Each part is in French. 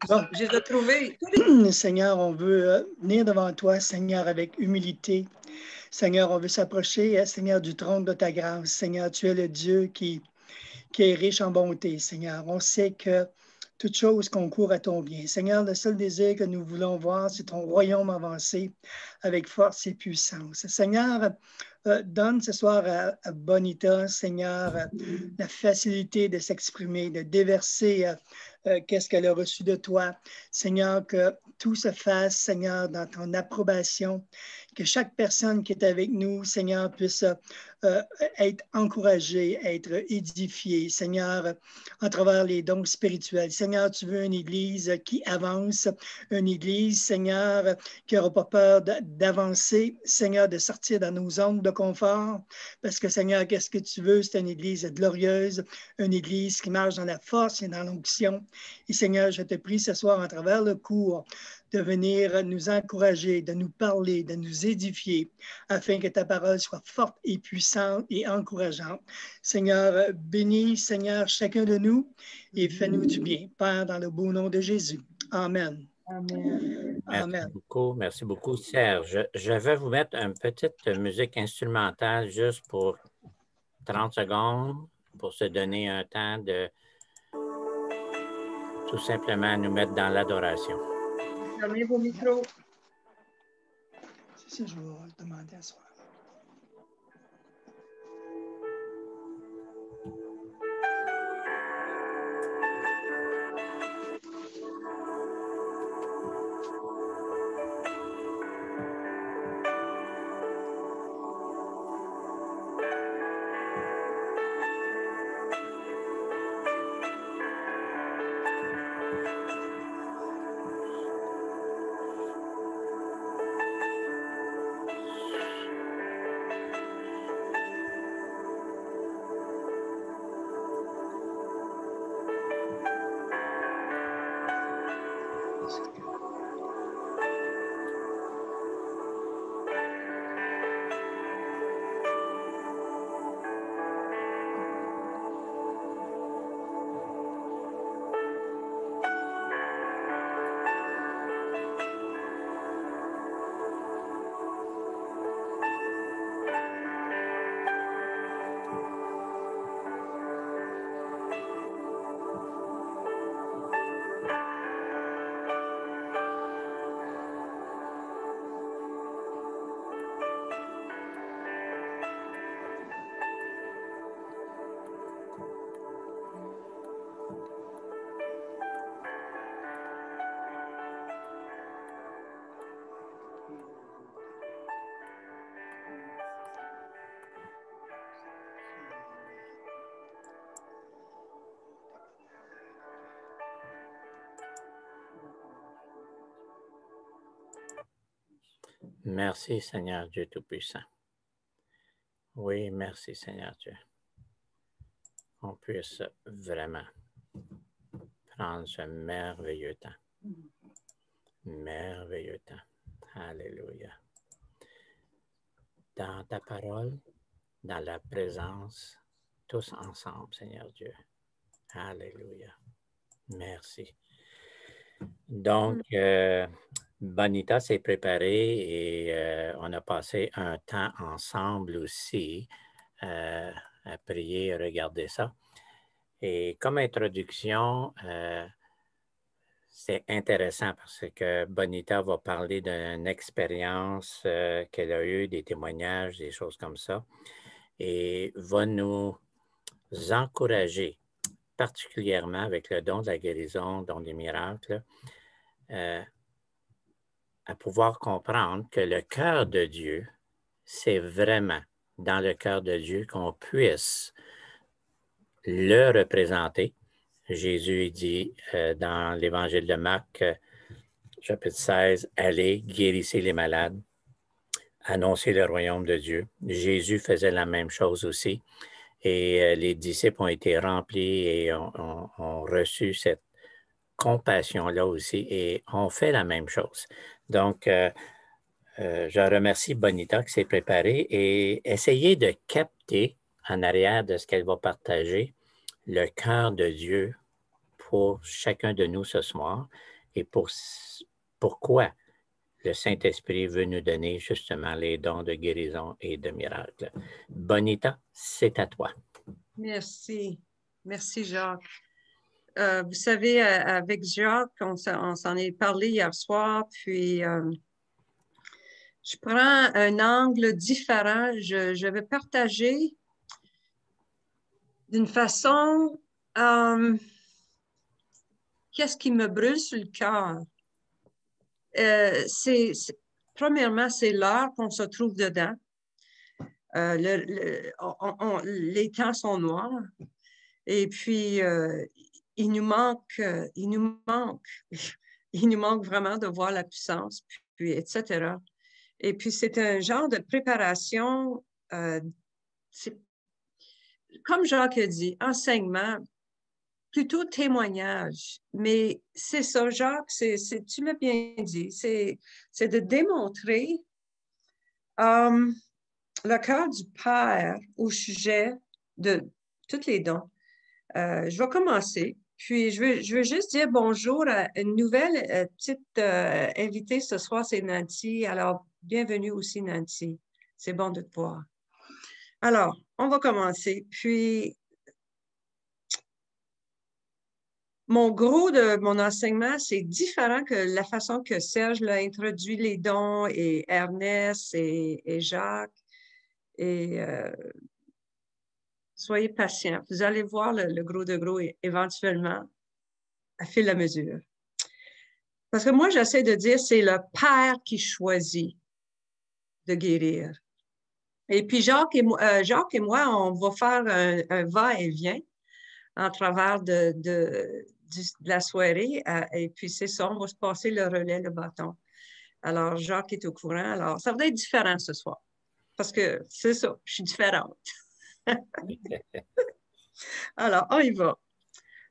Bon. Je les ai trouvés. Seigneur, on veut venir devant toi, Seigneur, avec humilité. Seigneur, on veut s'approcher, Seigneur, du trône de ta grâce. Seigneur, tu es le Dieu qui est riche en bonté, Seigneur. On sait que toute chose concourt à ton bien. Seigneur, le seul désir que nous voulons voir, c'est ton royaume avancer avec force et puissance. Seigneur, donne ce soir à Bonita, Seigneur, la facilité de s'exprimer, de déverser qu'est-ce qu'elle a reçu de toi. Seigneur, que tout se fasse, Seigneur, dans ton approbation, que chaque personne qui est avec nous, Seigneur, puisse être encouragée, être édifiée, Seigneur, à travers les dons spirituels. Seigneur, tu veux une Église qui avance, une Église, Seigneur, qui n'aura pas peur d'avancer, Seigneur, de sortir dans nos zones de confort, parce que, Seigneur, qu'est-ce que tu veux? C'est une Église glorieuse, une Église qui marche dans la force et dans l'onction. Et Seigneur, je te prie ce soir, à travers le cours, de venir nous encourager, de nous parler, de nous édifier, afin que ta parole soit forte et puissante et encourageante. Seigneur, bénis, Seigneur, chacun de nous et fais-nous du bien. Père, dans le beau nom de Jésus. Amen. Amen. Amen. Merci beaucoup, Serge. Je vais vous mettre une petite musique instrumentale juste pour 30 secondes pour se donner un temps de tout simplement nous mettre dans l'adoration. Fermez vos micros. C'est ça que je vais demander à soir. Merci, Seigneur Dieu Tout-Puissant. Oui, merci, Seigneur Dieu. On puisse vraiment prendre ce merveilleux temps. Merveilleux temps. Alléluia. Dans ta parole, dans la présence, tous ensemble, Seigneur Dieu. Alléluia. Merci. Donc, Bonita s'est préparée et on a passé un temps ensemble aussi à prier et regarder ça. Et comme introduction, c'est intéressant parce que Bonita va parler d'une expérience qu'elle a eue, des témoignages, des choses comme ça, et va nous encourager, particulièrement avec le don de la guérison, don des miracles, à pouvoir comprendre que le cœur de Dieu, c'est vraiment dans le cœur de Dieu qu'on puisse le représenter. Jésus dit dans l'Évangile de Marc, chapitre 16, « Allez, guérissez les malades, annoncez le royaume de Dieu ». Jésus faisait la même chose aussi. Et les disciples ont été remplis et ont reçu cette compassion-là aussi et ont fait la même chose. Donc, je remercie Bonita qui s'est préparée et essayez de capter en arrière de ce qu'elle va partager le cœur de Dieu pour chacun de nous ce soir et pourquoi le Saint-Esprit veut nous donner justement les dons de guérison et de miracle. Bonita, c'est à toi. Merci. Merci, Jacques. Vous savez, avec Jacques, on s'en est parlé hier soir, puis je prends un angle différent. Je vais partager d'une façon, qu'est-ce qui me brûle sur le cœur? Premièrement, c'est l'heure qu'on se trouve dedans. Les temps sont noirs. Et puis, il nous manque vraiment de voir la puissance, puis etc. Et puis, c'est un genre de préparation, comme Jacques a dit, enseignement, plutôt témoignage. Mais c'est ça, Jacques, tu l'as bien dit, c'est de démontrer le cœur du Père au sujet de tous les dons. Je vais commencer. Puis, je veux juste dire bonjour à une nouvelle petite invitée ce soir, c'est Nancy. Alors, bienvenue aussi, Nancy. C'est bon de te voir. Alors, on va commencer. Puis, mon gros de mon enseignement, c'est différent que la façon que Serge l'a introduit les dons et Ernest et Jacques. Et soyez patients. Vous allez voir le gros de gros éventuellement à fil à mesure. Parce que moi, j'essaie de dire, c'est le Père qui choisit de guérir. Et puis Jacques et moi, on va faire un va-et-vient en travers de la soirée. Et puis c'est ça, on va se passer le relais, le bâton. Alors, Jacques est au courant. Alors, ça va être différent ce soir. Parce que c'est ça, je suis différente. Alors, on y va.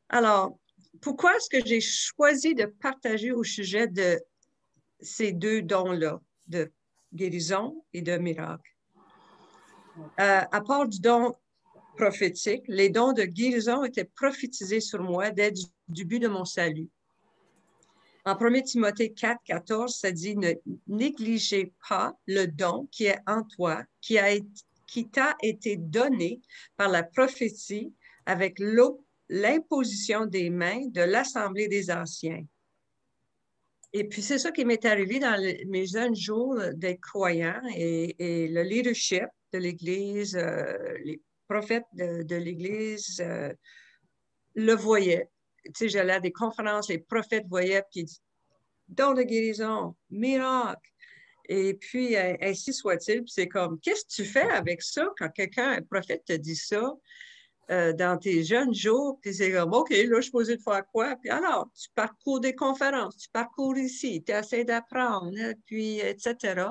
Alors, pourquoi est-ce que j'ai choisi de partager au sujet de ces deux dons-là, de guérison et de miracle? À part du don prophétique, les dons de guérison étaient prophétisés sur moi dès le début de mon salut. En 1 Timothée 4, 14, ça dit « Ne négligez pas le don qui est en toi, qui t'a été donné par la prophétie avec l'imposition des mains de l'Assemblée des Anciens. » Et puis, c'est ça qui m'est arrivé dans mes jeunes jours d'être croyant et le leadership de l'Église, les prophètes de l'Église le voyaient. Tu sais, j'allais à des conférences, les prophètes voyaient, puis ils disaient « don de guérison, miracle ». Et puis, ainsi soit-il. Puis c'est comme, qu'est-ce que tu fais avec ça quand un prophète te dit ça dans tes jeunes jours? Puis c'est comme, OK, là, je suis posé de faire quoi? Puis alors, tu parcours des conférences, tu parcours ici, tu essaies d'apprendre, puis etc.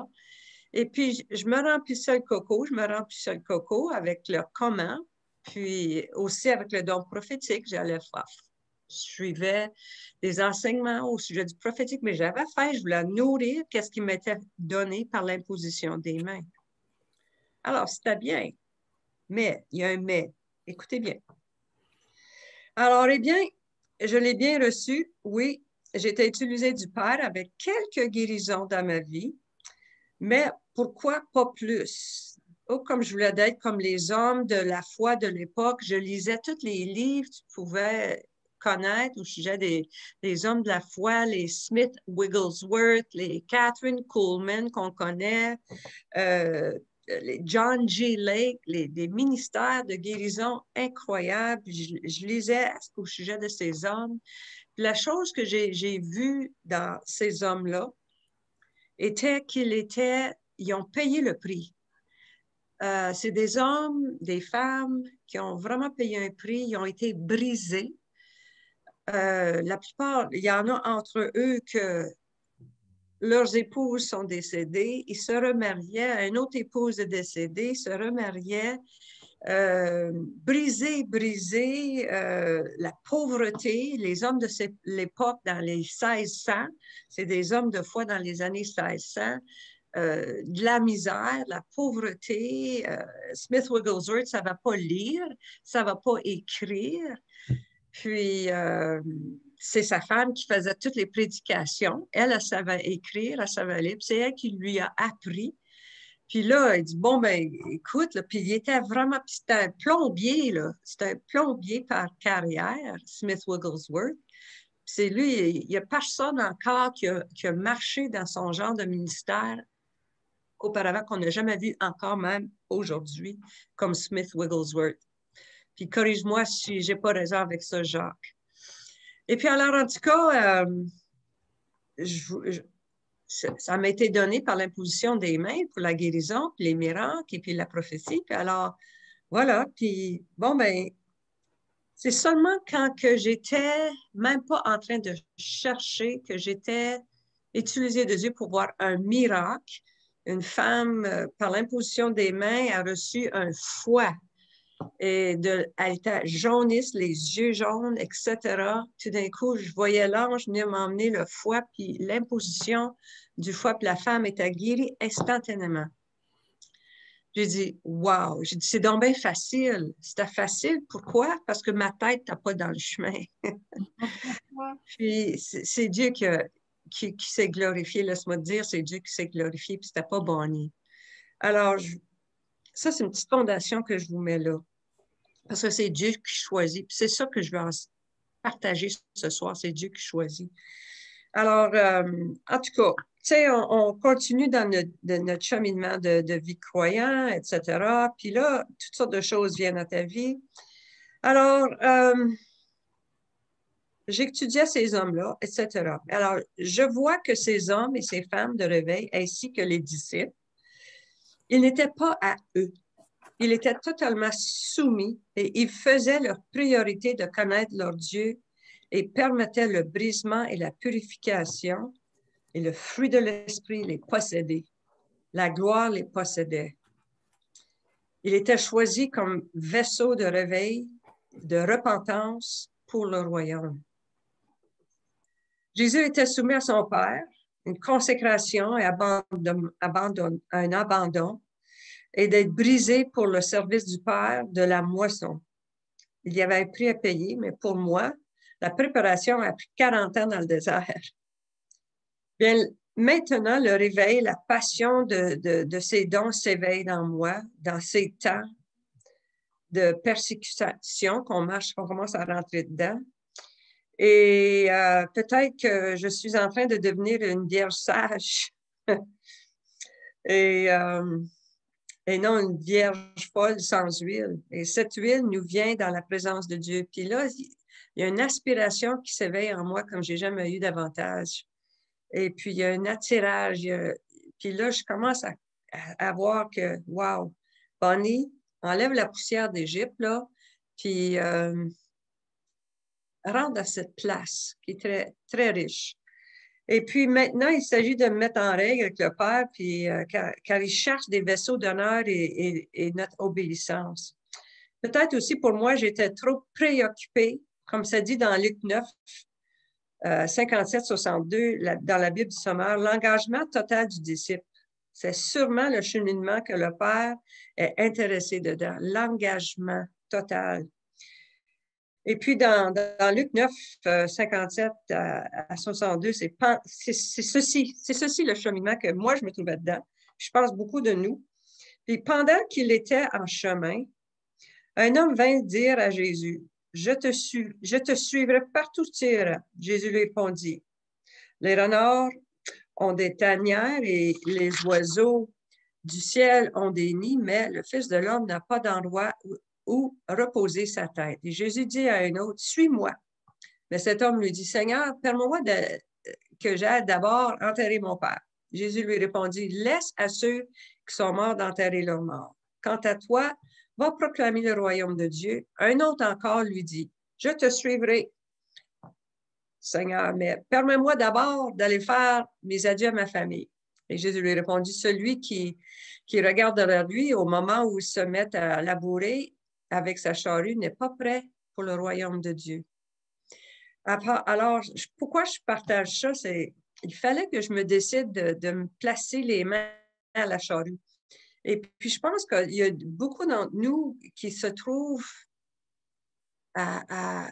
Et puis, je me remplissais le coco avec le comment, puis aussi avec le don prophétique, j'allais faire. Je suivais des enseignements au sujet du prophétique, mais j'avais faim, je voulais nourrir qu'est-ce qui m'était donné par l'imposition des mains. Alors, c'était bien, mais il y a un mais. Écoutez bien. Alors, eh bien, je l'ai bien reçu, oui, j'ai été utilisée du Père avec quelques guérisons dans ma vie, mais pourquoi pas plus? Oh, comme je voulais être comme les hommes de la foi de l'époque, je lisais tous les livres que tu pouvais connaître au sujet des hommes de la foi, les Smith Wigglesworth, les Catherine Kuhlman qu'on connaît, les John G. Lake, des ministères de guérison incroyables. Je lisais au sujet de ces hommes. Puis la chose que j'ai vue dans ces hommes-là était ils ont payé le prix. C'est des hommes, des femmes qui ont vraiment payé un prix, ils ont été brisés. La plupart, il y en a entre eux que leurs épouses sont décédées, ils se remariaient, une autre épouse est décédée, ils se remariaient, brisés, la pauvreté, les hommes de l'époque dans les 1600, c'est des hommes de foi dans les années 1600, de la misère, la pauvreté. Smith Wigglesworth, ça ne va pas lire, ça ne va pas écrire. Puis, c'est sa femme qui faisait toutes les prédications. Elle savait écrire, elle savait lire. C'est elle qui lui a appris. Puis là, il dit, bon, ben écoute, là, puis il était vraiment, puis c'était un plombier, là. C'était un plombier par carrière, Smith Wigglesworth. C'est lui, il n'y a personne encore qui a marché dans son genre de ministère auparavant qu'on n'a jamais vu encore, même aujourd'hui, comme Smith Wigglesworth. Puis corrige-moi si je n'ai pas raison avec ça, Jacques. Et puis alors, en tout cas, ça m'a été donné par l'imposition des mains pour la guérison, puis les miracles, et puis la prophétie. Puis alors, voilà. Puis, bon, ben, c'est seulement quand que j'étais même pas en train de chercher, que j'étais utilisée de Dieu pour voir un miracle. Une femme, par l'imposition des mains, a reçu un foie. Et elle était jaunisse, les yeux jaunes, etc. Tout d'un coup, je voyais l'ange venir m'emmener le foie, puis l'imposition du foie, puis la femme était guérie instantanément. J'ai dit, wow! J'ai dit, c'est donc bien facile. C'était facile, pourquoi? Parce que ma tête n'a pas dans le chemin. Puis c'est Dieu qui s'est glorifié, laisse-moi te dire, c'est Dieu qui s'est glorifié, puis c'était pas Bonnie. Alors, ça, c'est une petite fondation que je vous mets là. Parce que c'est Dieu qui choisit. Puis c'est ça que je veux partager ce soir, c'est Dieu qui choisit. Alors, en tout cas, tu sais, on continue dans notre cheminement de vie croyant, etc. Puis là, toutes sortes de choses viennent à ta vie. Alors, j'étudiais ces hommes-là, etc. Alors, je vois que ces hommes et ces femmes de réveil, ainsi que les disciples, ils n'étaient pas à eux. Ils étaient totalement soumis et ils faisaient leur priorité de connaître leur Dieu et permettaient le brisement et la purification et le fruit de l'esprit les possédait. La gloire les possédait. Ils étaient choisis comme vaisseaux de réveil, de repentance pour le royaume. Jésus était soumis à son Père, une consécration et un abandon, et d'être brisé pour le service du Père de la moisson. Il y avait un prix à payer, mais pour moi, la préparation a pris 40 ans dans le désert. Bien, maintenant, le réveil, la passion de ces dons s'éveille dans moi, dans ces temps de persécution qu'on commence à rentrer dedans. Et peut-être que je suis en train de devenir une vierge sage. Et non une vierge folle sans huile. Et cette huile nous vient dans la présence de Dieu. Puis là, il y a une aspiration qui s'éveille en moi comme je n'ai jamais eu davantage. Et puis, il y a un attirage. Puis là, je commence à voir que, wow, Bonnie, enlève la poussière d'Égypte, là, puis rentre à cette place qui est très, très riche. Et puis maintenant, il s'agit de me mettre en règle avec le Père, puis, car il cherche des vaisseaux d'honneur et notre obéissance. Peut-être aussi pour moi, j'étais trop préoccupée, comme ça dit dans Luc 9, 57-62, dans la Bible du Sommeur, l'engagement total du disciple. C'est sûrement le cheminement que le Père est intéressé dedans, l'engagement total. Et puis, dans Luc 9, 57 à 62, c'est ceci le cheminement que moi, je me trouvais dedans. Je pense beaucoup de nous. Puis, pendant qu'il était en chemin, un homme vint dire à Jésus, « Je te suivrai partout où tu iras. » Jésus lui répondit, « Les renards ont des tanières et les oiseaux du ciel ont des nids, mais le Fils de l'homme n'a pas d'endroit où reposer sa tête. » Et Jésus dit à un autre, « Suis-moi. » Mais cet homme lui dit, « Seigneur, permets-moi que j'aille d'abord enterrer mon Père. » Jésus lui répondit, « Laisse à ceux qui sont morts d'enterrer leurs morts. Quant à toi, va proclamer le royaume de Dieu. » Un autre encore lui dit, « Je te suivrai, Seigneur, mais permets-moi d'abord d'aller faire mes adieux à ma famille. » Et Jésus lui répondit, « Celui qui regarde derrière lui au moment où il se met à labourer avec sa charrue n'est pas prêt pour le royaume de Dieu. » Alors, pourquoi je partage ça? Il fallait que je me décide de me placer les mains à la charrue. Et puis, je pense qu'il y a beaucoup d'entre nous qui se trouvent à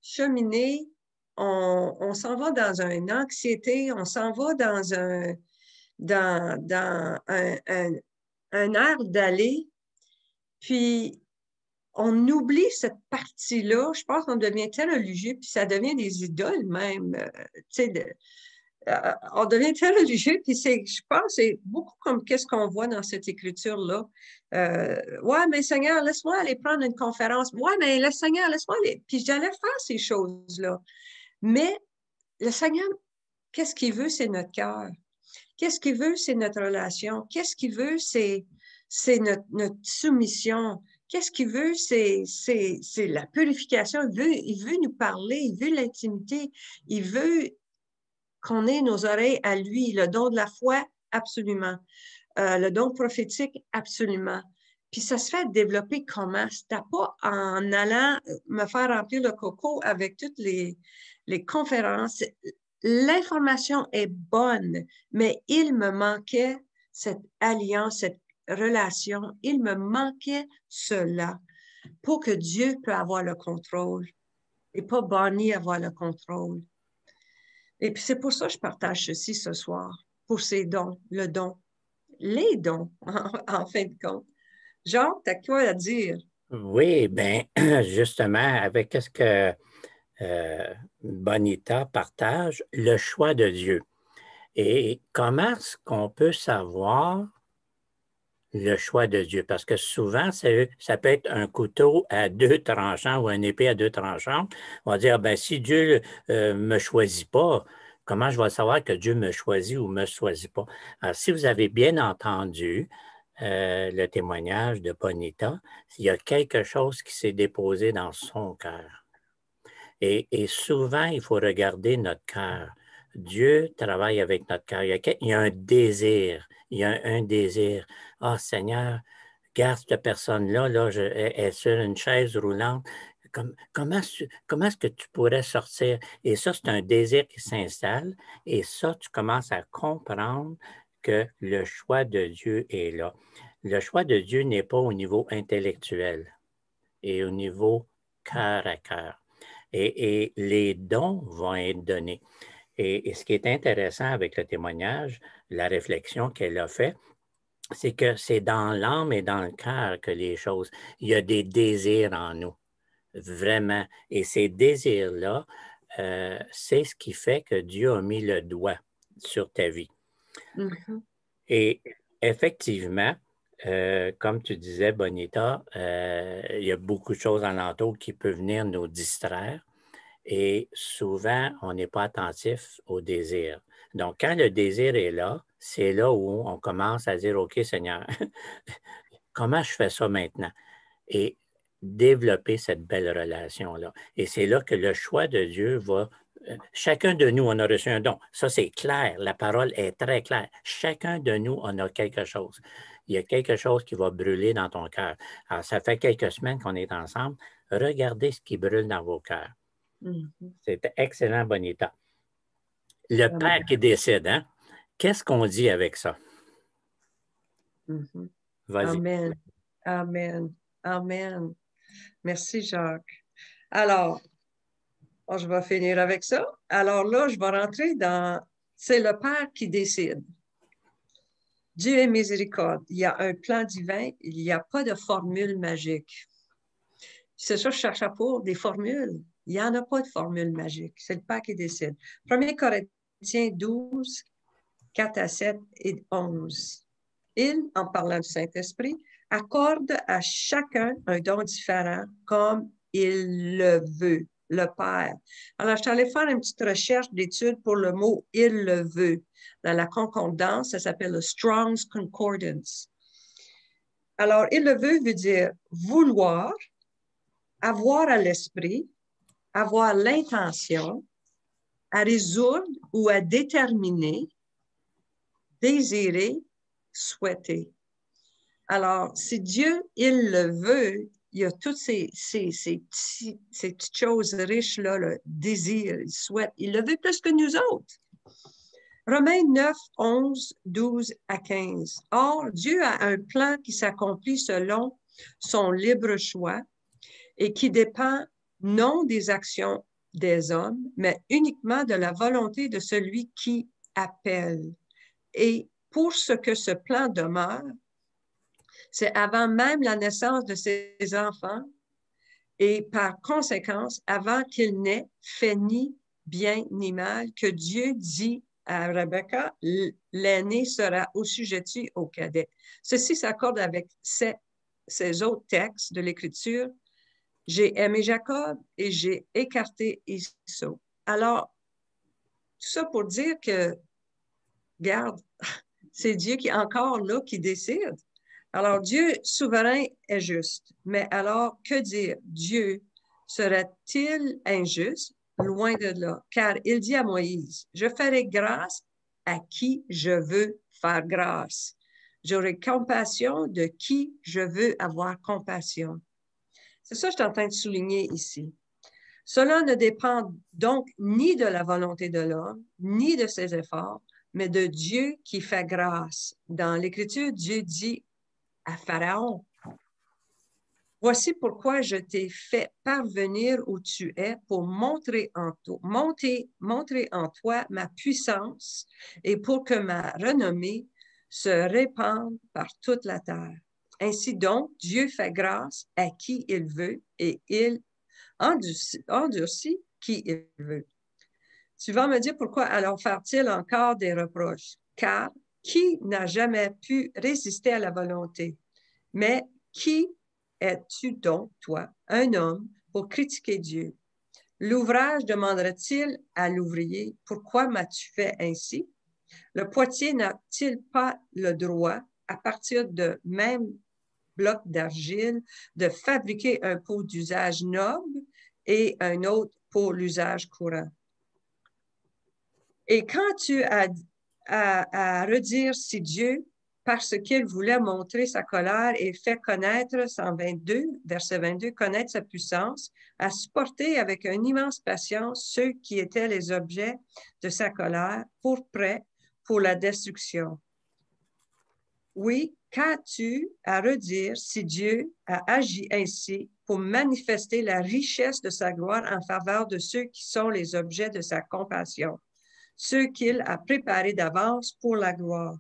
cheminer, on s'en va dans une anxiété, on s'en va dans un air d'aller, puis on oublie cette partie-là. Je pense qu'on devient très religieux, puis ça devient des idoles même. On devient très religieux, puis je pense que c'est beaucoup comme qu'est-ce qu'on voit dans cette écriture-là. Ouais, mais Seigneur, laisse-moi aller prendre une conférence. Ouais, mais le Seigneur, laisse-moi aller. Puis j'allais faire ces choses-là. Mais le Seigneur, qu'est-ce qu'il veut, c'est notre cœur. Qu'est-ce qu'il veut, c'est notre relation. Qu'est-ce qu'il veut, c'est notre soumission. Qu'est-ce qu'il veut, c'est la purification. Il veut nous parler, il veut l'intimité, il veut qu'on ait nos oreilles à lui. Le don de la foi, absolument. Le don prophétique, absolument. Puis ça se fait développer comment? C'était pas en allant me faire remplir le coco avec toutes les conférences. L'information est bonne, mais il me manquait cette alliance, cette relation. Il me manquait cela pour que Dieu puisse avoir le contrôle et pas Barney avoir le contrôle. Et puis c'est pour ça que je partage ceci ce soir, pour ces dons, le don, les dons, en fin de compte. Jacques, tu as quoi à dire? Oui, bien, justement, avec ce que Bonita partage, le choix de Dieu. Et comment est-ce qu'on peut savoir le choix de Dieu? Parce que souvent, ça peut être un couteau à deux tranchants ou une épée à deux tranchants. On va dire, ben, si Dieu ne me choisit pas, comment je vais savoir que Dieu me choisit ou ne me choisit pas? Alors, si vous avez bien entendu le témoignage de Bonita, il y a quelque chose qui s'est déposé dans son cœur. Et souvent, il faut regarder notre cœur. Dieu travaille avec notre cœur. Il y a un désir. Il y a un désir. Ah, oh, Seigneur, garde cette personne-là, là, elle est sur une chaise roulante. Comment est-ce que tu pourrais sortir? Et ça, c'est un désir qui s'installe. Et ça, tu commences à comprendre que le choix de Dieu est là. Le choix de Dieu n'est pas au niveau intellectuel et au niveau cœur à cœur. Et les dons vont être donnés. Et ce qui est intéressant avec le témoignage, la réflexion qu'elle a faite, c'est que c'est dans l'âme et dans le cœur que les choses, il y a des désirs en nous, vraiment. Et ces désirs-là, c'est ce qui fait que Dieu a mis le doigt sur ta vie. Mm-hmm. Et effectivement, comme tu disais, Bonita, il y a beaucoup de choses alentour qui peuvent venir nous distraire. Et souvent, on n'est pas attentif au désir. Donc, quand le désir est là, c'est là où on commence à dire, OK, Seigneur, comment je fais ça maintenant? Et développer cette belle relation-là. Et c'est là que le choix de Dieu va... Chacun de nous, on a reçu un don. Ça, c'est clair. La parole est très claire. Chacun de nous, on a quelque chose. Il y a quelque chose qui va brûler dans ton cœur. Alors, ça fait quelques semaines qu'on est ensemble. Regardez ce qui brûle dans vos cœurs. Mm-hmm. C'est excellent, Bonita. Le Père qui décide, hein? Qu'est-ce qu'on dit avec ça? Mm-hmm. Vas-y. Amen. Amen. Amen. Merci, Jacques. Alors, je vais finir avec ça. Alors là, je vais rentrer dans... C'est le Père qui décide. Dieu est miséricorde. Il y a un plan divin. Il n'y a pas de formule magique. C'est ça, je cherche pour des formules. Il n'y en a pas de formule magique. C'est le Père qui décide. 1 Corinthiens 12, 4 à 7 et 11. Il, en parlant du Saint-Esprit, accorde à chacun un don différent comme il le veut, le Père. Alors, je suis allée faire une petite recherche d'études pour le mot « il le veut ». Dans la concordance, ça s'appelle le Strong's Concordance. Alors, « il le veut » veut dire vouloir, avoir à l'esprit, avoir l'intention, à résoudre ou à déterminer, désirer, souhaiter. Alors, si Dieu, il le veut, il y a toutes ces petites choses riches-là, le désir, il souhaite, il le veut plus que nous autres. Romains 9, 11, 12 à 15. Or, Dieu a un plan qui s'accomplit selon son libre choix et qui dépend non des actions des hommes, mais uniquement de la volonté de celui qui appelle. Et pour ce que ce plan demeure, c'est avant même la naissance de ses enfants et par conséquence, avant qu'il n'ait fait ni bien ni mal, que Dieu dit à Rebecca, l'aîné sera assujetti au cadet. Ceci s'accorde avec ces autres textes de l'Écriture. J'ai aimé Jacob et j'ai écarté Esau. Alors, tout ça pour dire que, regarde, c'est Dieu qui est encore là, qui décide. Alors, Dieu souverain est juste. Mais alors, que dire? Dieu serait-il injuste? Loin de là. Car il dit à Moïse, je ferai grâce à qui je veux faire grâce. J'aurai compassion de qui je veux avoir compassion. C'est ça que je suis en train de souligner ici. Cela ne dépend donc ni de la volonté de l'homme, ni de ses efforts, mais de Dieu qui fait grâce. Dans l'Écriture, Dieu dit à Pharaon, « Voici pourquoi je t'ai fait parvenir où tu es pour montrer en toi ma puissance et pour que ma renommée se répande par toute la terre. Ainsi donc, Dieu fait grâce à qui il veut et il endurcit qui il veut. » Tu vas me dire pourquoi alors faire-t-il encore des reproches? Car qui n'a jamais pu résister à la volonté? Mais qui es-tu donc, toi, un homme, pour critiquer Dieu? L'ouvrage demandera-t-il à l'ouvrier, pourquoi m'as-tu fait ainsi? Le potier n'a-t-il pas le droit, à partir de même bloc d'argile, de fabriquer un pot d'usage noble et un autre pour l'usage courant? Et quand tu as à redire si Dieu, parce qu'il voulait montrer sa colère et fait connaître, 122, verset 22, connaître sa puissance, a supporté avec une immense patience ceux qui étaient les objets de sa colère, prêts pour la destruction. Oui, qu'as-tu à redire si Dieu a agi ainsi pour manifester la richesse de sa gloire en faveur de ceux qui sont les objets de sa compassion, ceux qu'il a préparés d'avance pour la gloire?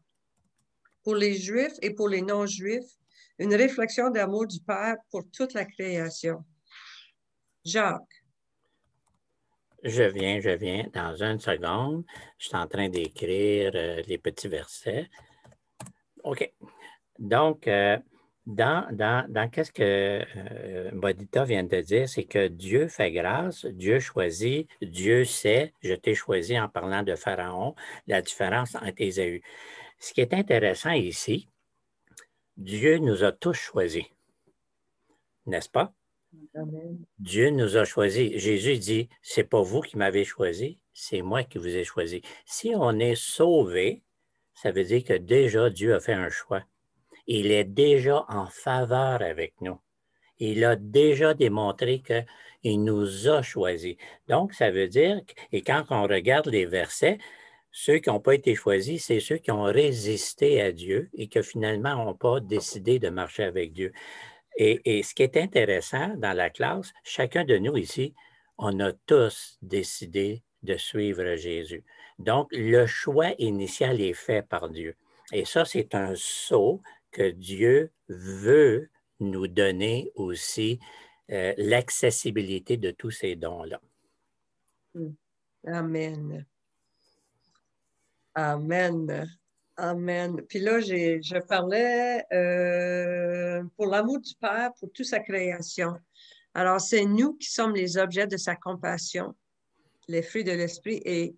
Pour les Juifs et pour les non-Juifs, une réflexion d'amour du Père pour toute la création. Jacques. Je viens. Dans une seconde, je suis en train d'écrire les petits versets. OK. Donc, dans qu'est-ce que Bodhita vient de dire, c'est que Dieu fait grâce, Dieu choisit, Dieu sait, je t'ai choisi en parlant de Pharaon, la différence entre Ésaü. Ce qui est intéressant ici, Dieu nous a tous choisis, n'est-ce pas? Amen. Dieu nous a choisis. Jésus dit, c'est pas vous qui m'avez choisi, c'est moi qui vous ai choisi. Si on est sauvé, ça veut dire que déjà Dieu a fait un choix. Il est déjà en faveur avec nous. Il a déjà démontré qu'il nous a choisis. Donc, ça veut dire, et quand on regarde les versets, ceux qui n'ont pas été choisis, c'est ceux qui ont résisté à Dieu et qui finalement n'ont pas décidé de marcher avec Dieu. Et ce qui est intéressant dans la classe, chacun de nous ici, on a tous décidé de suivre Jésus. Donc, le choix initial est fait par Dieu. Et ça, c'est un sceau que Dieu veut nous donner aussi l'accessibilité de tous ces dons-là. Amen. Amen. Amen. Puis là, je parlais pour l'amour du Père, pour toute sa création. Alors, c'est nous qui sommes les objets de sa compassion, les fruits de l'Esprit, et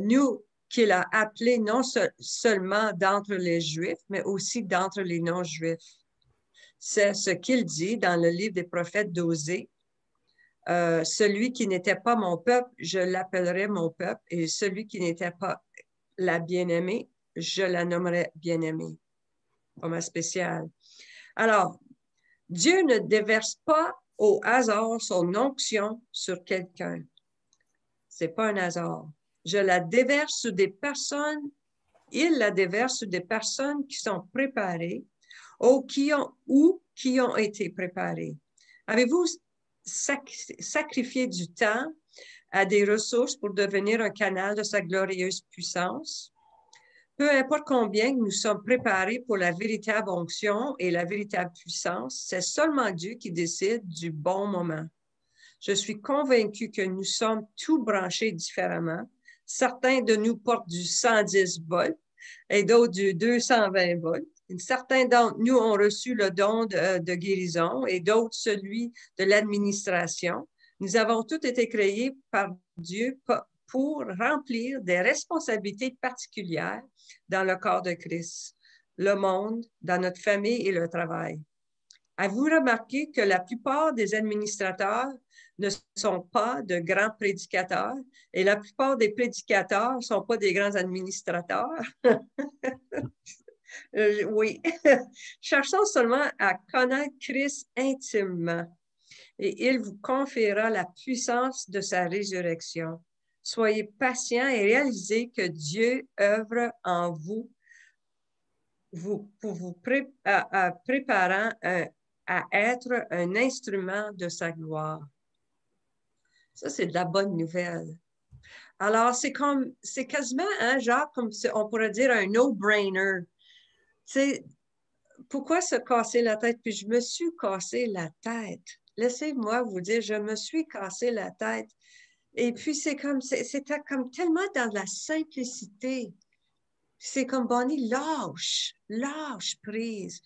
nous qu'il a appelés non seulement d'entre les Juifs, mais aussi d'entre les non-Juifs. C'est ce qu'il dit dans le livre des prophètes d'Osée. Celui qui n'était pas mon peuple, je l'appellerai mon peuple, et celui qui n'était pas la bien-aimée, je la nommerai bien-aimée. Comme spécial. Alors, Dieu ne déverse pas au hasard son onction sur quelqu'un. C'est pas un hasard. Je la déverse sur des personnes, il la déverse sur des personnes qui sont préparées ou qui ont été préparées. Avez-vous sacrifier du temps à des ressources pour devenir un canal de sa glorieuse puissance. Peu importe combien nous sommes préparés pour la véritable onction et la véritable puissance, c'est seulement Dieu qui décide du bon moment. Je suis convaincue que nous sommes tous branchés différemment. Certains de nous portent du 110 volts et d'autres du 220 volts. Certains d'entre nous ont reçu le don de guérison et d'autres celui de l'administration. Nous avons tous été créés par Dieu pour remplir des responsabilités particulières dans le corps de Christ, le monde, dans notre famille et le travail. Avez-vous remarqué que la plupart des administrateurs ne sont pas de grands prédicateurs et la plupart des prédicateurs ne sont pas des grands administrateurs? Oui. Cherchons seulement à connaître Christ intimement et il vous confiera la puissance de sa résurrection. Soyez patients et réalisez que Dieu œuvre en vous pour vous préparant à être un instrument de sa gloire. Ça, c'est de la bonne nouvelle. Alors, c'est quasiment, hein, genre, comme on pourrait dire un no-brainer. Tu sais, pourquoi se casser la tête? Puis je me suis cassé la tête. Laissez-moi vous dire, je me suis cassé la tête. Et puis, c'était comme tellement dans la simplicité. C'est comme Bonnie, lâche prise.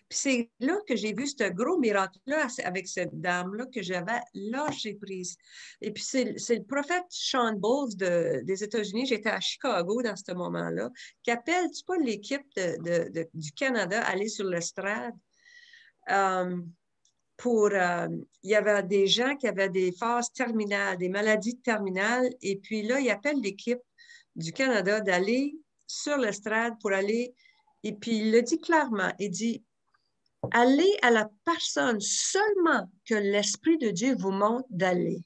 Puis c'est là que j'ai vu ce gros miracle-là avec cette dame-là que j'avais lâché prise. Et puis c'est le prophète Sean Bowles des États-Unis, j'étais à Chicago dans ce moment-là, qui appelle, tu sais pas, l'équipe du Canada à aller sur l'estrade. Il y avait des gens qui avaient des phases terminales, des maladies terminales, et puis là, il appelle l'équipe du Canada d'aller sur l'estrade pour aller, et puis il le dit clairement, il dit, allez à la personne seulement que l'Esprit de Dieu vous montre d'aller.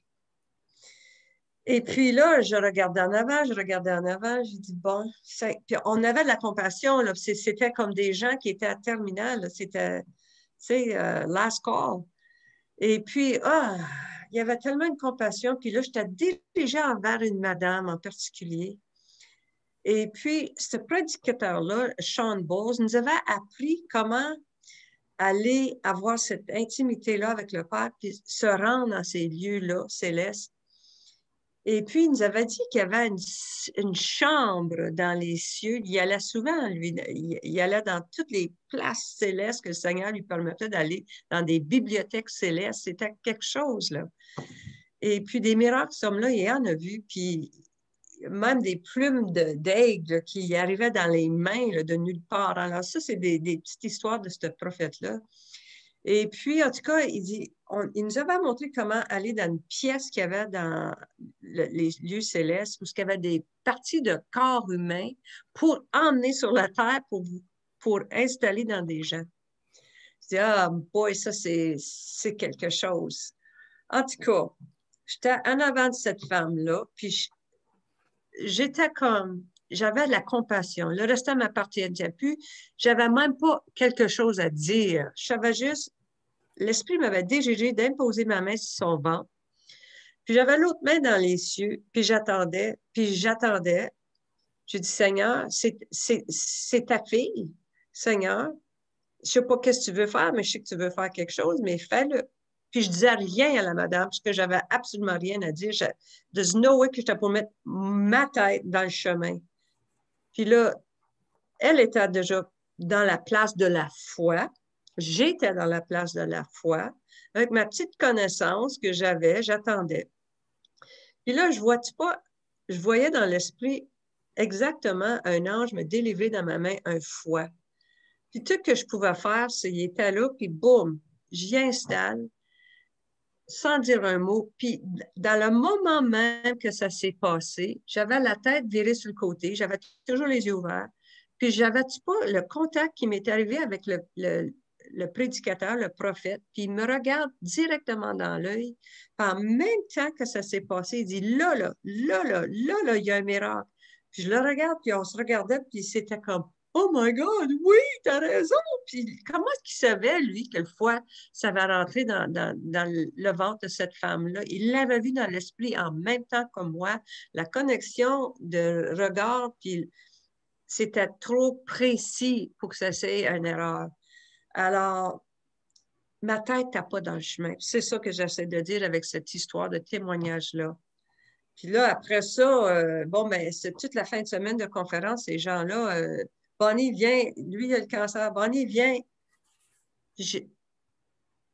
Et puis là, je regardais en avant, j'ai dit, bon, puis on avait de la compassion, là, c'était comme des gens qui étaient à terminal, c'était, tu sais, last call. Et puis, il y avait tellement de compassion, puis là, j'étais dirigée envers une madame en particulier. Et puis, ce prédicateur-là, Sean Bowles, nous avait appris comment aller avoir cette intimité-là avec le Père, puis se rendre dans ces lieux-là célestes. Et puis, il nous avait dit qu'il y avait une chambre dans les cieux. Il y allait souvent, lui, il allait dans toutes les places célestes que le Seigneur lui permettait d'aller, dans des bibliothèques célestes. C'était quelque chose, là. Et puis, des miracles, là, il en a vu, puis même des plumes d'aigle qui arrivaient dans les mains là, de nulle part. Alors ça, c'est des petites histoires de ce prophète-là. Et puis, en tout cas, il nous avait montré comment aller dans une pièce qu'il y avait dans les lieux célestes, où il y avait des parties de corps humain pour emmener sur la terre, pour installer dans des gens. Je dis, boy, ça, c'est quelque chose. En tout cas, j'étais en avant de cette femme-là, puis j'étais comme, j'avais de la compassion. Le restant ne m'appartenait plus. J'avais même pas quelque chose à dire. Je savais juste, l'Esprit m'avait dirigé d'imposer ma main sur son ventre. Puis j'avais l'autre main dans les cieux, puis j'attendais. J'ai dit, Seigneur, c'est ta fille. Seigneur, je sais pas qu'est-ce que tu veux faire, mais je sais que tu veux faire quelque chose, mais fais-le. Puis je disais rien à la madame, parce que j'avais absolument rien à dire. There's no way que j'étais pour mettre ma tête dans le chemin. Puis là, elle était déjà dans la place de la foi. J'étais dans la place de la foi. Avec ma petite connaissance que j'avais, j'attendais. Puis là, je voyais dans l'esprit exactement un ange me délivrer dans ma main un fouet. Puis tout ce que je pouvais faire, c'est qu'il était là, puis boum, j'y installe, sans dire un mot. Puis dans le moment même que ça s'est passé, j'avais la tête virée sur le côté, j'avais toujours les yeux ouverts, puis j'avais pas le contact qui m'est arrivé avec le prédicateur, le prophète, puis il me regarde directement dans l'œil. En même temps que ça s'est passé, il dit, là, il y a un miracle. Puis je le regarde, puis on se regardait, puis c'était comme, Oh my God, oui, t'as raison. Puis comment est-ce qu'il savait, lui, que le foie, ça va rentrer dans le ventre de cette femme-là? Il l'avait vu dans l'esprit en même temps que moi. La connexion de regard, puis c'était trop précis pour que ça soit une erreur. Alors, ma tête n'a pas dans le chemin. C'est ça que j'essaie de dire avec cette histoire de témoignage-là. Puis là, après ça, bon, ben, c'est toute la fin de semaine de conférence, ces gens-là, Bonnie vient, lui, il a le cancer, Bonnie vient. Je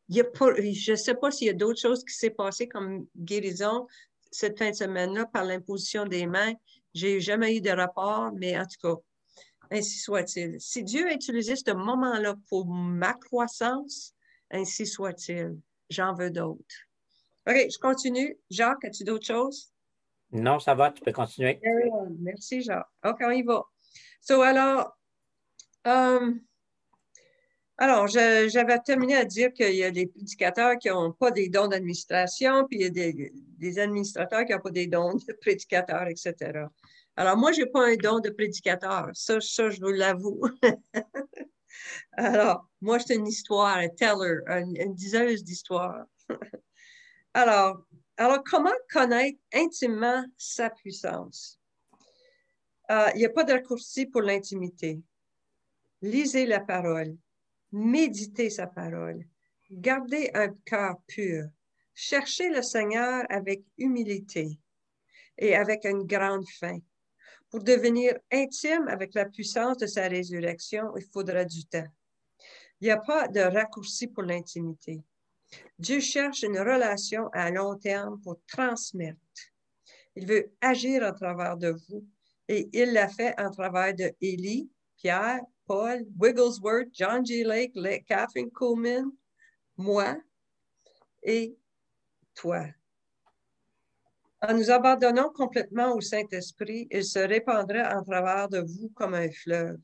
ne sais pas s'il y a d'autres choses qui s'est passé comme guérison cette fin de semaine-là par l'imposition des mains. J'ai jamais eu de rapport, mais en tout cas, ainsi soit-il. Si Dieu a utilisé ce moment-là pour ma croissance, ainsi soit-il. J'en veux d'autres. OK, je continue. Jacques, as-tu d'autres choses? Non, ça va, tu peux continuer. Merci, Jacques. OK, on y va. Alors, j'avais terminé à dire qu'il y a des prédicateurs qui n'ont pas des dons d'administration, puis il y a des administrateurs qui n'ont pas des dons de prédicateurs, etc. Alors, moi, je n'ai pas un don de prédicateur. Ça je vous l'avoue. Alors, moi, je suis une histoire, un teller, une diseuse d'histoire. Alors, comment connaître intimement sa puissance? Il n'y a pas de raccourci pour l'intimité. Lisez la parole. Méditez sa parole. Gardez un cœur pur. Cherchez le Seigneur avec humilité et avec une grande faim. Pour devenir intime avec la puissance de sa résurrection, il faudra du temps. Il n'y a pas de raccourci pour l'intimité. Dieu cherche une relation à long terme pour transmettre. Il veut agir en travers de vous et il l'a fait en travers de Élie, Pierre, Paul, Wigglesworth, John G. Lake, Catherine Kuhlman, moi et toi. En nous abandonnant complètement au Saint-Esprit, il se répandra en travers de vous comme un fleuve.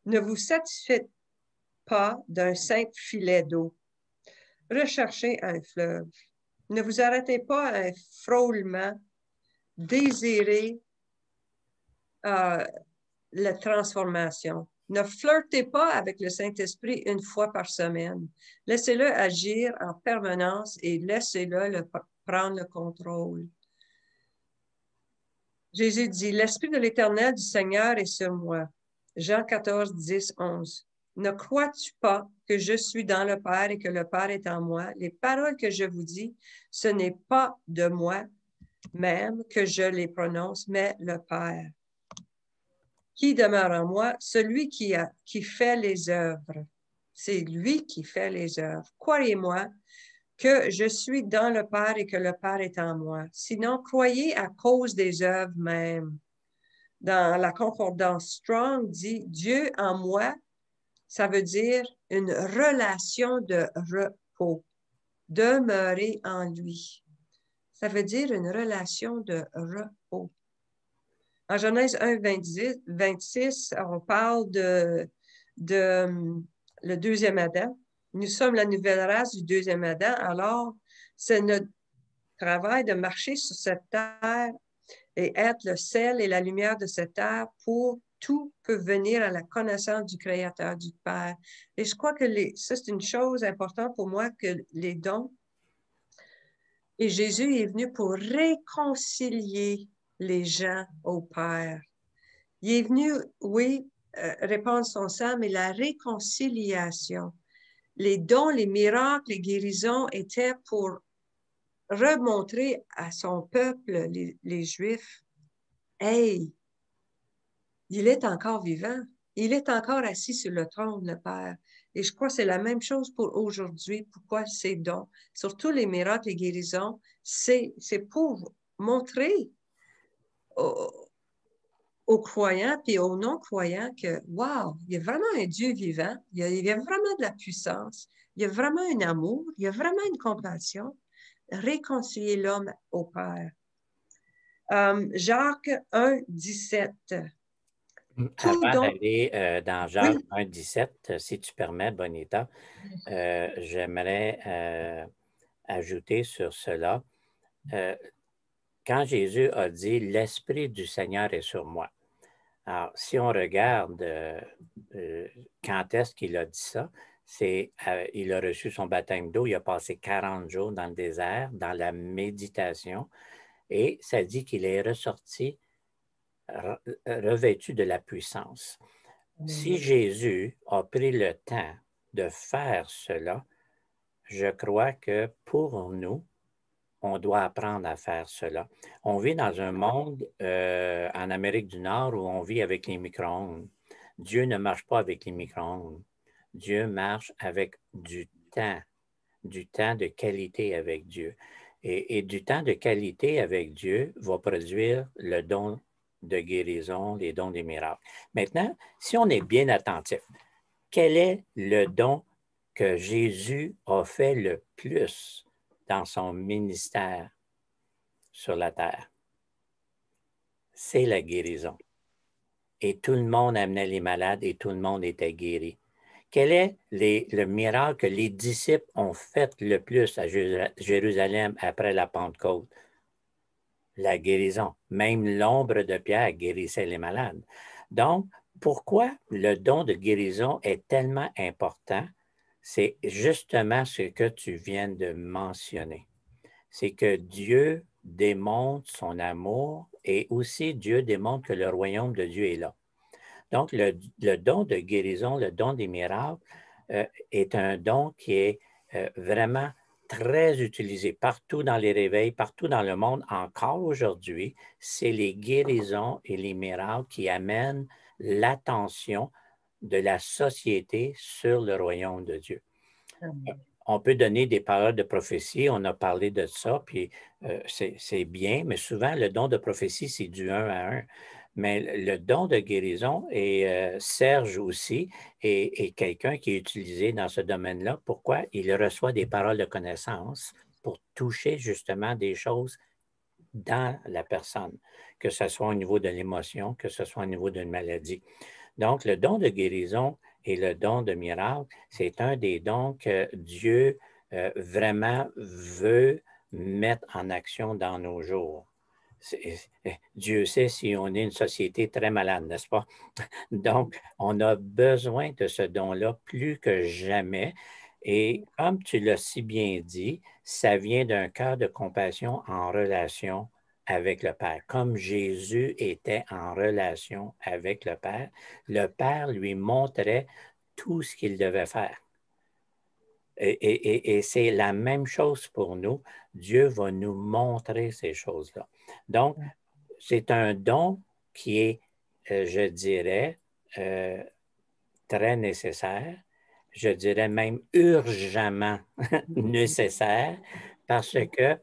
Ne vous satisfaites pas d'un simple filet d'eau. Recherchez un fleuve. Ne vous arrêtez pas à un frôlement. Désirez la transformation. Ne flirtez pas avec le Saint-Esprit une fois par semaine. Laissez-le agir en permanence et laissez-le prendre le contrôle. Jésus dit, l'Esprit de l'Éternel du Seigneur est sur moi. Jean 14, 10, 11. Ne crois-tu pas que je suis dans le Père et que le Père est en moi? Les paroles que je vous dis, ce n'est pas de moi même que je les prononce, mais le Père. Qui demeure en moi? Celui qui fait les œuvres. C'est lui qui fait les œuvres. Croyez-moi que je suis dans le Père et que le Père est en moi. Sinon, croyez à cause des œuvres même. Dans la concordance Strong, dit Dieu en moi, ça veut dire une relation de repos. Demeurer en lui. Ça veut dire une relation de repos. En Genèse 1, 26, on parle de le deuxième Adam. Nous sommes la nouvelle race du deuxième Adam. Alors, c'est notre travail de marcher sur cette terre et être le sel et la lumière de cette terre pour tout peut venir à la connaissance du Créateur, du Père. Et je crois que ça, c'est une chose importante pour moi, que les dons. Et Jésus est venu pour réconcilier les gens au Père. Il est venu, oui, répandre son sang, mais la réconciliation. Les dons, les miracles, les guérisons étaient pour remontrer à son peuple, les Juifs, hey, il est encore vivant. Il est encore assis sur le trône, le Père. Et je crois que c'est la même chose pour aujourd'hui. Pourquoi ces dons? Surtout les miracles, les guérisons, c'est pour montrer aux croyants et aux non-croyants que, wow, il y a vraiment un Dieu vivant, il y a vraiment de la puissance, il y a vraiment un amour, il y a vraiment une compassion. Réconcilier l'homme au Père. Jacques 1, 17. Avant d'aller dans Jacques Oui. 1, 17, si tu permets, Bonita, j'aimerais ajouter sur cela. Quand Jésus a dit « L'Esprit du Seigneur est sur moi », Alors, si on regarde quand est-ce qu'il a dit ça, il a reçu son baptême d'eau, il a passé 40 jours dans le désert, dans la méditation, et ça dit qu'il est ressorti revêtu de la puissance. Si Jésus a pris le temps de faire cela, je crois que pour nous, on doit apprendre à faire cela. On vit dans un monde en Amérique du Nord où on vit avec les micro-ondes. Dieu ne marche pas avec les micro-ondes. Dieu marche avec du temps de qualité avec Dieu. Et du temps de qualité avec Dieu va produire le don de guérison, les dons des miracles. Maintenant, si on est bien attentif, quel est le don que Jésus a fait le plus dans son ministère sur la terre? C'est la guérison. Et tout le monde amenait les malades et tout le monde était guéri. Quel est le miracle que les disciples ont fait le plus à Jérusalem après la Pentecôte? La guérison. Même l'ombre de Pierre guérissait les malades. Donc, pourquoi le don de guérison est tellement important? C'est justement ce que tu viens de mentionner. C'est que Dieu démontre son amour et aussi Dieu démontre que le royaume de Dieu est là. Donc, le don de guérison, le don des miracles est un don qui est vraiment très utilisé partout dans les réveils, partout dans le monde, encore aujourd'hui. C'est les guérisons et les miracles qui amènent l'attention de la société sur le royaume de Dieu. On peut donner des paroles de prophétie, on a parlé de ça, puis c'est bien, mais souvent, le don de prophétie, c'est du 1 à 1. Mais le don de guérison, et Serge aussi, est quelqu'un qui est utilisé dans ce domaine-là. Pourquoi? Il reçoit des paroles de connaissance pour toucher justement des choses dans la personne, que ce soit au niveau de l'émotion, que ce soit au niveau d'une maladie. Donc, le don de guérison et le don de miracle, c'est un des dons que Dieu vraiment veut mettre en action dans nos jours. Dieu sait si on est une société très malade, n'est-ce pas? Donc, on a besoin de ce don-là plus que jamais. Et comme tu l'as si bien dit, ça vient d'un cœur de compassion en relation avec le Père. Comme Jésus était en relation avec le Père lui montrait tout ce qu'il devait faire. Et c'est la même chose pour nous. Dieu va nous montrer ces choses-là. Donc, c'est un don qui est, je dirais, très nécessaire, je dirais même urgemment nécessaire, parce que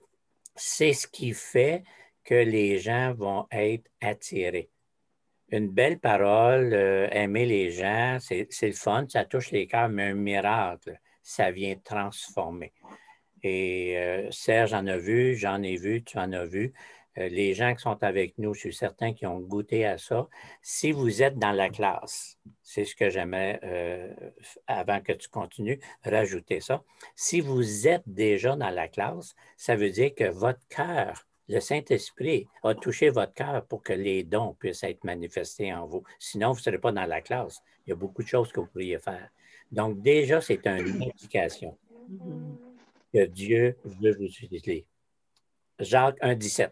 c'est ce qui fait que les gens vont être attirés. Une belle parole, aimer les gens, c'est le fun, ça touche les cœurs, mais un miracle, ça vient transformer. Et Serge en a vu, j'en ai vu, tu en as vu. Les gens qui sont avec nous, je suis certain qu'ils ont goûté à ça. Si vous êtes dans la classe, c'est ce que j'aimerais, avant que tu continues, rajouter ça. Si vous êtes déjà dans la classe, ça veut dire que votre cœur, le Saint-Esprit a touché votre cœur pour que les dons puissent être manifestés en vous. Sinon, vous ne serez pas dans la classe. Il y a beaucoup de choses que vous pourriez faire. Donc, déjà, c'est une indication que Dieu veut vous utiliser. Jacques 1,17.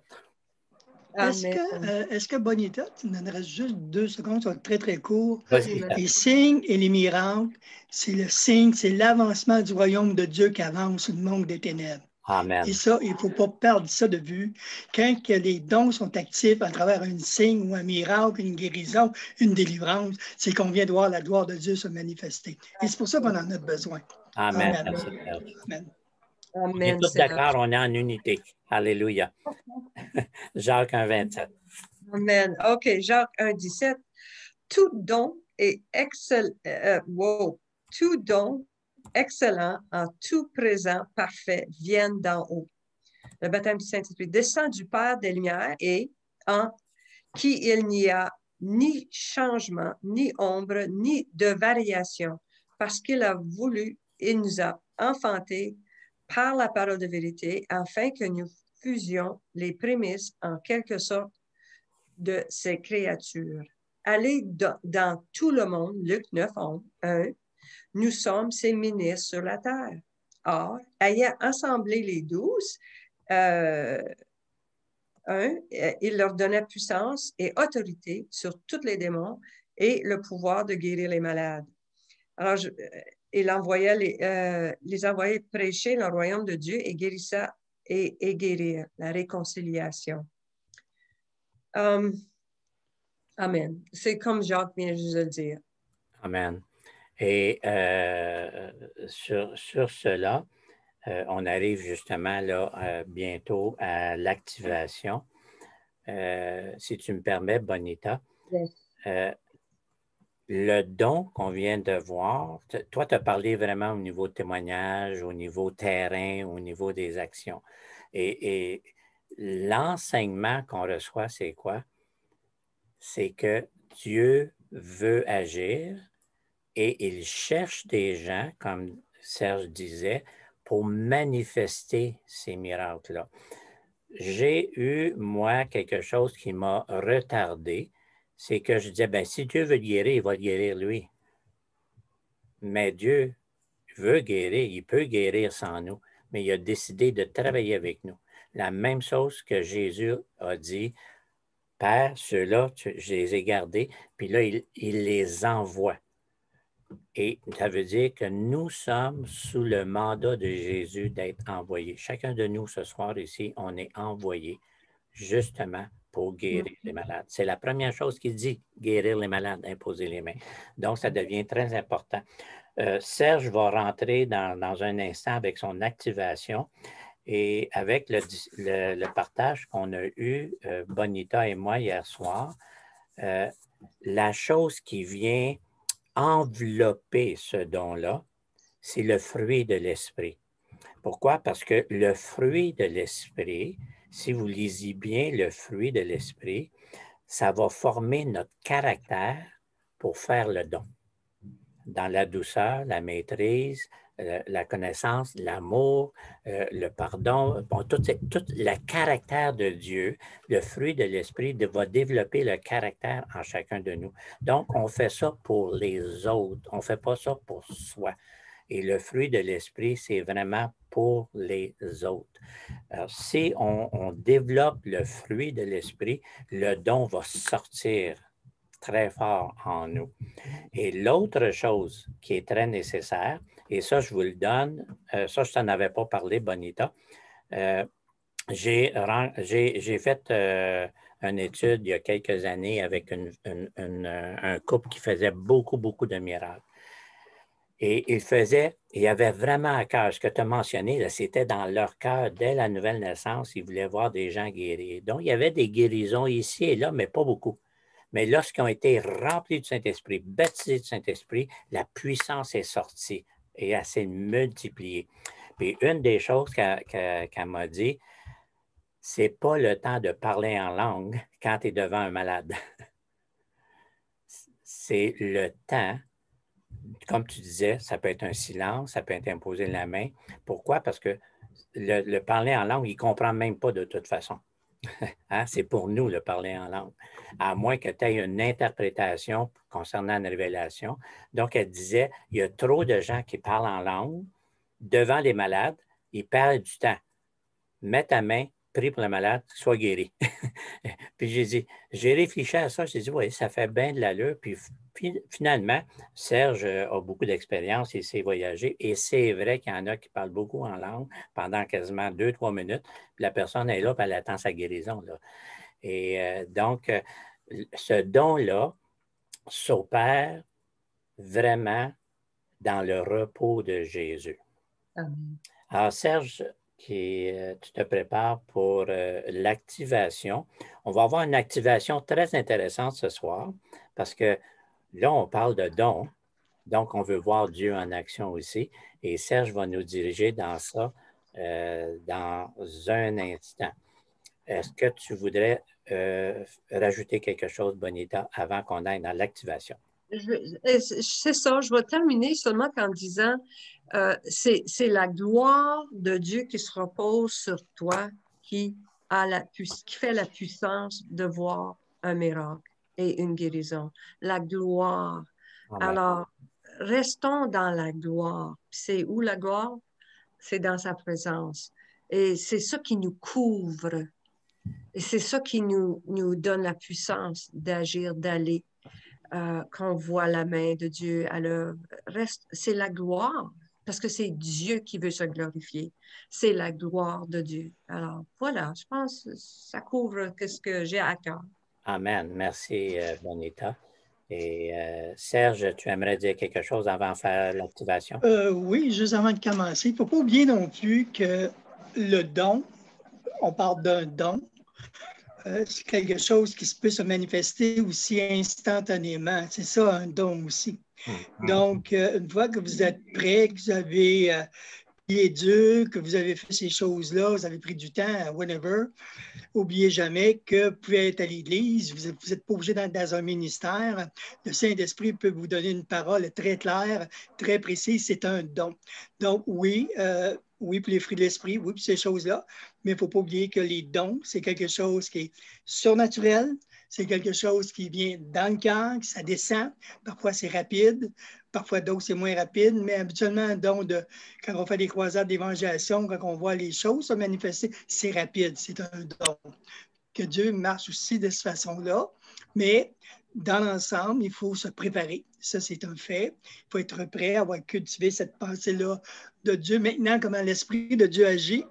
Est-ce que Bonita, tu me donnerais juste 2 secondes, ça va être très, très court. Vas-y. Les signes et les miracles, c'est le signe, c'est l'avancement du royaume de Dieu qui avance sur le monde des ténèbres. Amen. Et ça, il ne faut pas perdre ça de vue. Quand que les dons sont actifs à travers un signe ou un miracle, une guérison, une délivrance, c'est qu'on vient de voir la gloire de Dieu se manifester. Et c'est pour ça qu'on en a besoin. Amen. Amen. Amen. Amen. On est tous d'accord, on est en unité. Alléluia. Jacques 1,27. Amen. OK, Jacques 1,17. Tout don est tout don excellent en tout présent parfait viennent d'en haut. Le baptême du Saint-Esprit descend du Père des Lumières et en qui il n'y a ni changement, ni ombre, ni de variation, parce qu'il a voulu, il nous a enfantés par la parole de vérité, afin que nous fusions les prémices en quelque sorte de ces créatures. allez dans tout le monde, Luc 9, 1, nous sommes ses ministres sur la terre. Or, ayant assemblé les 12, il leur donnait puissance et autorité sur tous les démons et le pouvoir de guérir les malades. Alors, il envoyait les envoyait prêcher le royaume de Dieu et guérir et guérir, la réconciliation. Amen. C'est comme Jacques vient juste de le dire. Amen. Et sur cela, on arrive justement là bientôt à l'activation. Si tu me permets, Bonita, Yes. le don qu'on vient de voir, toi, tu as parlé vraiment au niveau témoignage, au niveau terrain, au niveau des actions. Et l'enseignement qu'on reçoit, c'est quoi? C'est que Dieu veut agir et il cherche des gens, comme Serge disait, pour manifester ces miracles-là. J'ai eu, moi, quelque chose qui m'a retardé, c'est que je disais, bien, si Dieu veut le guérir, il va le guérir lui. Mais Dieu veut guérir, il peut guérir sans nous, mais il a décidé de travailler avec nous. La même chose que Jésus a dit, Père, ceux-là, je les ai gardés, puis là, il les envoie. Et ça veut dire que nous sommes sous le mandat de Jésus d'être envoyés. Chacun de nous ce soir ici, on est envoyé justement pour guérir les malades. C'est la première chose qu'il dit, guérir les malades, imposer les mains. Donc, ça devient très important. Serge va rentrer dans un instant avec son activation et avec le partage qu'on a eu, Bonita et moi, hier soir, la chose qui vient envelopper ce don-là, c'est le fruit de l'esprit. Pourquoi? Parce que le fruit de l'esprit, si vous lisez bien le fruit de l'esprit, ça va former notre caractère pour faire le don. Dans la douceur, la maîtrise, la connaissance, l'amour, le pardon, bon, tout le caractère de Dieu, le fruit de l'esprit va développer le caractère en chacun de nous. Donc, on fait ça pour les autres, on ne fait pas ça pour soi. Et le fruit de l'esprit, c'est vraiment pour les autres. Alors, si on développe le fruit de l'esprit, le don va sortir très fort en nous. Et l'autre chose qui est très nécessaire, et ça, je vous le donne, ça, je ne t'en avais pas parlé, Bonita. J'ai fait une étude il y a quelques années avec un couple qui faisait beaucoup, beaucoup de miracles. Et il avait vraiment à cœur, ce que tu as mentionné, c'était dans leur cœur, dès la nouvelle naissance, ils voulaient voir des gens guéris. Donc, il y avait des guérisons ici et là, mais pas beaucoup. Mais lorsqu'ils ont été remplis du Saint-Esprit, baptisés du Saint-Esprit, la puissance est sortie et elle s'est multipliée. Puis une des choses qu'elle m'a dit, c'est pas le temps de parler en langue quand tu es devant un malade. C'est le temps, comme tu disais, ça peut être un silence, ça peut être imposer la main. Pourquoi? Parce que le parler en langue, il ne comprend même pas de toute façon. Hein? C'est pour nous le parler en langue, à moins que tu aies une interprétation concernant une révélation. Donc, elle disait, il y a trop de gens qui parlent en langue devant les malades, ils perdent du temps. Mets ta main, prie pour le malade, sois guéri. Puis j'ai réfléchi à ça, j'ai dit, oui, ça fait bien de l'allure. Puis finalement, Serge a beaucoup d'expérience, il sait voyager, et c'est vrai qu'il y en a qui parlent beaucoup en langue pendant quasiment 2-3 minutes, puis la personne est là, puis elle attend sa guérison. Là. Et donc, ce don-là s'opère vraiment dans le repos de Jésus. Amen. Alors, Serge, tu te prépares pour l'activation. On va avoir une activation très intéressante ce soir parce que là, on parle de dons, donc on veut voir Dieu en action aussi. Et Serge va nous diriger dans ça dans un instant. Est-ce que tu voudrais rajouter quelque chose, Bonita, avant qu'on aille dans l'activation? C'est ça, je vais terminer seulement en disant, c'est la gloire de Dieu qui se repose sur toi qui fait la puissance de voir un miracle. et une guérison. La gloire. Amen. Alors, restons dans la gloire. C'est où la gloire? C'est dans sa présence. Et c'est ça qui nous couvre. Et c'est ça qui nous donne la puissance d'agir, d'aller. Quand on voit la main de Dieu à l'œuvre. C'est la gloire, parce que c'est Dieu qui veut se glorifier. C'est la gloire de Dieu. Alors, voilà, je pense que ça couvre ce que j'ai à cœur. Amen. Merci, Bonita. Et Serge, tu aimerais dire quelque chose avant de faire l'activation? Oui, juste avant de commencer, il ne faut pas oublier non plus que le don, on parle d'un don, c'est quelque chose qui peut se manifester aussi instantanément. C'est ça, un don aussi. Donc, une fois que vous êtes prêt, que vous avez prié Dieu, que vous avez fait ces choses-là, vous avez pris du temps, whatever, n'oubliez jamais que vous pouvez être à l'Église, vous n'êtes pas obligé d'être dans un ministère. Le Saint-Esprit peut vous donner une parole très claire, très précise, c'est un don. Donc, oui, oui, pour les fruits de l'Esprit, oui, pour ces choses-là, mais il ne faut pas oublier que les dons, c'est quelque chose qui est surnaturel, c'est quelque chose qui vient dans le cœur, que ça descend. Parfois, c'est rapide, parfois d'autres, c'est moins rapide, mais habituellement, un don quand on fait des croisades d'évangélisation, quand on voit les choses se manifester, c'est rapide, c'est un don. Que Dieu marche aussi de cette façon-là, mais dans l'ensemble, il faut se préparer. Ça, c'est un fait. Il faut être prêt à avoir cultivé cette pensée-là de Dieu. Maintenant, comment l'Esprit de Dieu agit,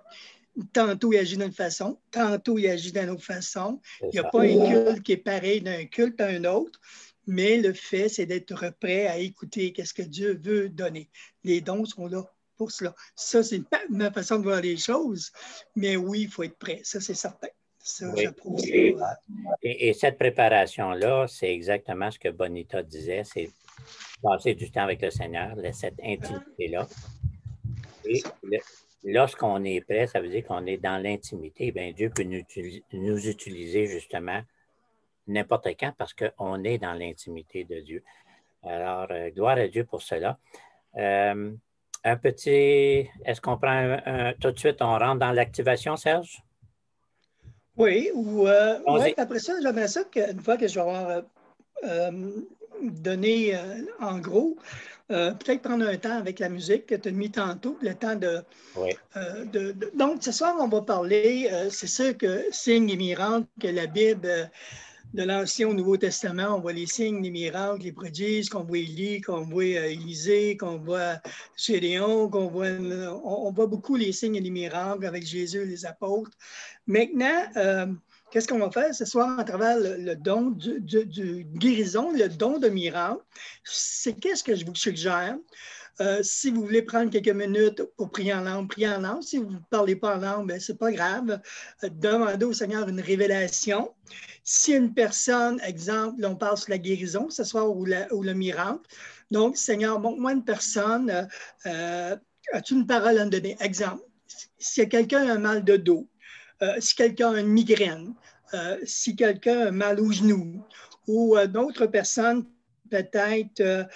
tantôt il agit d'une façon, tantôt il agit d'une autre façon. Il n'y a pas un culte qui est pareil d'un culte à un autre, mais le fait, c'est d'être prêt à écouter qu'est-ce que Dieu veut donner. Les dons sont là pour cela. Ça, c'est ma façon de voir les choses, mais oui, il faut être prêt, ça, c'est certain. Ça, oui. j'approuve ça. Et cette préparation-là, c'est exactement ce que Bonita disait, c'est passer du temps avec le Seigneur, cette intimité-là. Et lorsqu'on est prêt, ça veut dire qu'on est dans l'intimité. Bien, Dieu peut nous utiliser justement n'importe quand parce qu'on est dans l'intimité de Dieu. Alors, gloire à Dieu pour cela. Un petit, est-ce qu'on prend tout de suite, on rentre dans l'activation, Serge? Oui, après ça, j'aimerais ça qu'une fois que je vais avoir donné en gros, peut-être prendre un temps avec la musique que tu as mis tantôt, le temps de... Oui. Donc, ce soir, on va parler, c'est sûr que signes et miracles, que la Bible, de l'Ancien au Nouveau Testament, on voit les signes, les miracles, les prodiges, qu'on voit Élie, qu'on voit Élisée, qu'on voit Gédéon, on voit beaucoup les signes et les miracles avec Jésus et les apôtres. Maintenant, qu'est-ce qu'on va faire ce soir à travers le don du guérison, le don de miracle? C'est qu'est-ce que je vous suggère? Si vous voulez prendre quelques minutes pour prier en langue, priez en langue. Si vous ne parlez pas en langue, ce n'est pas grave. Demandez au Seigneur une révélation. Si une personne, exemple, là, on parle sur la guérison ce soir ou le miracle. Donc, Seigneur, montre-moi une personne. As-tu une parole à me donner? Exemple, si quelqu'un a un mal de dos, si quelqu'un a une migraine, si quelqu'un a un mal au genou, ou d'autres personnes, peut-être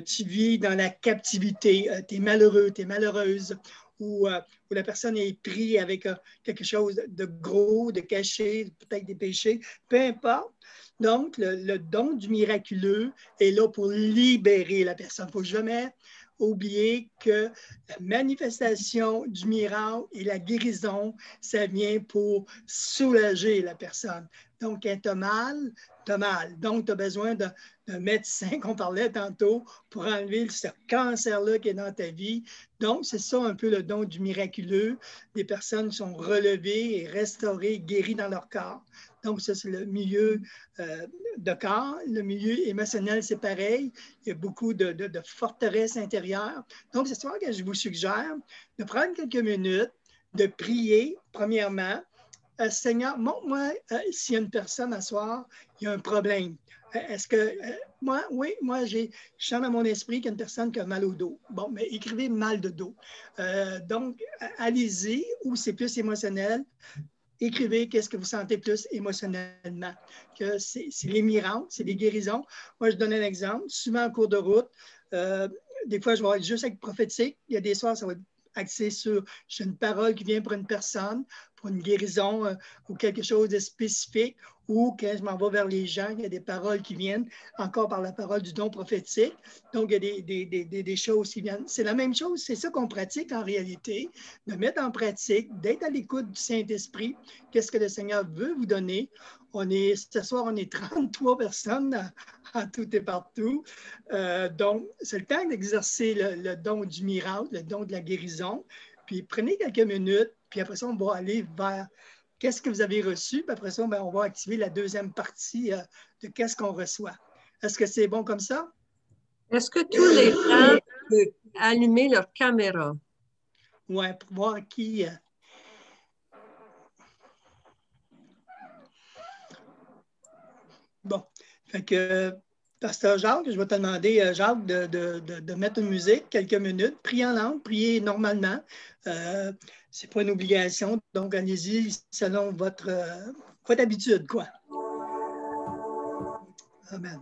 tu vis dans la captivité, tu es malheureux, tu es malheureuse, ou la personne est prise avec quelque chose de gros, de caché, peut-être des péchés, peu importe. Donc, le don du miraculeux est là pour libérer la personne. Il ne faut jamais oublier que la manifestation du miracle et la guérison, ça vient pour soulager la personne. Donc, quand tu as mal, tu as mal. Donc, tu as besoin d'un médecin qu'on parlait tantôt pour enlever ce cancer-là qui est dans ta vie. Donc, c'est ça un peu le don du miraculeux. Des personnes sont relevées et restaurées, guéries dans leur corps. Donc, ça, c'est le milieu de corps. Le milieu émotionnel, c'est pareil. Il y a beaucoup de forteresses intérieures. Donc, c'est ça que je vous suggère de prendre quelques minutes, de prier, premièrement. Seigneur, montre-moi s'il y a une personne à soir, il y a un problème. Est-ce que moi, je sens dans mon esprit qu'il y a une personne qui a mal au dos. Bon, mais écrivez mal de dos. Donc, allez-y, ou c'est plus émotionnel. Écrivez qu'est-ce que vous sentez plus émotionnellement. Que c'est les miracles, c'est les guérisons. Moi, je donne un exemple. Souvent en cours de route, des fois, je vais être juste avec prophétique. Il y a des soirs, ça va être axé sur j'ai une parole qui vient pour une personne pour une guérison ou quelque chose de spécifique, ou quand je m'en vais vers les gens, il y a des paroles qui viennent encore par la parole du don prophétique. Donc, il y a des choses qui viennent. C'est la même chose, c'est ça qu'on pratique en réalité, de mettre en pratique, d'être à l'écoute du Saint-Esprit. Qu'est-ce que le Seigneur veut vous donner? Ce soir, on est 33 personnes en tout et partout. Donc, c'est le temps d'exercer le don du miracle, le don de la guérison. Puis, prenez quelques minutes, puis après ça, on va aller vers qu'est-ce que vous avez reçu. Puis après ça, on va activer la deuxième partie de qu'est-ce qu'on reçoit. Est-ce que c'est bon comme ça? Est-ce que tous les gens peuvent allumer leur caméra? Oui, pour voir qui... Bon, fait que, Pasteur Jacques, je vais te demander, Jacques, de mettre une musique, quelques minutes, prier en langue, prier normalement. C'est pas une obligation, donc allez-y selon votre habitude, quoi. Amen.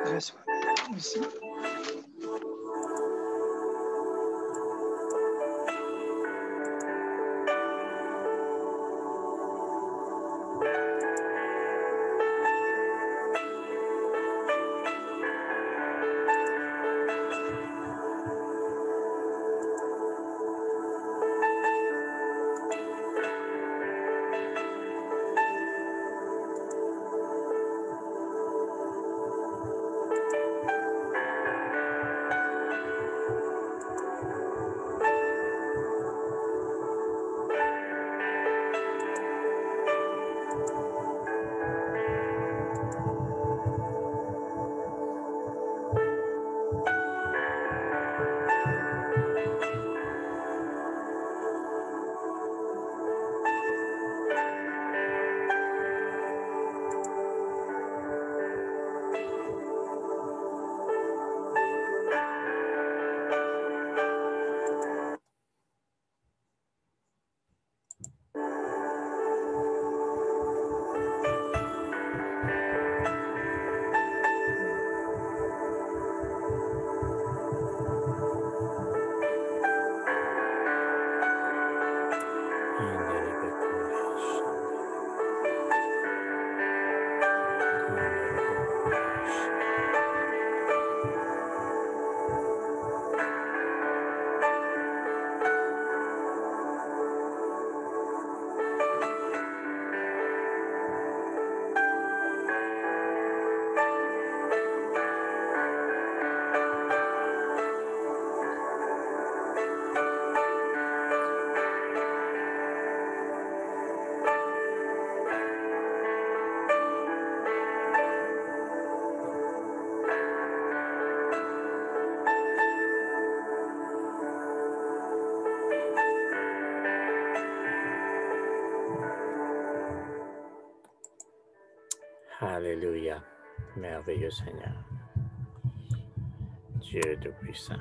Reçois aussi. Alléluia. Merveilleux Seigneur. Dieu Tout-Puissant.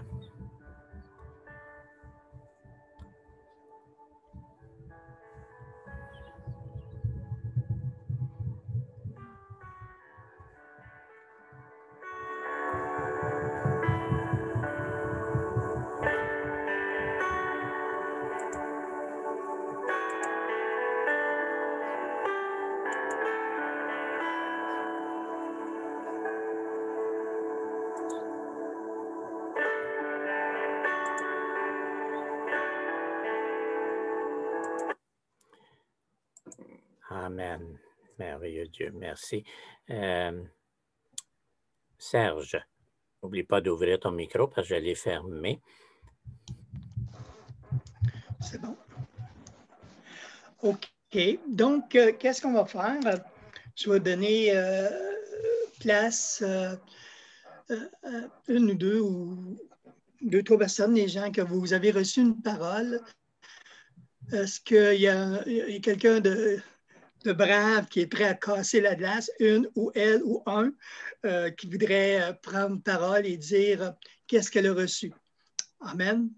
Amen. Merveilleux Dieu. Merci. Serge, n'oublie pas d'ouvrir ton micro parce que je l'ai fermé. C'est bon. OK. Donc, qu'est-ce qu'on va faire? Je vais donner place une ou deux, trois personnes, les gens que vous avez reçu une parole. Est-ce qu'il y a quelqu'un de brave qui est prêt à casser la glace, une ou elle ou un, qui voudrait prendre parole et dire qu'est-ce qu'elle a reçu? Amen.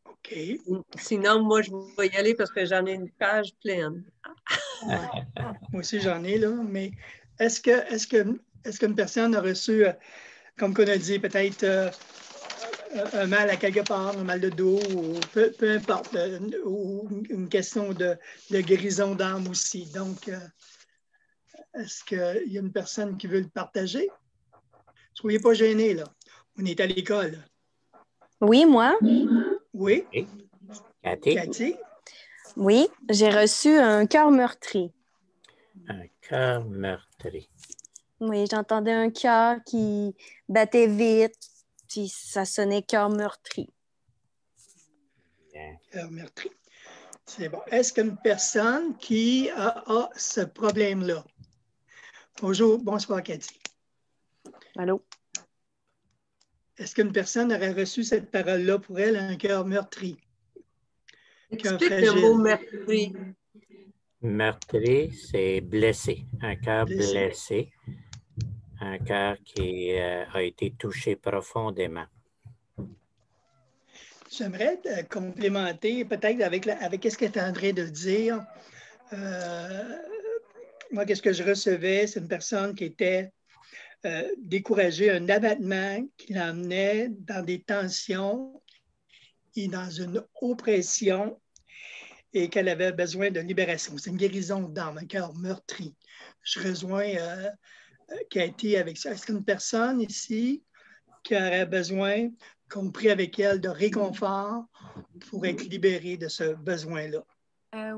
OK. Sinon, moi, je vais y aller parce que j'en ai une page pleine. Ouais. Moi aussi, j'en ai, là. Mais est-ce qu'une personne a reçu, comme qu'on a dit, peut-être un mal à quelque part, un mal de dos, ou peu importe, ou une question de guérison d'âme aussi. Donc, est-ce qu'il y a une personne qui veut le partager? Soyez pas gênés, là. On est à l'école. Oui, moi? Oui, Et Cathy, Cathy? Oui, j'ai reçu un cœur meurtri. un cœur meurtri. Oui, j'entendais un cœur qui battait vite, puis ça sonnait cœur meurtri. Bien. Cœur meurtri. C'est bon. Est-ce qu'une personne qui a ce problème-là? Bonjour, bonsoir, Cathy. Allô? Est-ce qu'une personne aurait reçu cette parole-là pour elle, un cœur meurtri? Cœur Explique le fragile. mot meurtri. Meurtri, c'est blessé, un cœur Blessé. blessé, un cœur qui a été touché profondément. J'aimerais complémenter peut-être avec ce que tu es en train de dire. Moi, qu'est-ce que je recevais? C'est une personne qui était découragée, un abattement qui l'emmenait dans des tensions et dans une oppression et qu'elle avait besoin de libération. C'est une guérison d'âme, un cœur meurtri. Je rejoins Cathy avec ça. Est-ce qu'une personne ici qui aurait besoin qu'on prie avec elle de réconfort pour être libérée de ce besoin-là?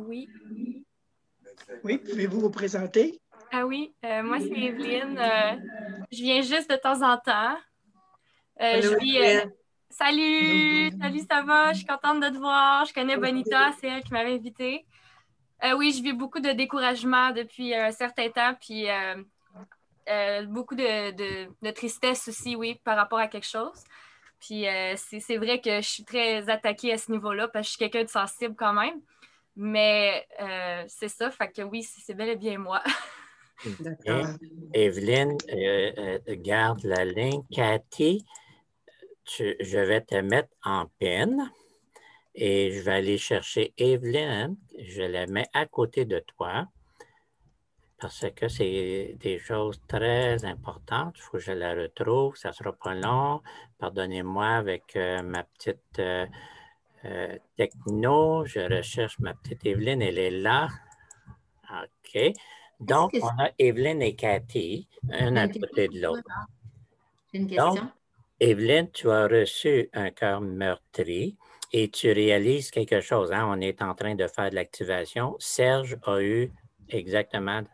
Oui. Oui, pouvez-vous vous présenter? Ah oui, moi c'est Evelyne. Je viens juste de temps en temps. Allô, Je vis. Evelyne. Salut, salut, ça va? Je suis contente de te voir. Je connais Bonita, c'est elle qui m'avait invitée. Oui, je vis beaucoup de découragement depuis un certain temps, puis beaucoup de tristesse aussi, oui, par rapport à quelque chose. Puis c'est vrai que je suis très attaquée à ce niveau-là parce que je suis quelqu'un de sensible quand même. Mais c'est ça, fait que oui, c'est bel et bien moi. D'accord. Evelyne, garde la ligne. Cathy, je vais te mettre en peine et je vais aller chercher Evelyne. Je la mets à côté de toi parce que c'est des choses très importantes. Il faut que je la retrouve. Ça ne sera pas long. Pardonnez-moi avec ma petite techno. Je recherche ma petite Evelyne. Elle est là. OK. Donc, on a Evelyne et Cathy, une à côté de l'autre. J'ai une Donc, question. Evelyne, tu as reçu un cœur meurtri et tu réalises quelque chose. Hein? On est en train de faire de l'activation. Serge a eu exactement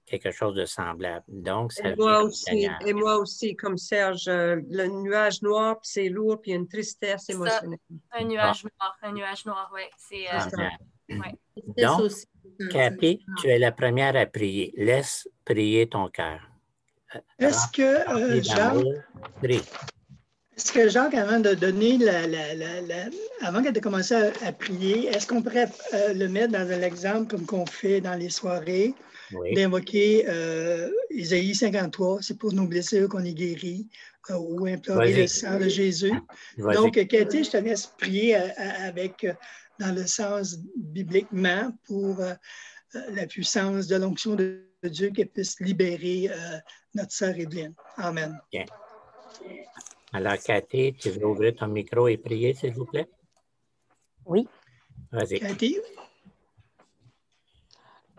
quelque chose de semblable. Donc, ça vient du Seigneur. Et moi aussi, comme Serge, le nuage noir, puis c'est lourd, puis il y a une tristesse Ça. émotionnelle. Un nuage noir, oui. C'est Amen. ouais. Donc, Cathy, tu es la première à prier. Laisse prier ton cœur. Est-ce que Rempli Jean, d'amour, prie. est-ce que Jacques, avant de donner avant qu'elle ait commencé à prier, est-ce qu'on pourrait le mettre dans un exemple comme qu'on fait dans les soirées, Oui. d'invoquer Isaïe 53, c'est pour nos blessures qu'on est guéris, ou implorer le sang de Jésus. Vas-y. Donc, Cathy, je te laisse prier avec, dans le sens bibliquement pour la puissance de l'onction de Dieu qu'elle puisse libérer notre sœur Evelyne. Amen. Bien. Alors, Cathy, tu veux ouvrir ton micro et prier, s'il vous plaît? Oui. Vas-y. Cathy?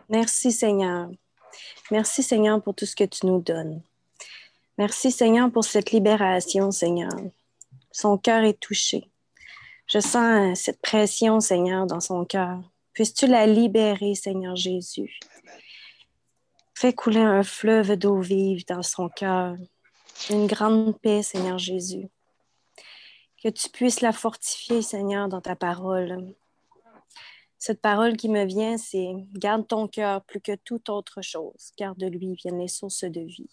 Merci, Seigneur. Merci, Seigneur, pour tout ce que tu nous donnes. Merci, Seigneur, pour cette libération, Seigneur. Son cœur est touché. Je sens cette pression, Seigneur, dans son cœur. Puisses-tu la libérer, Seigneur Jésus? Fais couler un fleuve d'eau vive dans son cœur. Une grande paix, Seigneur Jésus. Que tu puisses la fortifier, Seigneur, dans ta parole. Cette parole qui me vient, c'est « Garde ton cœur plus que toute autre chose. Car de lui viennent les sources de vie. »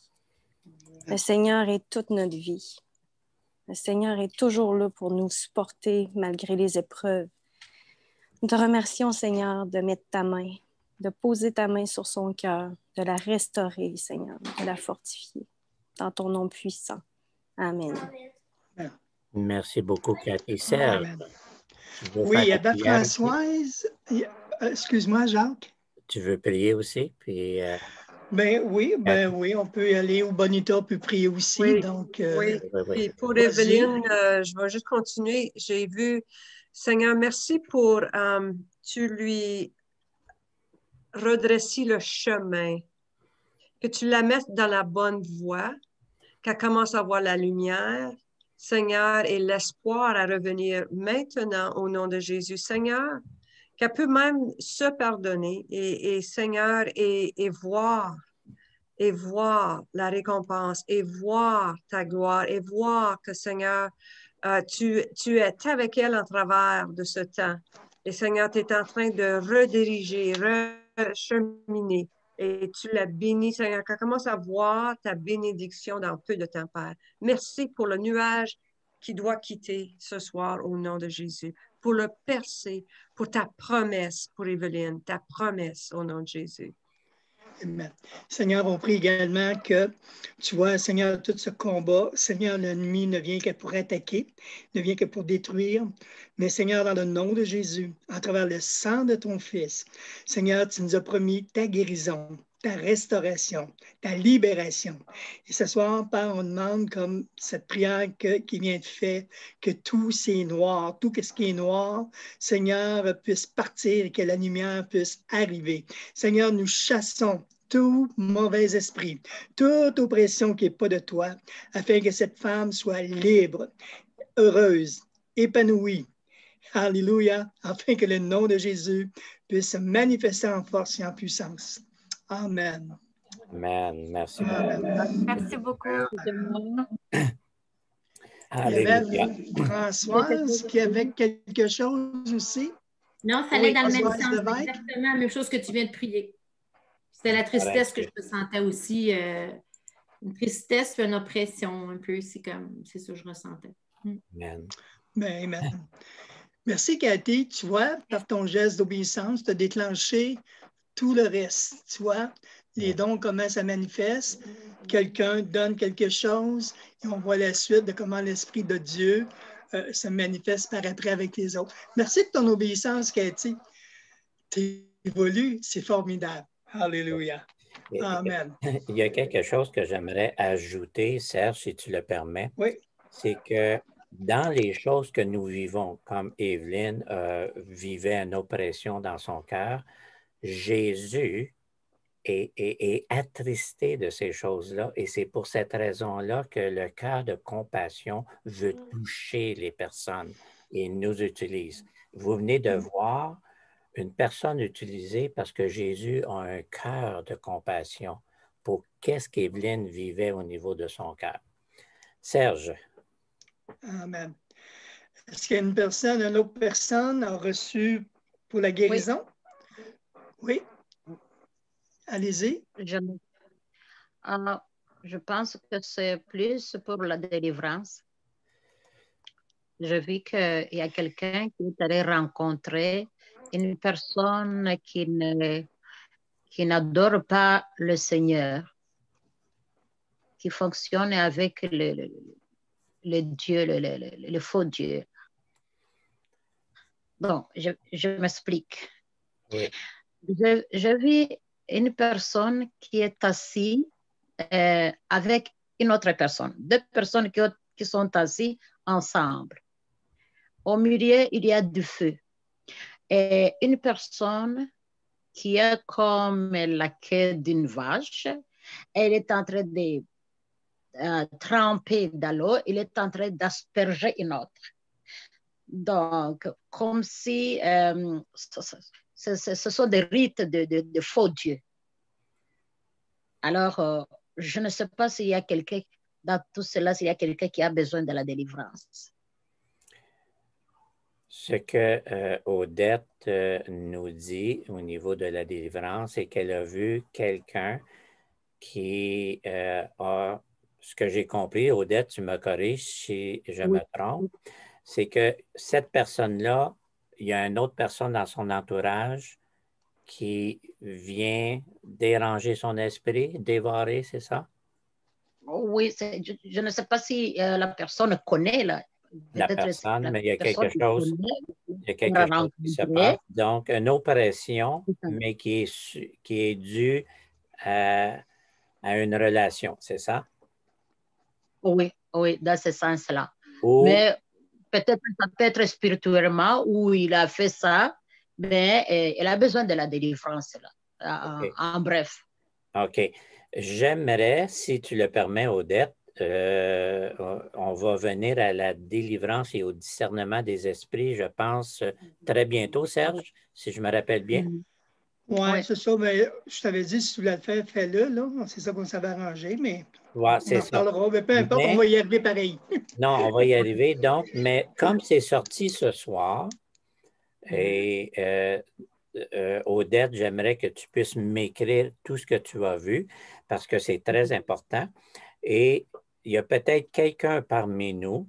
Le Seigneur est toute notre vie. Le Seigneur est toujours là pour nous supporter malgré les épreuves. Nous te remercions, Seigneur, de mettre ta main de poser ta main sur son cœur, de la restaurer, Seigneur, de la fortifier. Dans ton nom puissant. Amen. Merci beaucoup, Cathy. Serge, Amen. tu veux Oui, faire il y la avait prière aussi? Françoise. Excuse-moi, Jacques. Tu veux prier aussi? Puis, Ben oui, on peut y aller, ou Bonita peut prier aussi. Oui, Donc, oui. oui. Puis pour vas-y. Evelyne, je vais juste continuer. J'ai vu, Seigneur, merci pour, tu lui redressis le chemin, que tu la mettes dans la bonne voie, qu'elle commence à voir la lumière, Seigneur, et l'espoir à revenir maintenant au nom de Jésus. Seigneur, qu'elle peut même se pardonner et Seigneur, et voir la récompense, et voir ta gloire, et voir que, Seigneur, tu es avec elle en travers de ce temps. Et Seigneur, tu es en train de rediriger, recheminer, et tu la bénis, Seigneur, qu'elle commence à voir ta bénédiction dans peu de temps, Père. Merci pour le nuage qui doit quitter ce soir au nom de Jésus, pour le percer, pour ta promesse pour Evelyne, ta promesse au nom de Jésus. Amen. Seigneur, on prie également que tu vois, Seigneur, tout ce combat, Seigneur, l'ennemi ne vient que pour attaquer, ne vient que pour détruire, mais Seigneur, dans le nom de Jésus, à travers le sang de ton Fils, Seigneur, tu nous as promis ta guérison, ta restauration, ta libération. Et ce soir, Père, on demande comme cette prière qui vient de faire, que tout c'est noir, tout ce qui est noir, Seigneur, puisse partir et que la lumière puisse arriver. Seigneur, nous chassons tout mauvais esprit, toute oppression qui n'est pas de toi, afin que cette femme soit libre, heureuse, épanouie. Alléluia, afin que le nom de Jésus puisse se manifester en force et en puissance. Amen. Amen. Merci beaucoup. Amen. Merci beaucoup. Il y avait Alléluia. Françoise qui avait quelque chose aussi. Non, ça allait dans le même Françoise sens. Lévesque. Exactement la même chose que tu viens de prier. C'était la tristesse que je ressentais aussi. Une tristesse puis une oppression un peu. C'est ça que je ressentais. Amen. Ben, amen. Merci, Cathy. Tu vois, par ton geste d'obéissance, tu as déclenché tout le reste. Tu vois, les dons, comment ça manifeste. Quelqu'un donne quelque chose et on voit la suite de comment l'Esprit de Dieu se manifeste par après avec les autres. Merci de ton obéissance, Cathy. Tu évolues, c'est formidable. Alléluia. Amen. Il y a quelque chose que j'aimerais ajouter, Serge, si tu le permets. Oui. C'est que dans les choses que nous vivons, comme Evelyne vivait une oppression dans son cœur, Jésus est attristé de ces choses-là et c'est pour cette raison-là que le cœur de compassion veut toucher les personnes et nous utilise. Vous venez de voir une personne utilisée parce que Jésus a un cœur de compassion pour qu'est-ce qu'Evelyne vivait au niveau de son cœur. Serge. Amen. Est-ce qu'il y a une autre personne a reçu pour la guérison? Oui. Allez-y. Je pense que c'est plus pour la délivrance. Je vis qu'il y a quelqu'un qui est allé rencontrer une personne qui n'adore pas le Seigneur, qui fonctionne avec le Dieu, le faux Dieu. Donc, je m'explique. Oui. Je vis une personne qui est assise avec une autre personne, deux personnes qui sont assises ensemble. Au milieu, il y a du feu. Et une personne qui est comme la queue d'une vache, elle est en train de tremper dans l'eau, il est en train d'asperger une autre. Donc, comme si ce sont des rites de faux dieux. Alors, je ne sais pas s'il y a quelqu'un, dans tout cela, s'il y a quelqu'un qui a besoin de la délivrance. Ce que Odette nous dit au niveau de la délivrance, c'est qu'elle a vu quelqu'un qui a, ce que j'ai compris, Odette, tu me corriges si je me trompe, c'est que cette personne-là, il y a une autre personne dans son entourage qui vient déranger son esprit, dévorer, c'est ça? Oui, je ne sais pas si la personne connaît, là. La Peut-être personne, la mais il y a personne quelque chose, connaît, il y a on quelque l'a chose qui se rencontré. passe. Donc, une oppression, C'est ça. mais qui est due à une relation, c'est ça? Oui, oui, dans ce sens-là. Ou, Mais peut-être ça peut être spirituellement où il a fait ça, mais il a besoin de la délivrance, là. OK. En bref. OK. J'aimerais, si tu le permets, Odette, on va venir à la délivrance et au discernement des esprits, je pense, très bientôt, Serge, si je me rappelle bien. Oui, Oui. c'est ça, mais je t'avais dit, si tu voulais le faire, fais-le, là. C'est ça qu'on s'avait arrangé, mais Ouais, on c'est en ça. reparlera. Mais peu importe, on Mais, va y arriver pareil. non, on va y arriver. Donc, mais comme c'est sorti ce soir, et Odette, j'aimerais que tu puisses m'écrire tout ce que tu as vu parce que c'est très important. Et il y a peut-être quelqu'un parmi nous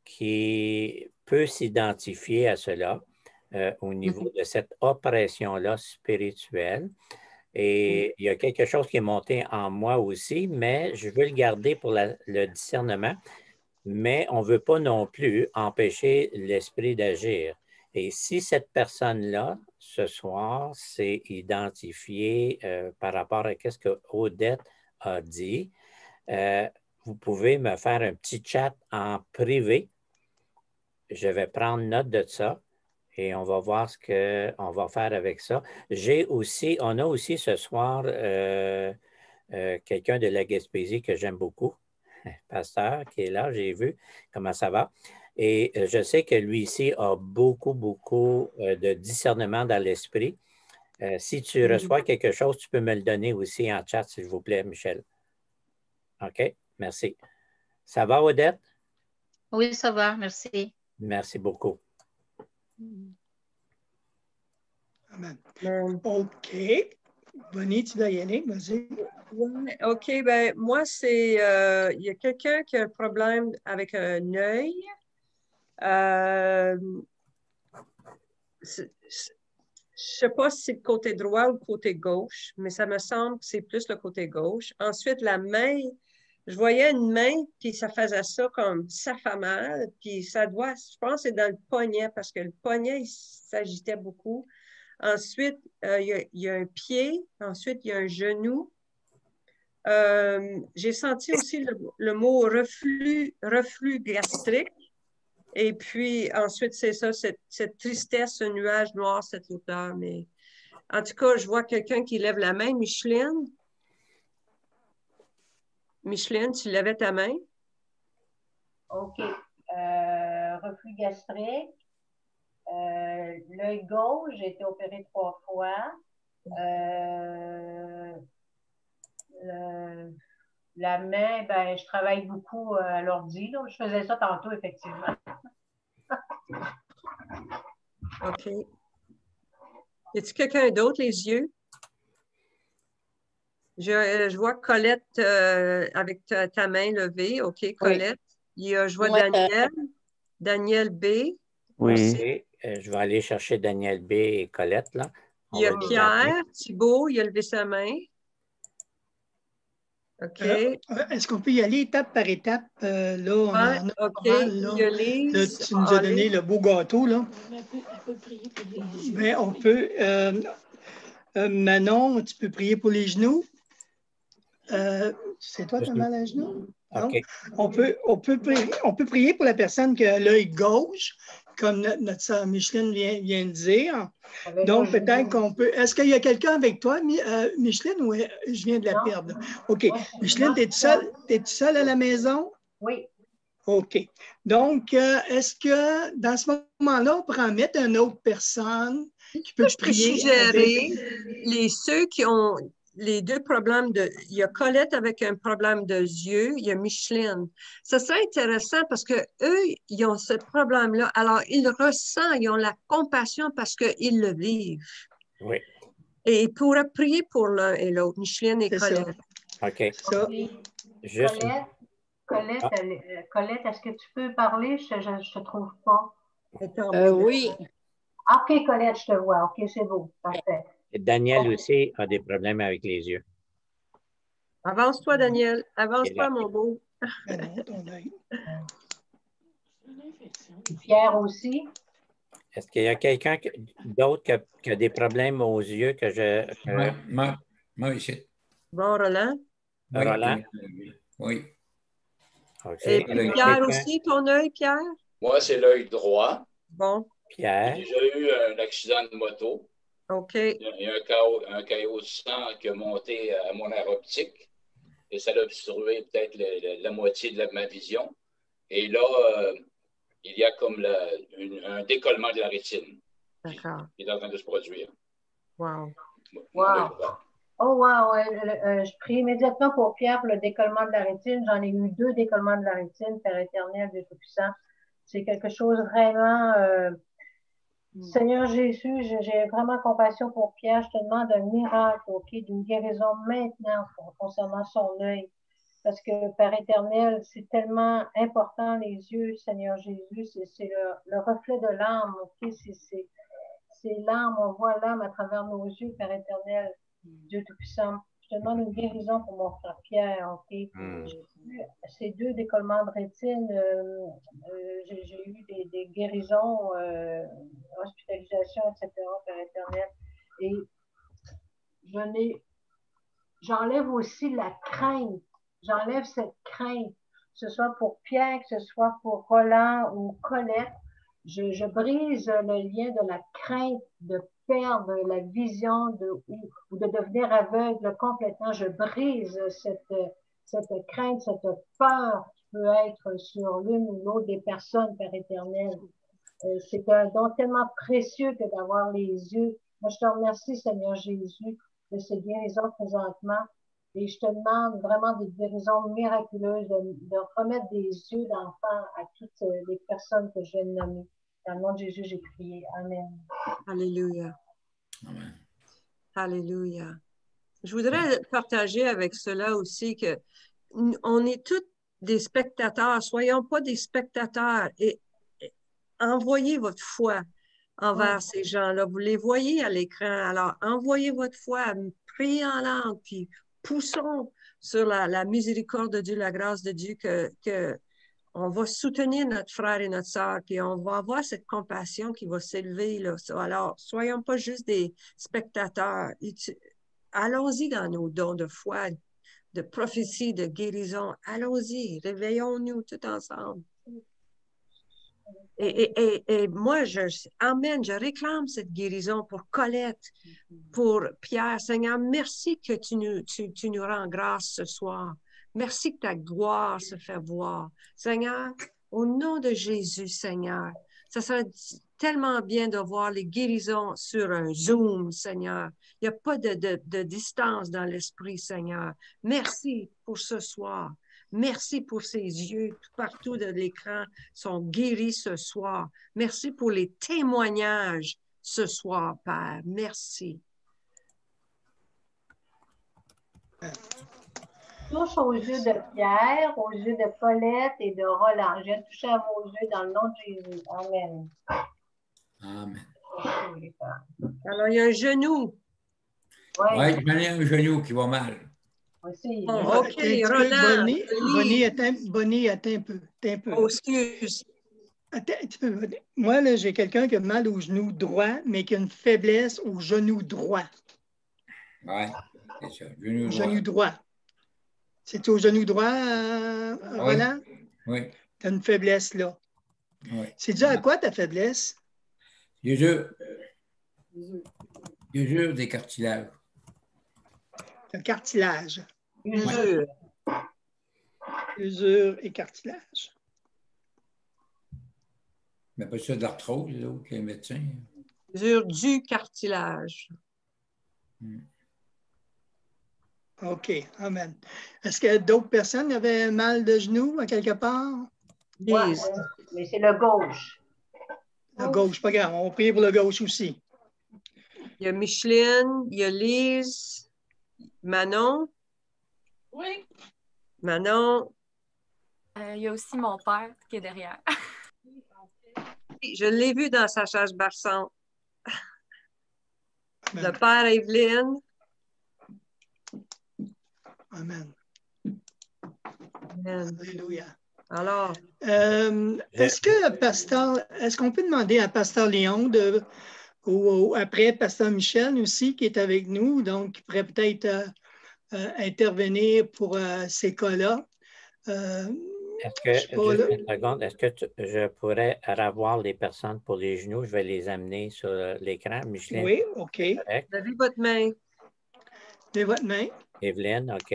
qui peut s'identifier à cela au niveau de cette oppression-là spirituelle. Et il y a quelque chose qui est monté en moi aussi, mais je veux le garder pour le discernement. Mais on ne veut pas non plus empêcher l'esprit d'agir. Et si cette personne-là, ce soir, s'est identifiée par rapport à ce que Odette a dit, vous pouvez me faire un petit chat en privé. Je vais prendre note de ça et on va voir ce qu'on va faire avec ça. On a aussi ce soir quelqu'un de la Gaspésie que j'aime beaucoup, pasteur qui est là, j'ai vu comment ça va. Et je sais que lui ici a beaucoup, beaucoup de discernement dans l'esprit. Si tu reçois quelque chose, tu peux me le donner aussi en chat, s'il vous plaît, Michel. OK? Merci. Ça va, Odette? Oui, ça va, merci. Merci beaucoup. Amen. Amen. OK. Bonnie, tu dois y aller, vas-y. Ouais, OK, ben moi, c'est il y a quelqu'un qui a un problème avec un œil. Je ne sais pas si c'est le côté droit ou le côté gauche, mais ça me semble que c'est plus le côté gauche. Ensuite, la main, je voyais une main, puis ça faisait ça comme ça fait mal, puis ça doit, je pense que c'est dans le poignet, parce que le poignet, il s'agitait beaucoup. Ensuite, il y a un pied, ensuite, il y a un genou. J'ai senti aussi le mot reflux gastrique. Et puis, ensuite, c'est ça, cette tristesse, ce nuage noir, cette hauteur. Mais en tout cas, je vois quelqu'un qui lève la main. Micheline? Micheline, tu levais ta main? OK. Reflux gastrique. L'œil gauche, j'ai été opérée 3 fois. La main, ben, je travaille beaucoup à l'ordi. Je faisais ça tantôt, effectivement. OK. Y a-t-il quelqu'un d'autre, les yeux? Je vois Colette avec ta main levée. OK, Colette. Je vois Daniel. Daniel B. Oui. Okay. Je vais aller chercher Daniel B. et Colette, là. Il y a Pierre Thibault, il a levé sa main. OK. Est-ce qu'on peut y aller étape par étape? Là, on en a OK. pas mal, là. Il y a Lise. Là, tu nous as donné le beau gâteau, là. Elle peut prier pour les genoux. Ben, on peut... Manon, tu peux prier pour les genoux? C'est toi qui as mal à genoux? Okay. On peut prier pour la personne qui a l'œil gauche, comme notre sœur Micheline vient de dire. Donc, peut-être qu'on peut... Est-ce qu'il y a quelqu'un avec toi, Micheline, ou je viens de la perdre? OK. Micheline, es-tu seule à la maison? Oui. OK. Donc, est-ce que dans ce moment-là, on pourrait en mettre une autre personne qui peut prier? Je peux suggérer ceux qui ont les deux problèmes il y a Colette avec un problème de yeux, il y a Micheline. Ça serait intéressant parce que eux, ils ont ce problème-là. Alors, ils ressentent, ils ont la compassion parce qu'ils le vivent. Oui. Et ils pourraient prier pour l'un et l'autre, Micheline et Colette. Ça. OK. Ça. Juste... Colette, est-ce que tu peux parler? Je ne te trouve pas. Oui. OK, Colette, je te vois. OK, c'est beau. Parfait. Daniel aussi a des problèmes avec les yeux. Avance-toi, Daniel. Il est Avance-toi, là. mon beau. Ben non, ton œil. Pierre aussi. Est-ce qu'il y a quelqu'un d'autre qui a des problèmes aux yeux que je... Moi, ici. Bon, Roland. Oui, Roland? Oui. OK. Et puis Pierre aussi, ton œil, Pierre? Moi, c'est l'œil droit. Bon. Pierre? J'ai déjà eu un accident de moto. OK. Il y a un caillot de sang qui a monté à mon aire optique et ça a obstrué peut-être la moitié de ma vision. Et là, il y a comme un décollement de la rétine. D'accord. Qui est en train de se produire. Wow. Wow. Oh, wow. Je prie immédiatement pour Pierre pour le décollement de la rétine. J'en ai eu 2 décollements de la rétine, Père éternel, Dieu Tout-Puissant. C'est quelque chose vraiment... Seigneur Jésus, j'ai vraiment compassion pour Pierre. Je te demande un miracle, OK, d'une guérison maintenant concernant son œil. Parce que, Père éternel, c'est tellement important, les yeux, Seigneur Jésus. C'est le reflet de l'âme, OK? C'est l'âme, on voit l'âme à travers nos yeux, Père éternel, Dieu Tout-Puissant. Je te demande une guérison pour mon frère Pierre, OK? J'ai eu ces 2 décollements de rétine, j'ai eu des guérisons, hospitalisation, etc., Père éternel. Et j'enlève aussi la crainte. J'enlève cette crainte, que ce soit pour Pierre, que ce soit pour Roland ou Colette. Je brise le lien de la crainte de perdre la vision ou de devenir aveugle complètement. Je brise cette crainte, cette peur qui peut être sur l'une ou l'autre des personnes, Père éternel. C'est un don tellement précieux que d'avoir les yeux. Moi, je te remercie, Seigneur Jésus, de ces guérisons présentement. Et je te demande vraiment des guérisons miraculeuses, de remettre des yeux d'enfant à toutes les personnes que je viens de nommer. Dans le nom de Jésus, j'ai prié. Amen. Alléluia. Amen. Alléluia. Je voudrais partager avec cela aussi que on est tous des spectateurs. Soyons pas des spectateurs et envoyez votre foi envers ces gens-là. Vous les voyez à l'écran. Alors, envoyez votre foi, priez en langue, puis poussons sur la miséricorde de Dieu, la grâce de Dieu, que on va soutenir notre frère et notre sœur, puis on va avoir cette compassion qui va s'élever, là. Alors, soyons pas juste des spectateurs. Allons-y dans nos dons de foi, de prophétie, de guérison. Allons-y, réveillons-nous tout ensemble. Et moi, amen, je réclame cette guérison pour Colette, pour Pierre. Seigneur, merci que tu nous rends grâce ce soir. Merci que ta gloire se fait voir. Seigneur, au nom de Jésus, Seigneur, ça serait tellement bien de voir les guérisons sur un Zoom, Seigneur. Il n'y a pas de distance dans l'esprit, Seigneur. Merci pour ce soir. Merci pour ces yeux partout de l'écran sont guéris ce soir. Merci pour les témoignages ce soir, Père. Merci. Touche aux yeux de Pierre, aux yeux de Colette et de Roland. Je viens toucher à vos yeux dans le nom de Jésus. Amen. Amen. Alors, il y a un genou. Oui, j'en ai un genou qui va mal. Aussi. Bon, OK, Roland. Bonnie, attends un peu. Oh, excuse. Attends un petit peu. Moi, là, j'ai quelqu'un qui a mal au genou droit, mais qui a une faiblesse au genou droit. Oui, c'est ça. Genou droit. C'est au genou droit, Roland? Oui. Tu as une faiblesse là. Oui. C'est dû à quoi ta faiblesse? L'usure des cartilages. Le cartilage. Usure. Usure et cartilage. Mais pas ça de l'arthrose, là, que les médecins. Usure du cartilage. OK. Amen. Est-ce que d'autres personnes avaient mal de genou à quelque part? Ouais, mais c'est le gauche. Le gauche, pas grave. On prie pour le gauche aussi. Il y a Micheline, il y a Lise, Manon. Oui. Manon. Il y a aussi mon père qui est derrière. Je l'ai vu dans sa chaise berçante. Le Père Evelyne. Amen. Amen. Alléluia. Alors, est-ce qu'on peut demander à Pasteur Léon ou après Pasteur Michel aussi qui est avec nous, donc qui pourrait peut-être intervenir pour ces cas-là? Est-ce que, juste une seconde, est-ce que je pourrais revoir les personnes pour les genoux? Je vais les amener sur l'écran. Micheline? Oui, OK. Levez votre main. Levez votre main. Evelyne, OK.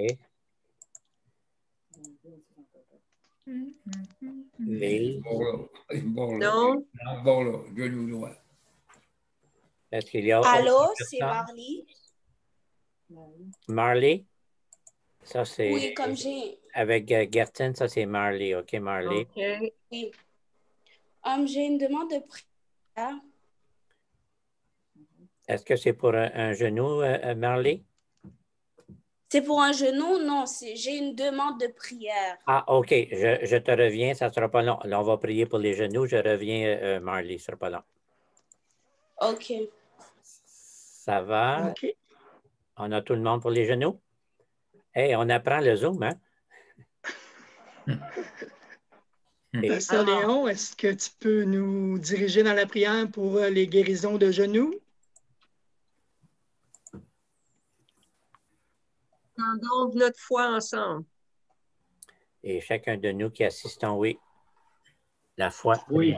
Lise? Non. Bon, là, genou droit. Est-ce qu'il y a... Allô, c'est Marley. Marley? Ça, c'est... Oui, comme j'ai... Avec Gertin, ça, c'est Marley. OK, Marley. OK. Oui. J'ai une demande de prière. Est-ce que c'est pour un genou, Marley? C'est pour un genou? Non, j'ai une demande de prière. Ah, OK. Je te reviens. Ça ne sera pas long. Là, on va prier pour les genoux. Je reviens, Marley. Ce ne sera pas long. OK. Ça va? OK. On a tout le monde pour les genoux? Hey, on apprend le Zoom, hein? Pasteur Léon, est-ce que tu peux nous diriger dans la prière pour les guérisons de genoux? Tendons notre foi ensemble. Et chacun de nous qui assistons, oui. La foi. Oui.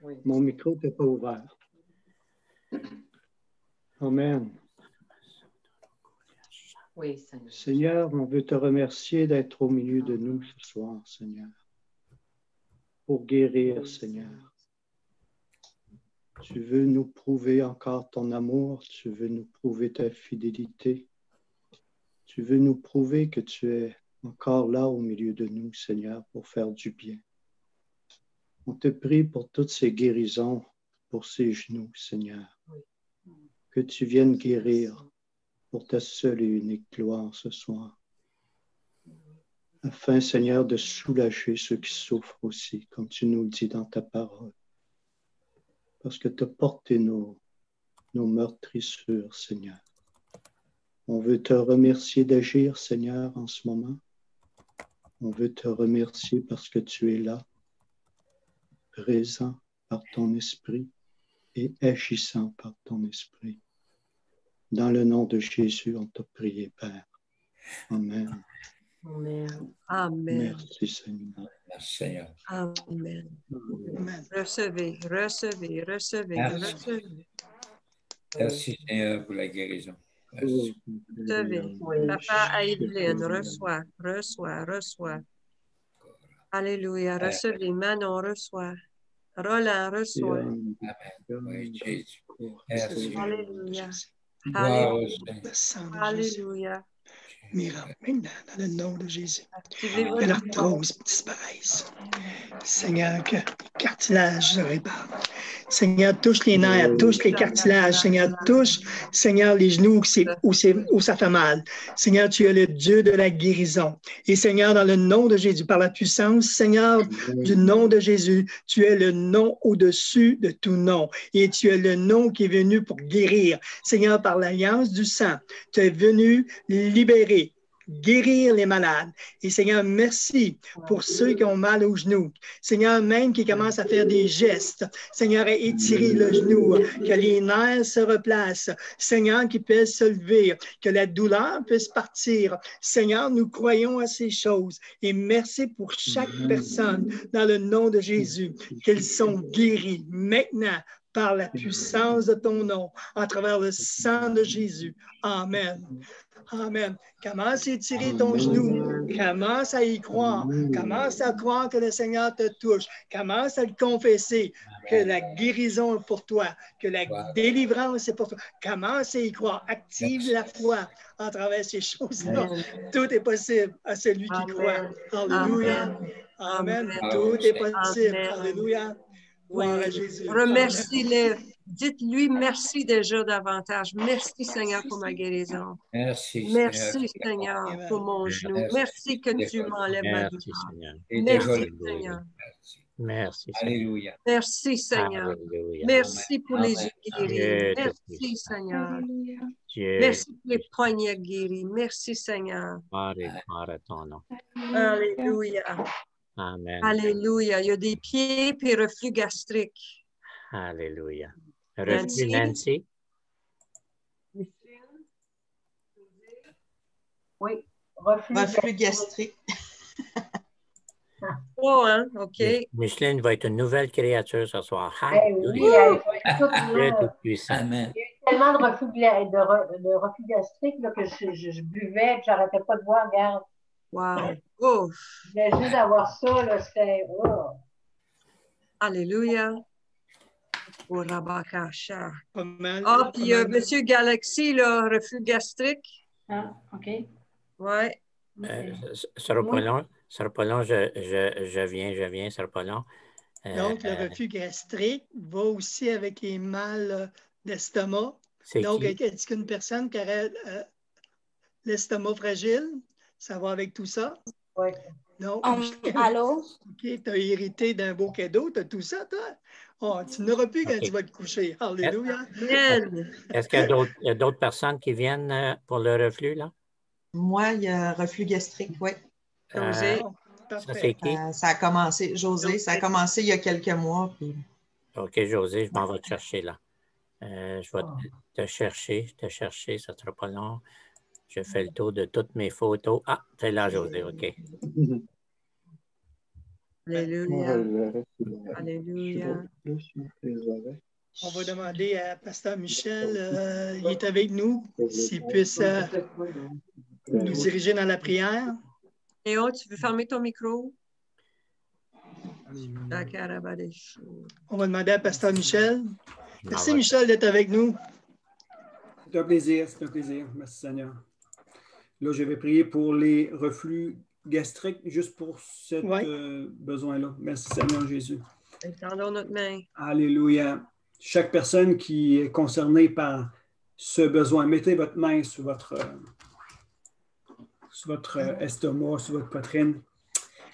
Oui. Mon micro n'était pas ouvert. Amen. Oui, Seigneur. Seigneur, on veut te remercier d'être au milieu de nous ce soir, Seigneur, pour guérir, Seigneur. Tu veux nous prouver encore ton amour, tu veux nous prouver ta fidélité, tu veux nous prouver que tu es encore là au milieu de nous, Seigneur, pour faire du bien. On te prie pour toutes ces guérisons, pour ces genoux, Seigneur, que tu viennes guérir pour ta seule et unique gloire ce soir. Afin, Seigneur, de soulager ceux qui souffrent aussi, comme tu nous le dis dans ta parole. Parce que tu as porté nos meurtrissures, Seigneur. On veut te remercier d'agir, Seigneur, en ce moment. On veut te remercier parce que tu es là, présent par ton esprit et agissant par ton esprit. Dans le nom de Jésus, on t'a prié, Père. Amen. Amen. Amen. Merci, Seigneur. Merci, Seigneur. Amen. Amen. Recevez, recevez, recevez, Merci. recevez. Merci, Seigneur, pour la guérison. Merci. Recevez. Papa Evelyne, reçois, reçois, reçois. Alléluia. Recevez. Manon, reçois. Roland, reçois. Amen. Oui, Jésus. Merci. Alléluia. Gloire au Alléluia. Seigneur. Alléluia. Miracle maintenant, dans le nom de Jésus. Activez-vous. Que l'arthrose disparaisse. Seigneur, que les cartilages se réparent. Seigneur, touche les nerfs, touche les cartilages. Seigneur, touche, Seigneur, les genoux où ça fait mal. Seigneur, tu es le Dieu de la guérison. Et Seigneur, dans le nom de Jésus, par la puissance, Seigneur, du nom de Jésus, tu es le nom au-dessus de tout nom. Et tu es le nom qui est venu pour guérir. Seigneur, par l'alliance du sang, tu es venu libérer, guérir les malades. Et Seigneur, merci pour ceux qui ont mal aux genoux. Seigneur, même qui commencent à faire des gestes. Seigneur, à étirer le genou, que les nerfs se replacent. Seigneur, qu'ils puissent se lever, que la douleur puisse partir. Seigneur, nous croyons à ces choses. Et merci pour chaque personne dans le nom de Jésus, qu'elles sont guéries maintenant par la puissance de ton nom, à travers le sang de Jésus. Amen. Amen. Commence à étirer ton genou. Commence à y croire. Commence à croire que le Seigneur te touche. Commence à le confesser, que la guérison est pour toi, que la délivrance est pour toi. Commence à y croire. Active la foi à travers ces choses-là. Tout est possible à celui qui croit. Alléluia. Amen. Tout est possible. Alléluia. Gloire à Jésus. Remercie-les. Dites-lui merci déjà davantage. Merci, Seigneur, pour ma guérison. Merci, Merci, Seigneur, pour mon genou. Merci que tu m'enlèves ma douleur. Merci, Seigneur. Merci, Seigneur. Alléluia. Merci, Seigneur. Alléluia. Merci pour les yeux Amen. guéris. Dieu Merci, Tout-Puissant. Seigneur. Dieu, Merci pour les poignets guéris. Merci, Seigneur. gloire et gloire à ton nom. Alléluia. Amen. Alléluia. Il y a des pieds puis reflux gastrique. Alléluia. Nancy? Reflux, Nancy? Oui, reflux gastrique. Oh, hein? OK. Micheline va être une nouvelle créature ce soir. Eh oui, Alléluia. elle va être Dieu toute, Tout-Puissant. Amen. il y a eu tellement de reflux gastrique là, que je buvais et je n'arrêtais pas de boire. Regarde. Wow. Oh. Je voulais juste avoir ça, là, c'était. Oh. Alléluia. Oh, Rabakasha. Pas mal. Ah, puis Monsieur Galaxy, là, reflux gastrique. Ah, OK. Ouais. Ça sera pas long. Ça sera pas long. Je viens. Ça sera pas long. Donc, le reflux gastrique va aussi avec les mal d'estomac. Donc, est-ce qu'une personne qui aurait l'estomac fragile, ça va avec tout ça? Oui. Donc, allô? OK, tu as hérité d'un beau cadeau, tu as tout ça, toi? Oh, tu n'auras plus quand tu vas te coucher. Alléluia. Est-ce qu'il y a d'autres personnes qui viennent pour le reflux, là? Moi, il y a reflux gastrique, oui. José. Ça, c'est qui? Ça a commencé, José, ça a commencé il y a quelques mois. Puis... OK, José, je m'en vais te chercher, là. Je vais te chercher, ça ne sera pas long. Je fais le tour de toutes mes photos. Ah, c'est là, José, OK. Alléluia. Alléluia. On va demander à Pasteur Michel, il est avec nous, s'il puisse nous diriger dans la prière. Léo, tu veux fermer ton micro? On va demander à Pasteur Michel. Merci, Michel, d'être avec nous. C'est un plaisir, Merci, Seigneur. Là, je vais prier pour les reflux gastriques, juste pour ce besoin-là. Merci, Seigneur Jésus. Étendons notre main. Alléluia. Chaque personne qui est concernée par ce besoin, mettez votre main sur votre estomac, sur votre poitrine.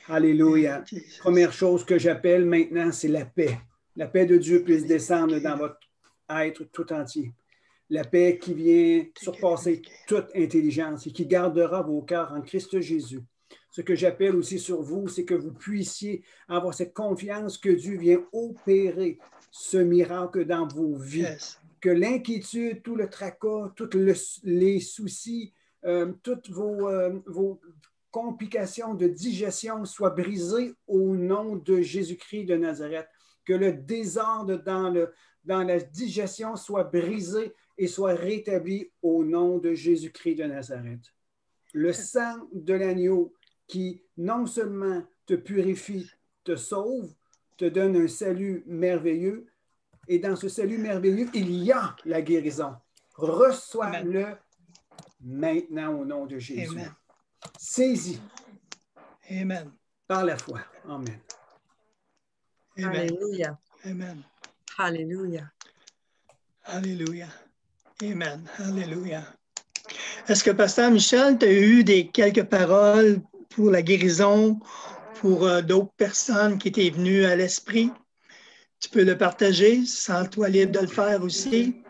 Alléluia. Première chose que j'appelle maintenant, c'est la paix. La paix de Dieu puisse descendre dans votre être tout entier. La paix qui vient surpasser toute intelligence et qui gardera vos cœurs en Christ Jésus. Ce que j'appelle aussi sur vous, c'est que vous puissiez avoir cette confiance que Dieu vient opérer ce miracle dans vos vies. Yes. Que l'inquiétude, tout le tracas, tous les soucis, toutes vos complications de digestion soient brisées au nom de Jésus-Christ de Nazareth. Que le désordre dans la digestion soit brisé et soit rétabli au nom de Jésus-Christ de Nazareth. Le sang de l'agneau qui non seulement te purifie, te sauve, te donne un salut merveilleux, et dans ce salut merveilleux, il y a la guérison. Reçois-le maintenant au nom de Jésus. Amen. Saisis. Amen. Par la foi. Amen. Amen. Alléluia. Amen. Alléluia. Alléluia. Amen. Alléluia. Est-ce que, Pasteur Michel, tu as eu quelques paroles pour la guérison, pour d'autres personnes qui étaient venues à l'esprit? Tu peux le partager, sens-toi libre de le faire aussi.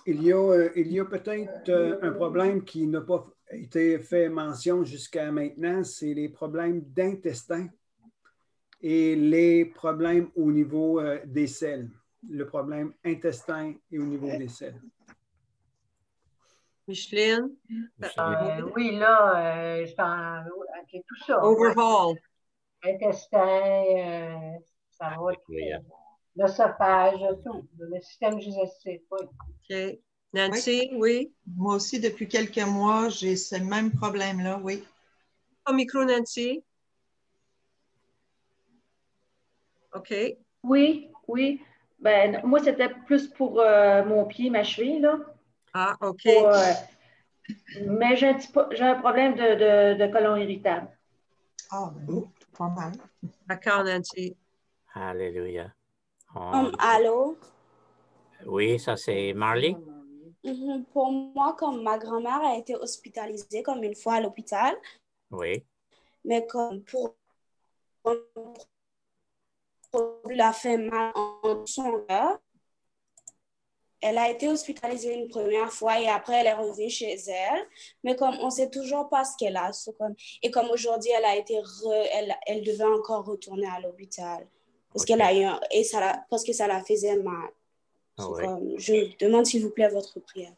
Il y a peut-être un problème qui n'a pas été fait mention jusqu'à maintenant, c'est les problèmes d'intestin et les problèmes au niveau des selles. Le problème intestin et au niveau des selles. Micheline? Oui, là, j'ai tout ça. Overhaul. Intestin, ça va. L'œsophage, tout. Le système digestif, oui. OK. Nancy, oui? Moi aussi, depuis quelques mois, j'ai ce même problème-là, oui. Au micro, Nancy? OK. Oui. Ben, moi, c'était plus pour mon pied, ma cheville, là. Ah, OK. Mais j'ai un problème de côlon irritable. Ah, ben, pas mal. D'accord, Nancy. Alléluia. Allô? Oui, ça c'est Marley? Pour moi, comme ma grand-mère a été hospitalisée comme une fois à l'hôpital. Oui. Mais comme pour un produit l'a fait mal en son cœur. Elle a été hospitalisée une première fois et après, elle est revenue chez elle. Mais comme on ne sait toujours pas ce qu'elle a, et comme aujourd'hui, elle devait encore retourner à l'hôpital parce qu'elle a eu parce que ça la faisait mal. Oui. Je demande s'il vous plaît votre prière.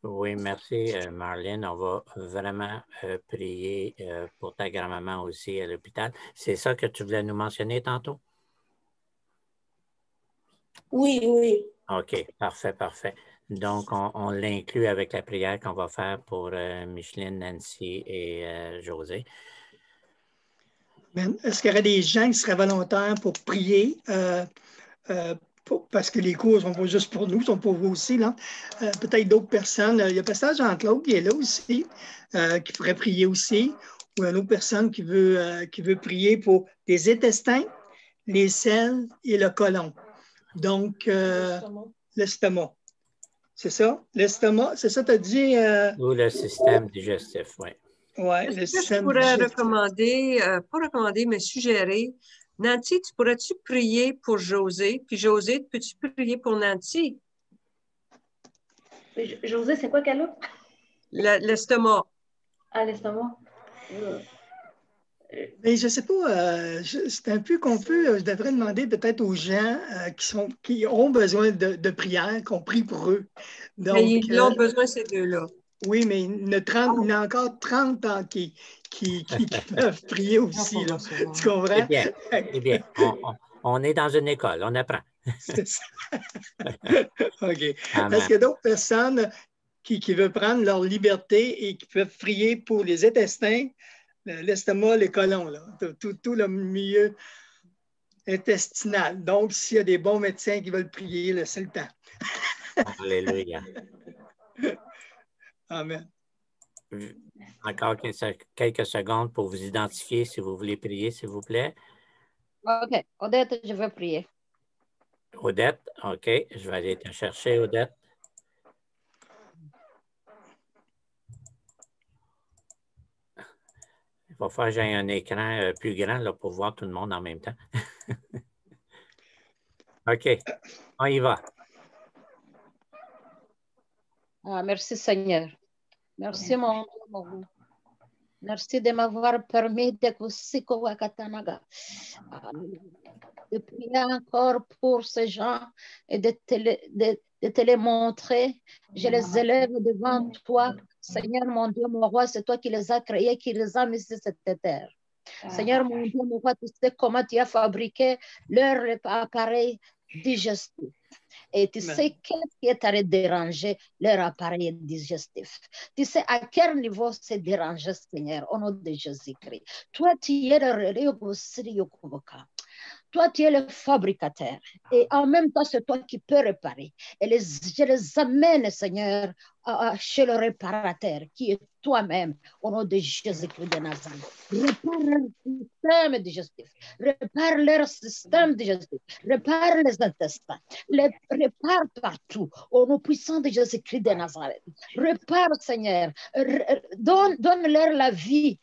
Oui, merci Marlène. On va vraiment prier pour ta grand-maman aussi à l'hôpital. C'est ça que tu voulais nous mentionner tantôt? Oui, oui. OK, parfait, parfait. Donc, on l'inclut avec la prière qu'on va faire pour Micheline, Nancy et José. Est-ce qu'il y aurait des gens qui seraient volontaires pour prier? Parce que les cours ne sont pas juste pour nous, ils sont pour vous aussi. Peut-être d'autres personnes. Il y a Pasteur Jean-Claude qui est là aussi, qui pourrait prier aussi, ou une autre personne qui veut prier pour les intestins, les selles et le côlon. Donc, l'estomac. C'est ça? L'estomac, c'est ça, tu as dit? Ou le système digestif, oui. Oui, le système digestif. Je pourrais recommander, pas recommander, mais suggérer. Nancy, pourrais-tu prier pour José? Puis José, peux-tu prier pour Nancy? José, c'est quoi qu'elle a? L'estomac. Ah, l'estomac. Mais je ne sais pas, c'est un peu confus. Je devrais demander peut-être aux gens qui ont besoin de prière, qu'on prie pour eux. Donc, mais ils ont besoin, ces deux-là. Oui, mais il y en a encore 30 ans qui peuvent prier aussi. Là. Tu comprends? Eh bien, on est dans une école, on apprend. C'est ça. OK. Est-ce qu'il y a d'autres personnes qui veulent prendre leur liberté et qui peuvent prier pour les intestins, l'estomac, les côlons, là, tout le milieu intestinal. Donc, s'il y a des bons médecins qui veulent prier, là, c'est le temps. Alléluia. Amen. Encore quelques secondes pour vous identifier si vous voulez prier, s'il vous plaît. OK. Odette, je veux prier. Odette, OK. Je vais aller te chercher, Odette. Il va falloir que j'aie un écran plus grand là, pour voir tout le monde en même temps. OK. On y va. Ah, merci, Seigneur. Merci, mon Dieu. Merci de m'avoir permis de prier encore pour ces gens et de te les montrer. Je les élève devant toi. Seigneur, mon Dieu, mon roi, c'est toi qui les as créés, qui les as mis sur cette terre. Seigneur, mon Dieu, mon roi, tu sais comment tu as fabriqué leur appareil digestif. Et tu sais qu'est-ce qui est allé déranger leur appareil digestif. Tu sais à quel niveau c'est dérangé, Seigneur, au nom de Jésus-Christ. Toi, tu es le toi, tu es le fabricateur. Et en même temps, c'est toi qui peux réparer. Et je les amène, Seigneur, chez le réparateur, qui est toi-même, au nom de Jésus-Christ de Nazareth. Répare leur système digestif. Répare leur système digestif. Répare les intestins. Les répare partout, au nom puissant de Jésus-Christ de Nazareth. Répare, Seigneur. Donne-leur la vie.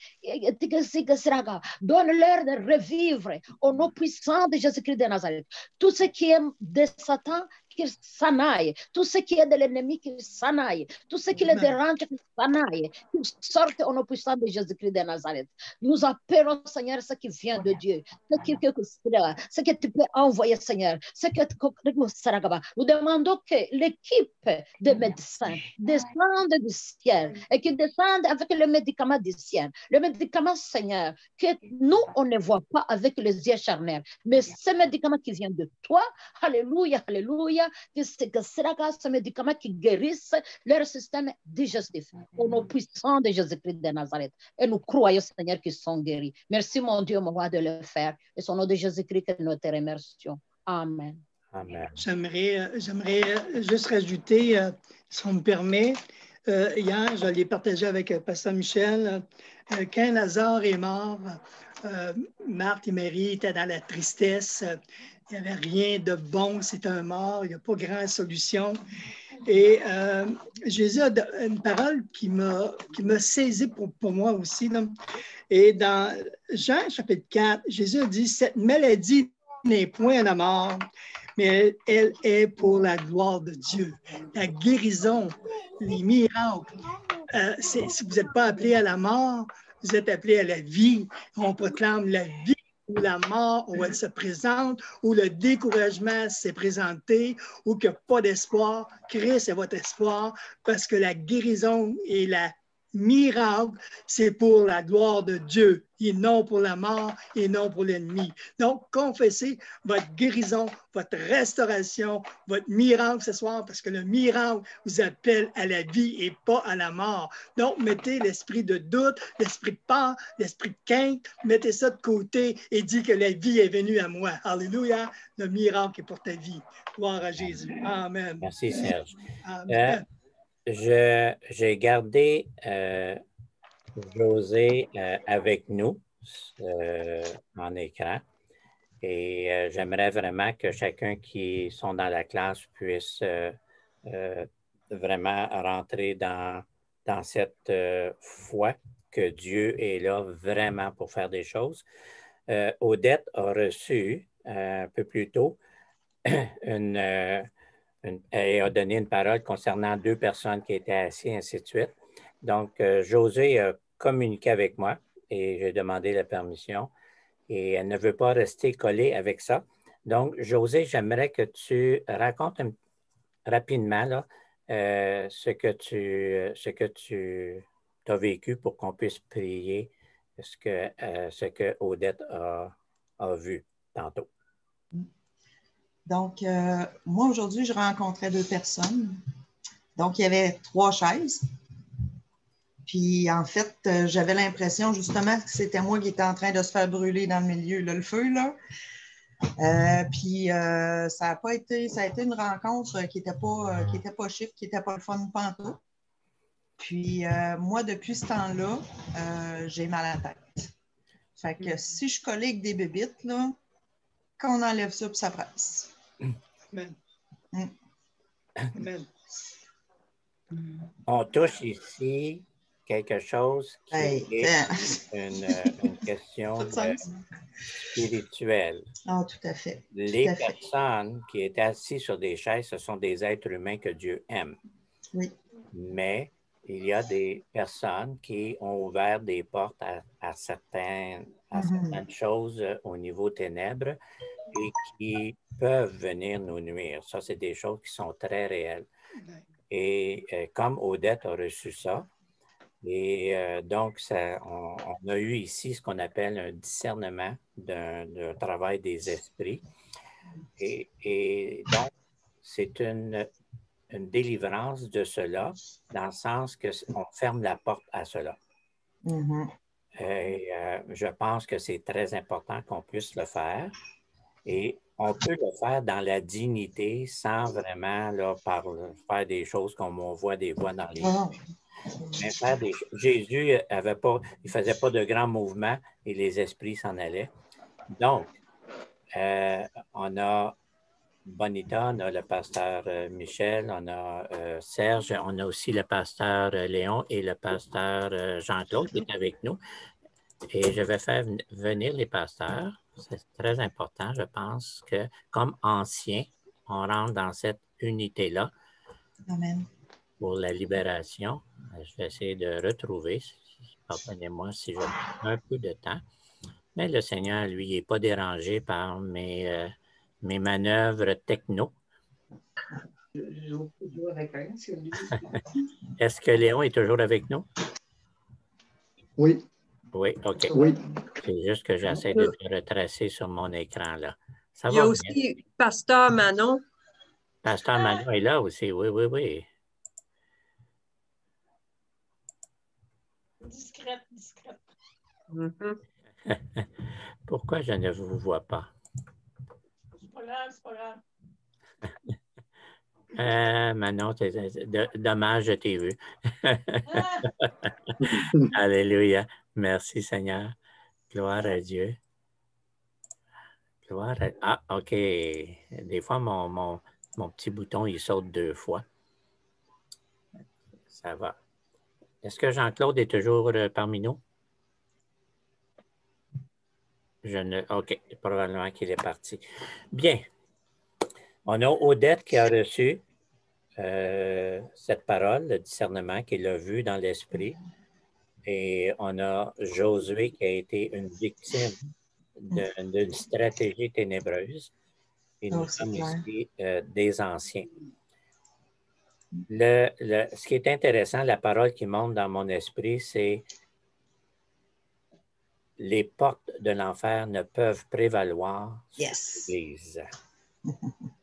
Donne-leur de revivre, au nom puissant de Jésus-Christ de Nazareth. Tout ce qui est de Satan, qu'il s'en aille. Tout ce qui est de l'ennemi, qu'il s'en aille. Tout ce qui le dérange, qu'il s'en aille. Qu'il sorte au nom puissant de Jésus-Christ de Nazareth. Nous appelons, Seigneur, ce qui vient de Dieu. Ce que tu peux envoyer, Seigneur. Nous demandons que l'équipe de médecins descende du ciel et qu'ils descendent avec le médicament du ciel. Le médicament, Seigneur, que nous, on ne voit pas avec les yeux charnels. Mais ce médicament qui vient de toi, alléluia, alléluia, que ce médicament qui guérisse leur système digestif. Au nom puissant de Jésus-Christ de Nazareth. Et nous croyons, Seigneur, qu'ils sont guéris. Merci, mon Dieu, mon roi, de le faire. Et au nom de Jésus-Christ que nous te remercions. Amen. Amen. J'aimerais juste rajouter, si on me permet, hier, je l'ai partagé avec Pasteur Michel, quand Lazare est mort, Marthe et Marie étaient dans la tristesse, il n'y avait rien de bon, c'était un mort, il n'y a pas grande solution. Et Jésus a une parole qui m'a saisi pour moi aussi. Là. Et dans Jean chapitre 4, Jésus a dit, cette maladie n'est point à la mort, mais elle est pour la gloire de Dieu. La guérison, les miracles, si vous n'êtes pas appelé à la mort, vous êtes appelé à la vie. On proclame la vie ou la mort, où elle se présente, où le découragement s'est présenté, où il n'y a pas d'espoir. Christ est votre espoir, parce que la guérison et la miracle, c'est pour la gloire de Dieu et non pour la mort et non pour l'ennemi. Donc, confessez votre guérison, votre restauration, votre miracle ce soir, parce que le miracle vous appelle à la vie et pas à la mort. Donc, mettez l'esprit de doute, l'esprit de peur, l'esprit de crainte, mettez ça de côté et dites que la vie est venue à moi. Alléluia, le miracle est pour ta vie. Gloire à Jésus. Amen. Merci, Serge. Amen. J'ai gardé José avec nous en écran et j'aimerais vraiment que chacun qui sont dans la classe puisse vraiment rentrer dans cette foi que Dieu est là vraiment pour faire des choses. Odette a reçu un peu plus tôt elle a donné une parole concernant 2 personnes qui étaient assises, ainsi de suite. Donc, José a communiqué avec moi et j'ai demandé la permission et elle ne veut pas rester collée avec ça. Donc, José, j'aimerais que tu racontes rapidement là, ce que tu as vécu pour qu'on puisse prier ce que Odette a vu tantôt. Donc, moi, aujourd'hui, je rencontrais 2 personnes. Donc, il y avait 3 chaises. Puis, en fait, j'avais l'impression, justement, que c'était moi qui étais en train de se faire brûler dans le milieu, là, le feu, là. Puis, ça a été une rencontre qui n'était pas chic, qui n'était pas le fun pantoute. Puis, moi, depuis ce temps-là, j'ai mal à la tête. Fait que si je collais avec des bébites, là, qu'on enlève ça, puis ça presse. Amen. Amen. On touche ici quelque chose qui est une question spirituelle. Ah, tout à fait. Les personnes qui étaient assises sur des chaises, ce sont des êtres humains que Dieu aime. Oui. Mais il y a des personnes qui ont ouvert des portes à certaines choses au niveau ténèbres et qui peuvent venir nous nuire. Ça, c'est des choses qui sont très réelles. Et comme Odette a reçu ça, et donc on a eu ici ce qu'on appelle un discernement d'un travail des esprits. Et donc, c'est une délivrance de cela, dans le sens qu'on ferme la porte à cela. Et, je pense que c'est très important qu'on puisse le faire. Et on peut le faire dans la dignité sans vraiment là, faire des choses comme on voit des voix dans les... Mais Jésus il faisait pas de grands mouvements et les esprits s'en allaient. Donc, on a Bonita, on a le pasteur Michel, on a Serge, on a aussi le pasteur Léon et le pasteur Jean-Claude qui est avec nous. Et je vais faire venir les pasteurs. C'est très important, je pense, que comme anciens, on rentre dans cette unité-là. Amen. Pour la libération. Je vais essayer de retrouver, pardonnez-moi si je prends un peu de temps. Mais le Seigneur, lui, n'est pas dérangé par mes manœuvres techno. Est-ce que Léon est toujours avec nous? Oui. Oui, OK. Oui. C'est juste que j'essaie de te retracer sur mon écran, là. Ça Il y a va aussi bien. Pasteur Manon. Pasteur Manon est là aussi, oui, oui, oui. Discrète, discrète. Pourquoi je ne vous vois pas? C'est pas grave, c'est pas grave. Manon, dommage, je t'ai vu. Alléluia. Merci, Seigneur. Gloire à Dieu. Gloire à... Ah, OK. Des fois, mon petit bouton, il saute 2 fois. Ça va. Est-ce que Jean-Claude est toujours parmi nous? OK, probablement qu'il est parti. Bien. On a Odette qui a reçu cette parole, le discernement, qu'il a vu dans l'esprit. Et on a Josué qui a été une victime d'une stratégie ténébreuse. Et nous sommes ici des anciens. Ce qui est intéressant, la parole qui monte dans mon esprit, c'est les portes de l'enfer ne peuvent prévaloir sur l'Église.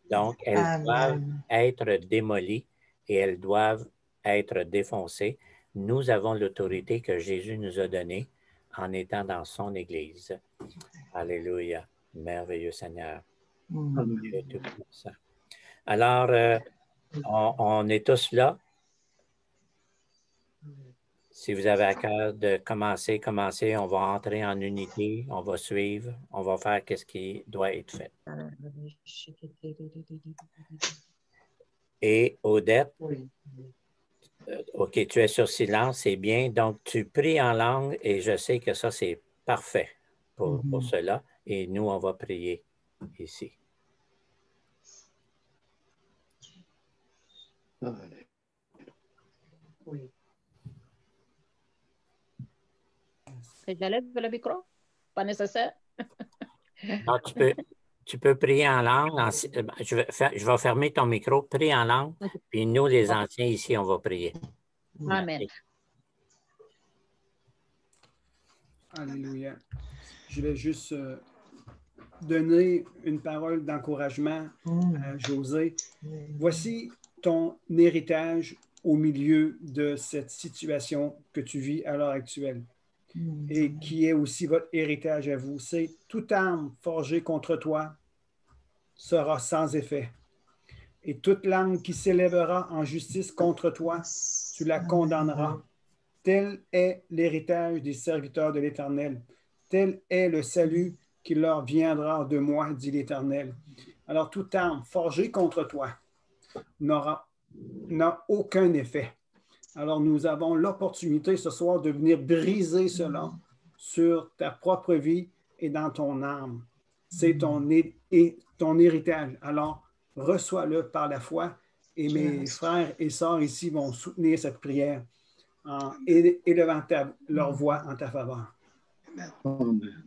Donc, elles doivent être démolies et elles doivent être défoncées. Nous avons l'autorité que Jésus nous a donnée en étant dans son Église. Alléluia. Merveilleux Seigneur. Alors, on est tous là. Si vous avez à cœur de commencer, on va entrer en unité, on va suivre, on va faire ce qui doit être fait. Et Odette, OK, tu es sur silence, c'est bien. Donc, tu pries en langue et je sais que ça, c'est parfait pour cela. Et nous, on va prier ici. Oui. J'enlève le micro? Pas nécessaire? Non, tu peux prier en langue. Je vais fermer ton micro. Prie en langue. Puis nous, les anciens ici, on va prier. Amen. Alléluia. Je vais juste donner une parole d'encouragement à José. Voici ton héritage au milieu de cette situation que tu vis à l'heure actuelle et qui est aussi votre héritage à vous. C'est toute arme forgée contre toi sera sans effet. Et toute langue qui s'élèvera en justice contre toi, tu la condamneras. Tel est l'héritage des serviteurs de l'Éternel. Tel est le salut qui leur viendra de moi, dit l'Éternel. Alors, toute arme forgée contre toi n'a aucun effet. Alors, nous avons l'opportunité ce soir de venir briser cela sur ta propre vie et dans ton âme. C'est ton héritage. Alors, reçois-le par la foi et mes frères et sœurs ici vont soutenir cette prière en élevant leur voix en ta faveur. Amen.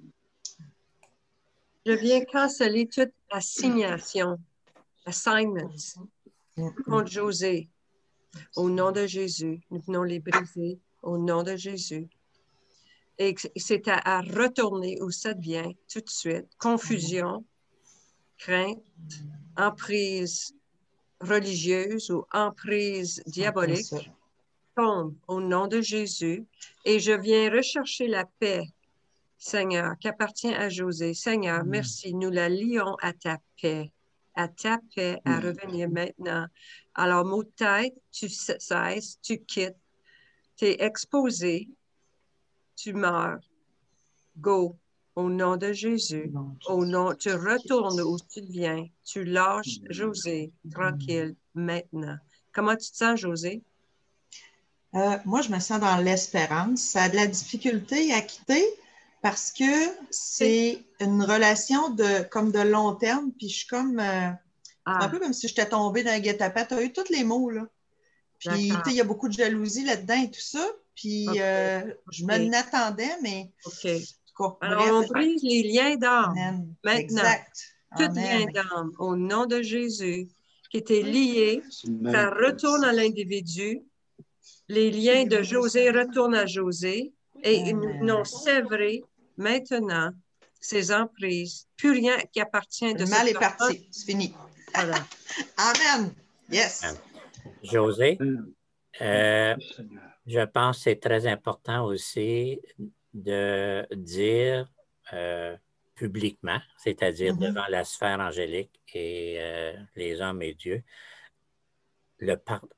Je viens canceller toute assignation, assignments contre José. Au nom de Jésus, nous venons les briser au nom de Jésus. Et c'est à retourner où ça devient tout de suite. Confusion, crainte, emprise religieuse ou emprise diabolique tombe au nom de Jésus. Et je viens rechercher la paix, Seigneur, qui appartient à José. Seigneur, merci, nous la lions à ta paix, à revenir maintenant. Alors, mot de tête, tu cesses, tu quittes, tu es exposé, tu meurs. Go, au nom de Jésus. Au nom, tu retournes où tu viens, tu lâches José, tranquille, maintenant. Comment tu te sens, José? Moi, je me sens dans l'espérance. Ça a de la difficulté à quitter parce que c'est une relation comme de long terme, puis je suis comme... un peu comme si j'étais tombée dans un guet-apens. Tu as eu tous les mots, là. Puis, il y a beaucoup de jalousie là-dedans et tout ça. Puis, je me l'attendais, mais... Alors, on brise les liens d'âme. Maintenant, exact. Tout lien d'âme, au nom de Jésus, qui était lié, ça retourne à l'individu. Les liens de José retournent à José et nous n'ont sévré maintenant ces emprises. Plus rien qui appartient de Le mal est parti, c'est fini. Voilà. Amen. Yes. José, je pense que c'est très important aussi de dire publiquement, c'est-à-dire devant la sphère angélique et les hommes et Dieu,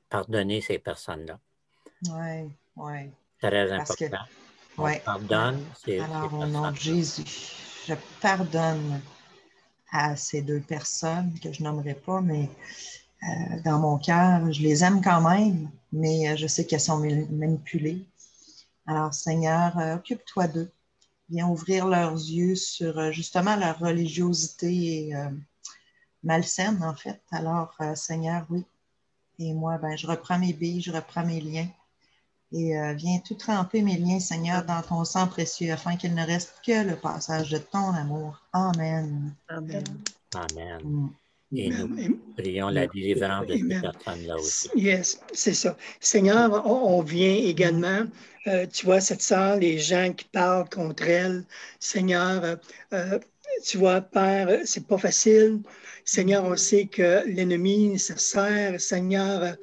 pardonner ces personnes-là. Oui, oui. Très important. On pardonne ces Alors, au nom personnes-là. de Jésus, je pardonne à ces deux personnes que je nommerai pas, mais dans mon cœur, je les aime quand même, mais je sais qu'elles sont manipulées. Alors, Seigneur, occupe-toi d'eux. viens ouvrir leurs yeux sur justement leur religiosité malsaine, en fait. Alors, Seigneur, oui. Et moi, ben, je reprends mes billes, je reprends mes liens. Et viens tout tremper mes liens, Seigneur, dans ton sang précieux, afin qu'il ne reste que le passage de ton amour. Amen. Amen. Amen. Et nous prions la délivrance de ces personnes-là aussi. Yes, c'est ça. Seigneur, on vient également, tu vois, cette sœur, les gens qui parlent contre elle. Seigneur, tu vois, Père, c'est pas facile. Seigneur, on sait que l'ennemi se sert, Seigneur,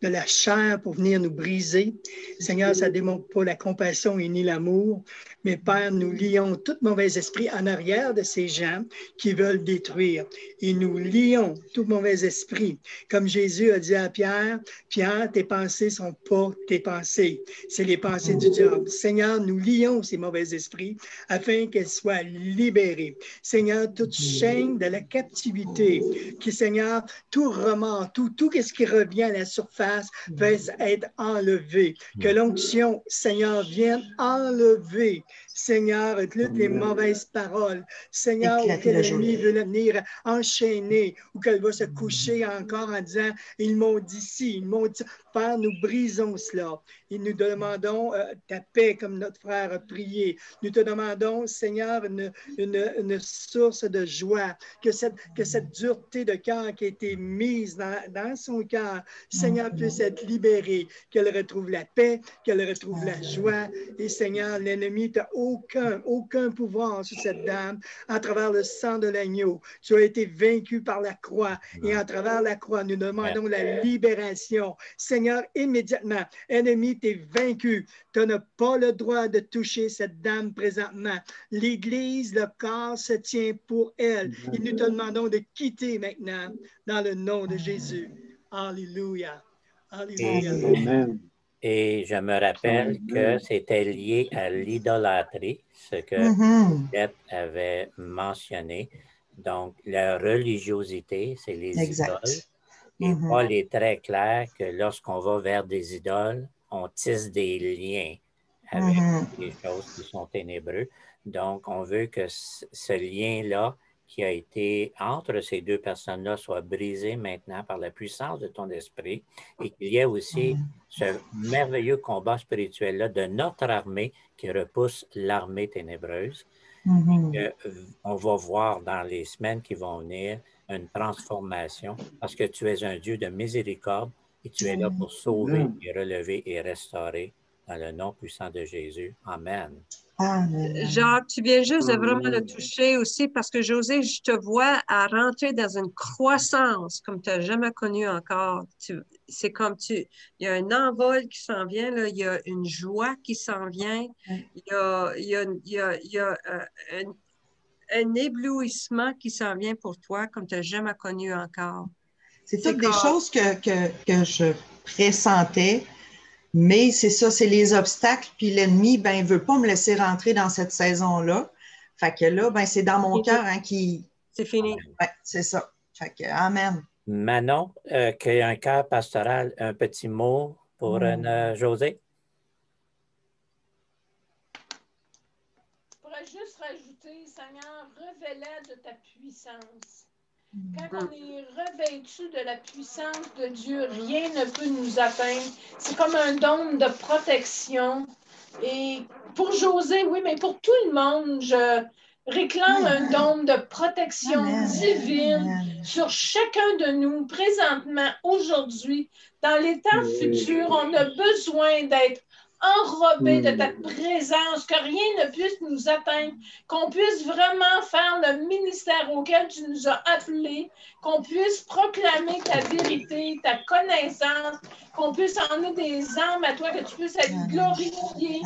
de la chair pour venir nous briser. Seigneur, ça ne démontre pas la compassion et ni l'amour, mais Père, nous lions tout mauvais esprit en arrière de ces gens qui veulent détruire. Et nous lions tout mauvais esprit. Comme Jésus a dit à Pierre, Pierre, tes pensées ne sont pas tes pensées, c'est les pensées du diable. Seigneur, nous lions ces mauvais esprits afin qu'elles soient libérées. Seigneur, toute chaîne de la captivité, qui, Seigneur, tout remords, tout ce qui revient à la surface va être enlevé. Que l'onction, Seigneur, vienne enlever, Seigneur, toutes les mauvaises paroles. Seigneur, où que l'ennemi veut venir enchaîner, ou qu'elle va se coucher encore en disant, ils m'ont dit ci, ils m'ont dit... Père, nous brisons cela et nous demandons ta paix comme notre frère a prié. Nous te demandons, Seigneur, une source de joie, que cette dureté de cœur qui a été mise dans son cœur, Seigneur, puisse être libérée, qu'elle retrouve la paix, qu'elle retrouve la joie. Et Seigneur, l'ennemi n'a aucun pouvoir sur cette dame. À travers le sang de l'agneau, tu as été vaincu par la croix et à travers la croix, nous demandons la libération. Seigneur, immédiatement, ennemi, tu es vaincu. Tu n'as pas le droit de toucher cette dame présentement. L'Église, le corps se tient pour elle. Et nous te demandons de quitter maintenant dans le nom de Jésus. Alléluia. Alléluia. Amen. Et je me rappelle que c'était lié à l'idolâtrie, ce que Beth avait mentionné. Donc, la religiosité, c'est les idoles. Et Paul est très clair que lorsqu'on va vers des idoles, on tisse des liens avec des choses qui sont ténébreuses. Donc, on veut que ce lien-là qui a été entre ces deux personnes-là soit brisé maintenant par la puissance de ton esprit et qu'il y ait aussi ce merveilleux combat spirituel-là de notre armée qui repousse l'armée ténébreuse. On va voir dans les semaines qui vont venir une transformation parce que tu es un Dieu de miséricorde et tu es là pour sauver et relever et restaurer dans le nom puissant de Jésus. Amen. Jacques, tu viens juste de vraiment le toucher aussi parce que José, je te vois à rentrer dans une croissance comme tu n'as jamais connu encore. C'est comme il y a un envol qui s'en vient, là, il y a une joie qui s'en vient, il y a un éblouissement qui s'en vient pour toi comme tu n'as jamais connu encore. C'est toutes des choses que je pressentais, mais c'est ça, c'est les obstacles, puis l'ennemi, ben, il ne veut pas me laisser rentrer dans cette saison-là. Fait que là, ben, c'est dans mon cœur qui... C'est fini. Oui, c'est ça. Fait que, amen. Manon, qui a un cœur pastoral, un petit mot pour José? Juste rajouter, Seigneur, révèle de ta puissance. Quand on est revêtu de la puissance de Dieu, rien ne peut nous atteindre. C'est comme un dôme de protection. Et pour José, oui, mais pour tout le monde, je réclame un dôme de protection divine sur chacun de nous, présentement, aujourd'hui. Dans les temps futurs, on a besoin d'être enrobé de ta présence, que rien ne puisse nous atteindre, qu'on puisse vraiment faire le ministère auquel tu nous as appelés, qu'on puisse proclamer ta vérité, ta connaissance, qu'on puisse emmener des âmes à toi, que tu puisses être glorifié,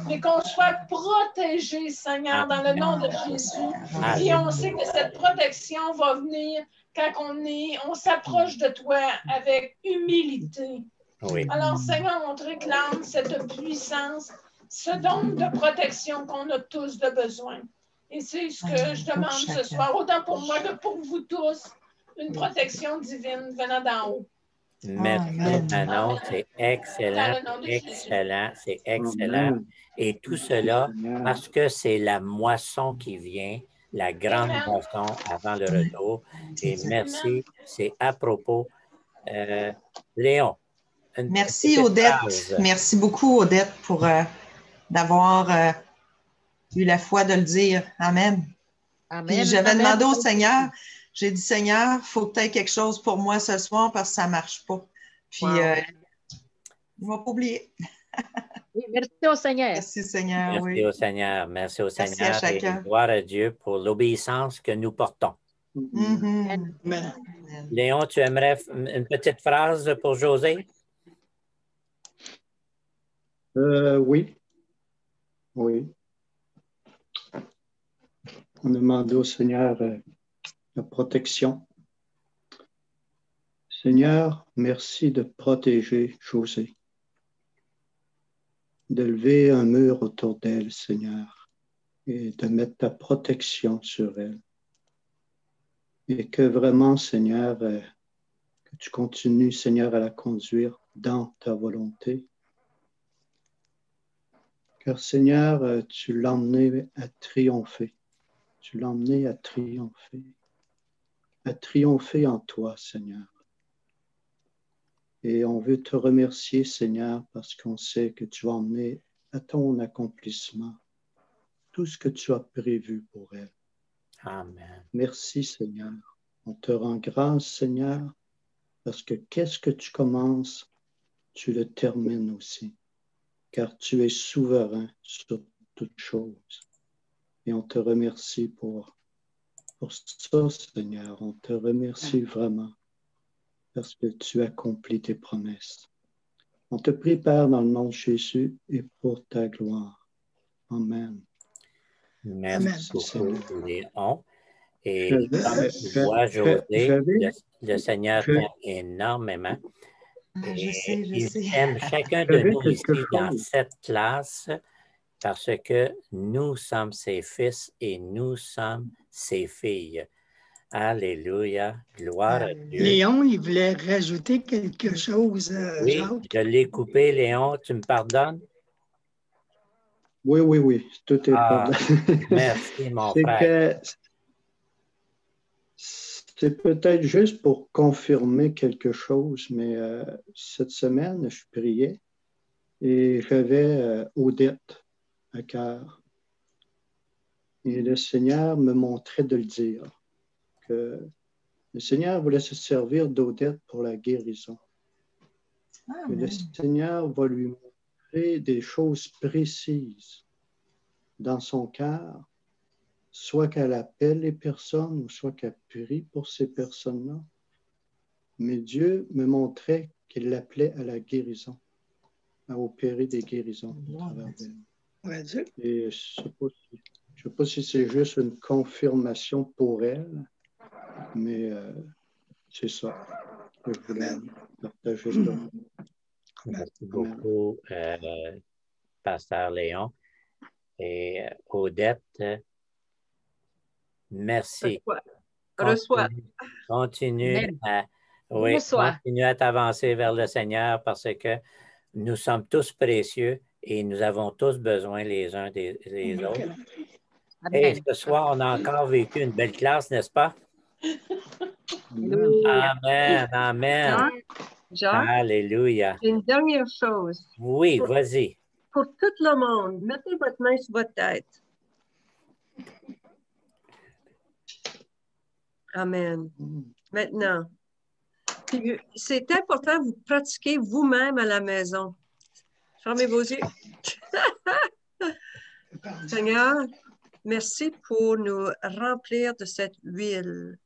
mais qu'on soit protégé, Seigneur, dans le nom de Jésus. Et on sait que cette protection va venir quand on s'approche de toi avec humilité. Oui. Alors, Seigneur, on te réclame cette puissance, ce don de protection qu'on a tous de besoin. Et c'est ce que je demande ce soir, autant pour moi que pour vous tous, une protection divine venant d'en haut. Merci, Manon. C'est excellent, excellent, c'est excellent. Et tout cela parce que c'est la moisson qui vient, la grande moisson avant le retour. Et merci, c'est à propos. Léon. Merci, Odette. Phrase. Merci beaucoup, Odette, pour d'avoir eu la foi de le dire. Amen. Puis j'avais demandé au Seigneur, j'ai dit, Seigneur, il faut peut-être quelque chose pour moi ce soir parce que ça ne marche pas. Puis, il ne va pas oublier. Oui, merci au Seigneur. Merci, Seigneur. Merci au Seigneur. Merci au Merci Seigneur. à chacun. Et gloire à Dieu pour l'obéissance que nous portons. Léon, tu aimerais une petite phrase pour José? Oui. Oui. On a demandé au Seigneur la protection. Seigneur, merci de protéger José, de lever un mur autour d'elle, Seigneur, et de mettre ta protection sur elle. Et que vraiment, Seigneur, que tu continues, Seigneur, à la conduire dans ta volonté. Car, Seigneur, tu l'as emmené à triompher. Tu l'as emmené à triompher en toi, Seigneur. Et on veut te remercier, Seigneur, parce qu'on sait que tu vas emmener à ton accomplissement tout ce que tu as prévu pour elle. Amen. Merci, Seigneur. On te rend grâce, Seigneur, parce que qu'est-ce que tu commences, tu le termines aussi, car tu es souverain sur toutes choses. Et on te remercie pour ça, Seigneur. On te remercie vraiment parce que tu accomplis tes promesses. On te prie, Père, dans le nom de Jésus et pour ta gloire. Amen. Merci beaucoup, Léon. Et comme tu vois, José, le Seigneur t'aime énormément. Je sais. Il aime chacun de nous ici dans cette classe parce que nous sommes ses fils et nous sommes ses filles. Alléluia, gloire à Dieu. Léon, il voulait rajouter quelque chose. Oui, Jacques. je l'ai coupé, Léon, tu me pardonnes? Oui, tout est pardonné. Merci, mon frère. C'est peut-être juste pour confirmer quelque chose, mais cette semaine, je priais et j'avais Odette à cœur. Et le Seigneur me montrait de le dire, que le Seigneur voulait se servir d'Odette pour la guérison. Et le Seigneur va lui montrer des choses précises dans son cœur, soit qu'elle appelle les personnes ou soit qu'elle prie pour ces personnes-là. Mais Dieu me montrait qu'il l'appelait à la guérison, à opérer des guérisons au travers d'elle. Et je ne sais pas si c'est juste une confirmation pour elle, mais c'est ça que je voulais partager. Merci beaucoup, Pasteur Léon. Et Odette, merci. Reçois. Continue à t'avancer vers le Seigneur parce que nous sommes tous précieux et nous avons tous besoin les uns des autres. Et ce soir, on a encore vécu une belle classe, n'est-ce pas? Amen, amen. Jacques, alléluia. Une dernière chose. Oui, vas-y. Pour tout le monde, mettez votre main sur votre tête. Amen. Maintenant, c'est important que vous pratiquez vous-même à la maison. Fermez vos yeux. Seigneur, merci pour nous remplir de cette huile.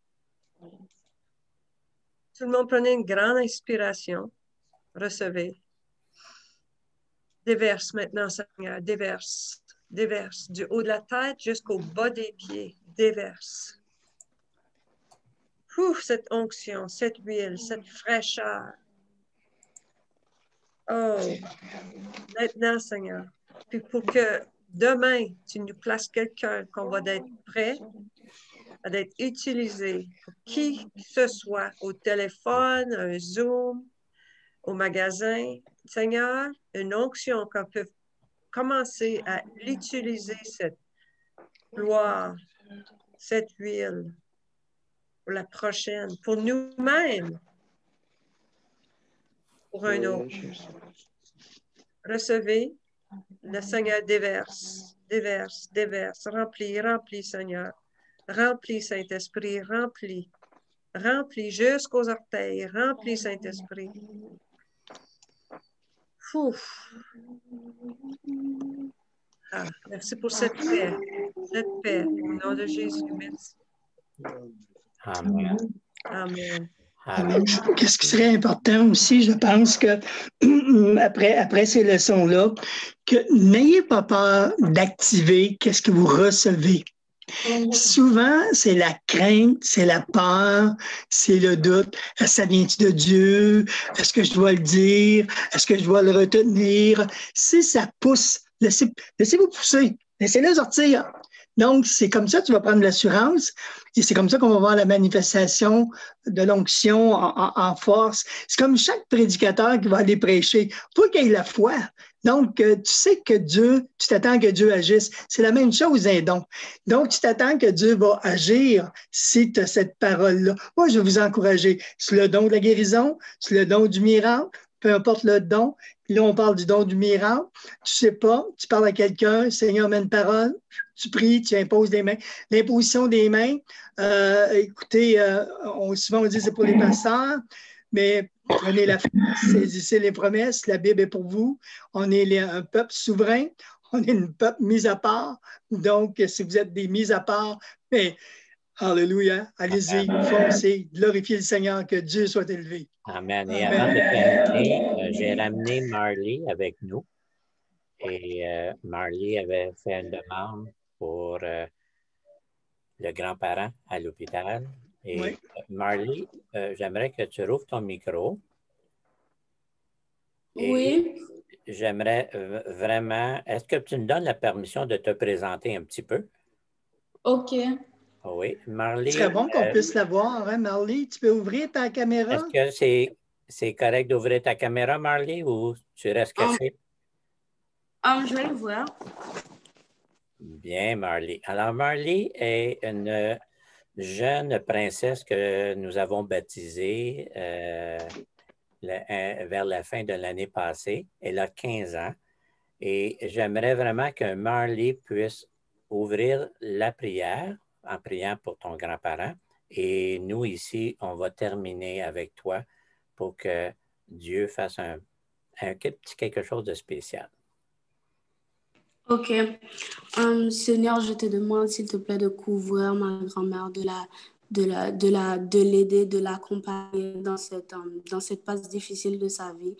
Tout le monde prenez une grande inspiration. Recevez. Déverse maintenant, Seigneur. Déverse. Déverse. Du haut de la tête jusqu'au bas des pieds. Déverse. Ouf, cette onction, cette huile, cette fraîcheur. Oh, maintenant, Seigneur. Puis pour que demain, tu nous places quelqu'un qu'on va être prêt à être utilisé pour qui que ce soit, au téléphone, un Zoom, au magasin. Seigneur, une onction qu'on peut commencer à utiliser cette gloire, cette huile pour la prochaine, pour nous-mêmes, pour un autre. Recevez, le Seigneur déverse, déverse, déverse, remplis, remplis, Seigneur. Remplis, Saint-Esprit, remplis. Remplis jusqu'aux orteils, remplis, Saint-Esprit. Ouf. Ah, merci pour cette paix, au nom de Jésus, merci. Amen. Amen. Amen. Qu'est-ce qui serait important aussi, je pense que après ces leçons-là, que n'ayez pas peur d'activer qu'est-ce que vous recevez. Souvent, c'est la crainte, c'est la peur, c'est le doute. Est-ce que ça vient-tu de Dieu? Est-ce que je dois le dire? Est-ce que je dois le retenir? Si ça pousse, laissez-vous pousser. Laissez-le sortir. Donc, c'est comme ça que tu vas prendre l'assurance et c'est comme ça qu'on va voir la manifestation de l'onction en force. C'est comme chaque prédicateur qui va aller prêcher. Toi qui aies la foi. Donc, tu sais que Dieu, tu t'attends que Dieu agisse. C'est la même chose, un don. Donc, tu t'attends que Dieu va agir si tu as cette parole-là. Moi, je vais vous encourager. C'est le don de la guérison, c'est le don du miracle, peu importe le don. Puis là, on parle du don du miracle. Tu sais pas, tu parles à quelqu'un, Seigneur met une parole, tu pries, tu imposes des mains. L'imposition des mains, écoutez, souvent on dit c'est pour les pasteurs, mais prenez la foi, saisissez les promesses, la Bible est pour vous. On est un peuple souverain, on est un peuple mis à part. Donc, si vous êtes des mis à part, mais alléluia, allez-y, foncez, glorifiez le Seigneur, que Dieu soit élevé. Amen. Et avant de terminer, j'ai ramené Marley avec nous. Et Marley avait fait une demande pour le grand-parent à l'hôpital. Et oui. Marley, j'aimerais que tu rouvres ton micro. Et oui. J'aimerais vraiment... Est-ce que tu nous donnes la permission de te présenter un petit peu? OK. Oui, Marley... Ce serait bon qu'on puisse la voir, hein, Marley? Tu peux ouvrir ta caméra? Est-ce que c'est correct d'ouvrir ta caméra, Marley, ou tu restes caché? Je vais le voir. Bien, Marley. Alors, Marley est une jeune princesse que nous avons baptisée vers la fin de l'année passée. Elle a 15 ans. Et j'aimerais vraiment que Marley puisse ouvrir la prière en priant pour ton grand-parent. Et nous, ici, on va terminer avec toi pour que Dieu fasse un petit quelque chose de spécial. OK. Seigneur, je te demande, s'il te plaît, de couvrir ma grand-mère, de l'aider, de l'accompagner dans cette phase difficile de sa vie.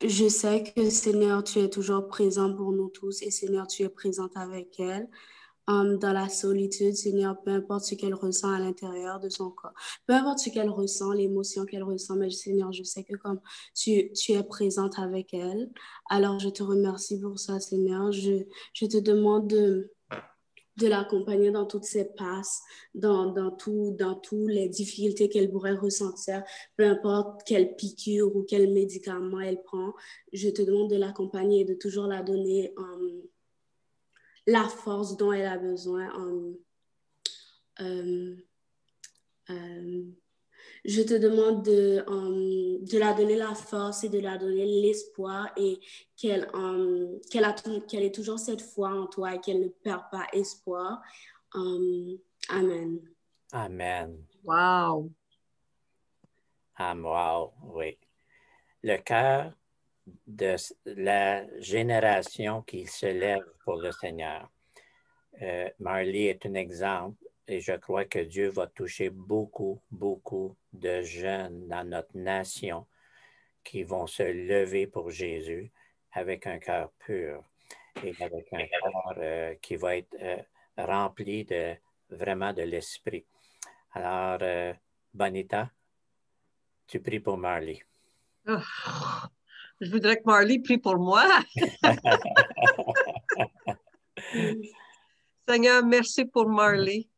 Je sais que, Seigneur, tu es toujours présent pour nous tous et, Seigneur, tu es présente avec elle. Dans la solitude, Seigneur, peu importe ce qu'elle ressent à l'intérieur de son corps, peu importe ce qu'elle ressent, l'émotion qu'elle ressent, mais Seigneur, je sais que comme tu es présente avec elle, alors je te remercie pour ça, Seigneur. Je te demande de l'accompagner dans toutes ses passes, dans toutes les difficultés qu'elle pourrait ressentir, peu importe quelle piqûre ou quel médicament elle prend. Je te demande de l'accompagner et de toujours la donner la force dont elle a besoin. Je te demande de la donner la force et de la donner l'espoir et qu'elle ait toujours cette foi en toi et qu'elle ne perd pas espoir. Amen. Amen. Wow. Wow, oui. Le cœur de la génération qui se lève pour le Seigneur. Marley est un exemple et je crois que Dieu va toucher beaucoup, beaucoup de jeunes dans notre nation qui vont se lever pour Jésus avec un cœur pur et avec un cœur qui va être rempli vraiment de l'esprit. Alors, Bonita, tu pries pour Marley. Oh. Je voudrais que Marley prie pour moi. Seigneur, merci pour Marley,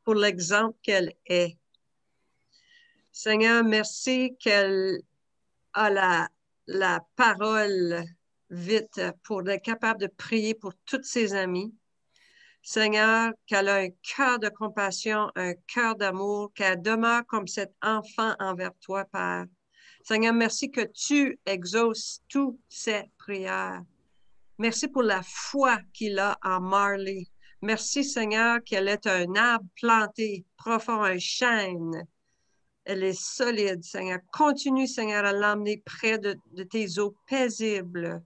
pour l'exemple qu'elle est. Seigneur, merci qu'elle a la parole vite pour être capable de prier pour toutes ses amies. Seigneur, qu'elle a un cœur de compassion, un cœur d'amour, qu'elle demeure comme cet enfant envers toi, Père. Seigneur, merci que tu exauces toutes ces prières. Merci pour la foi qu'il a en Marley. Merci, Seigneur, qu'elle est un arbre planté, profond, un chêne. Elle est solide, Seigneur. Continue, Seigneur, à l'emmener près de tes eaux paisibles.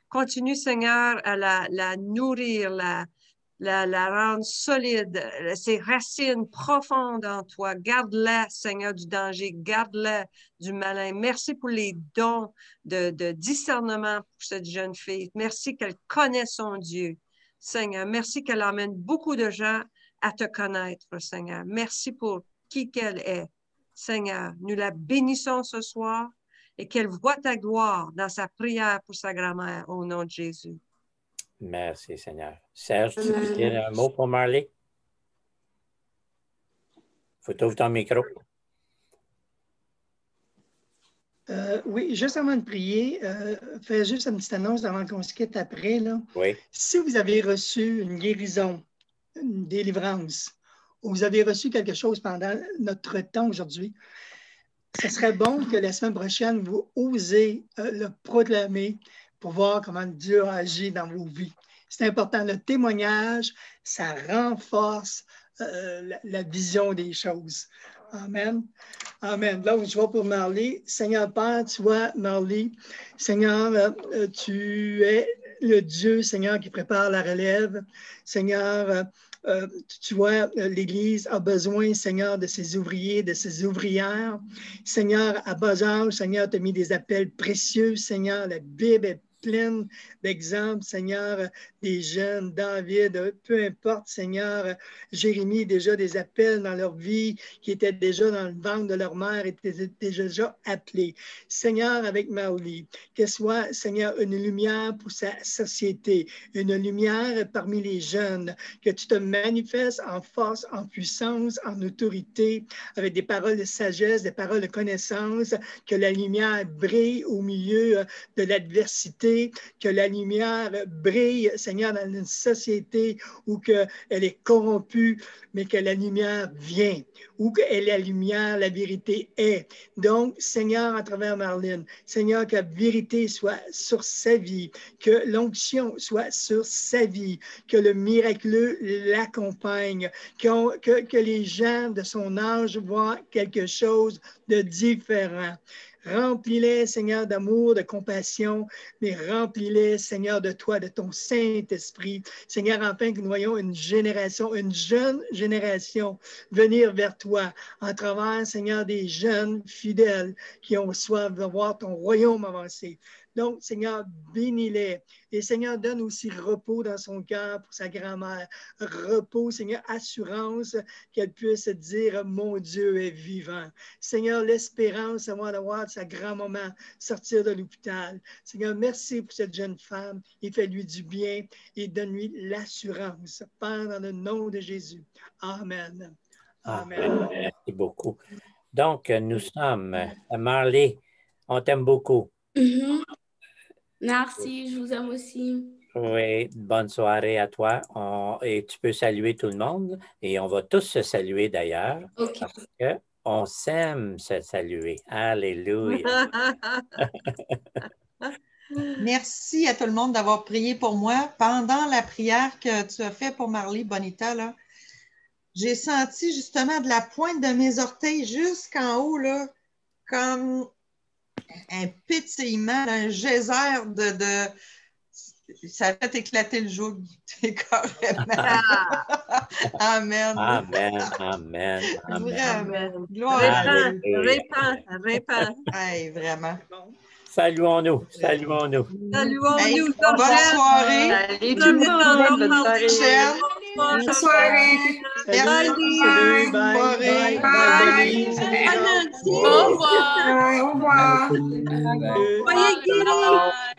Continue, Seigneur, à la nourrir, la rendre solide, ses racines profondes en toi. Garde-la, Seigneur, du danger. Garde-la du malin. Merci pour les dons de discernement pour cette jeune fille. Merci qu'elle connaisse son Dieu, Seigneur. Merci qu'elle emmène beaucoup de gens à te connaître, Seigneur. Merci pour qui qu'elle est, Seigneur. Nous la bénissons ce soir et qu'elle voit ta gloire dans sa prière pour sa grand-mère au nom de Jésus. Merci, Seigneur. Serge, tu veux dire un mot pour Marley? Faut ouvrir ton micro. Oui, juste avant de prier, fais juste une petite annonce avant qu'on se quitte après. Là. Oui. Si vous avez reçu une guérison, une délivrance, ou vous avez reçu quelque chose pendant notre temps aujourd'hui, ce serait bon que la semaine prochaine, vous osez le proclamer pour voir comment Dieu agit dans vos vies. C'est important. Le témoignage, ça renforce la vision des choses. Amen. Amen. Là où je vais pour Marley, Seigneur Père, tu vois, Marley, Seigneur, tu es le Dieu, Seigneur, qui prépare la relève. Seigneur, tu vois, l'Église a besoin, Seigneur, de ses ouvriers, de ses ouvrières. Seigneur, à bas âge, Seigneur, tu as mis des appels précieux. Seigneur, la Bible est pleine d'exemples, Seigneur, des jeunes, David, peu importe, Seigneur, Jérémie, déjà des appels dans leur vie qui étaient déjà dans le ventre de leur mère, étaient déjà appelés. Seigneur, avec Marley, que soit, Seigneur, une lumière pour sa société, une lumière parmi les jeunes, que tu te manifestes en force, en puissance, en autorité, avec des paroles de sagesse, des paroles de connaissance, que la lumière brille au milieu de l'adversité, que la lumière brille, Seigneur, dans une société où elle est corrompue, mais que la lumière vient, où que la lumière, la vérité est. Donc, Seigneur, à travers Marlene, Seigneur, que la vérité soit sur sa vie, que l'onction soit sur sa vie, que le miraculeux l'accompagne, que les gens de son âge voient quelque chose de différent. Remplis-les, Seigneur, d'amour, de compassion, mais remplis-les, Seigneur, de toi, de ton Saint-Esprit. Seigneur, enfin que nous voyons une génération, une jeune génération venir vers toi en travers, Seigneur, des jeunes fidèles qui ont soif de voir ton royaume avancer. Donc, Seigneur, bénis-les. Et Seigneur, donne aussi repos dans son cœur pour sa grand-mère. Repos, Seigneur, assurance qu'elle puisse dire, mon Dieu est vivant. Seigneur, l'espérance d'avoir sa grand-maman sortir de l'hôpital. Seigneur, merci pour cette jeune femme. Et fais-lui du bien et donne-lui l'assurance. Père, dans le nom de Jésus. Amen. Amen. Merci beaucoup. Donc, nous sommes à Marley. On t'aime beaucoup. Merci, je vous aime aussi. Oui, bonne soirée à toi. Et tu peux saluer tout le monde. Et on va tous se saluer d'ailleurs. Okay. Parce qu'on s'aime se saluer. Alléluia. Merci à tout le monde d'avoir prié pour moi. Pendant la prière que tu as faite pour Marley, Bonita, là, j'ai senti justement de la pointe de mes orteils jusqu'en haut, là, comme un pétillement, un geyser de... Ça a fait éclater le joug, carrément. Amen. Amen, amen, amen. Vraiment. Gloire à Dieu. Répand. Hey, vraiment. Saluons-nous, saluons-nous. Saluons-nous. Hey, bonne soirée. Salut tout le monde. Bonne soirée. Bonne soirée. Salut, bye. Au revoir. Au revoir. Soyez guéris.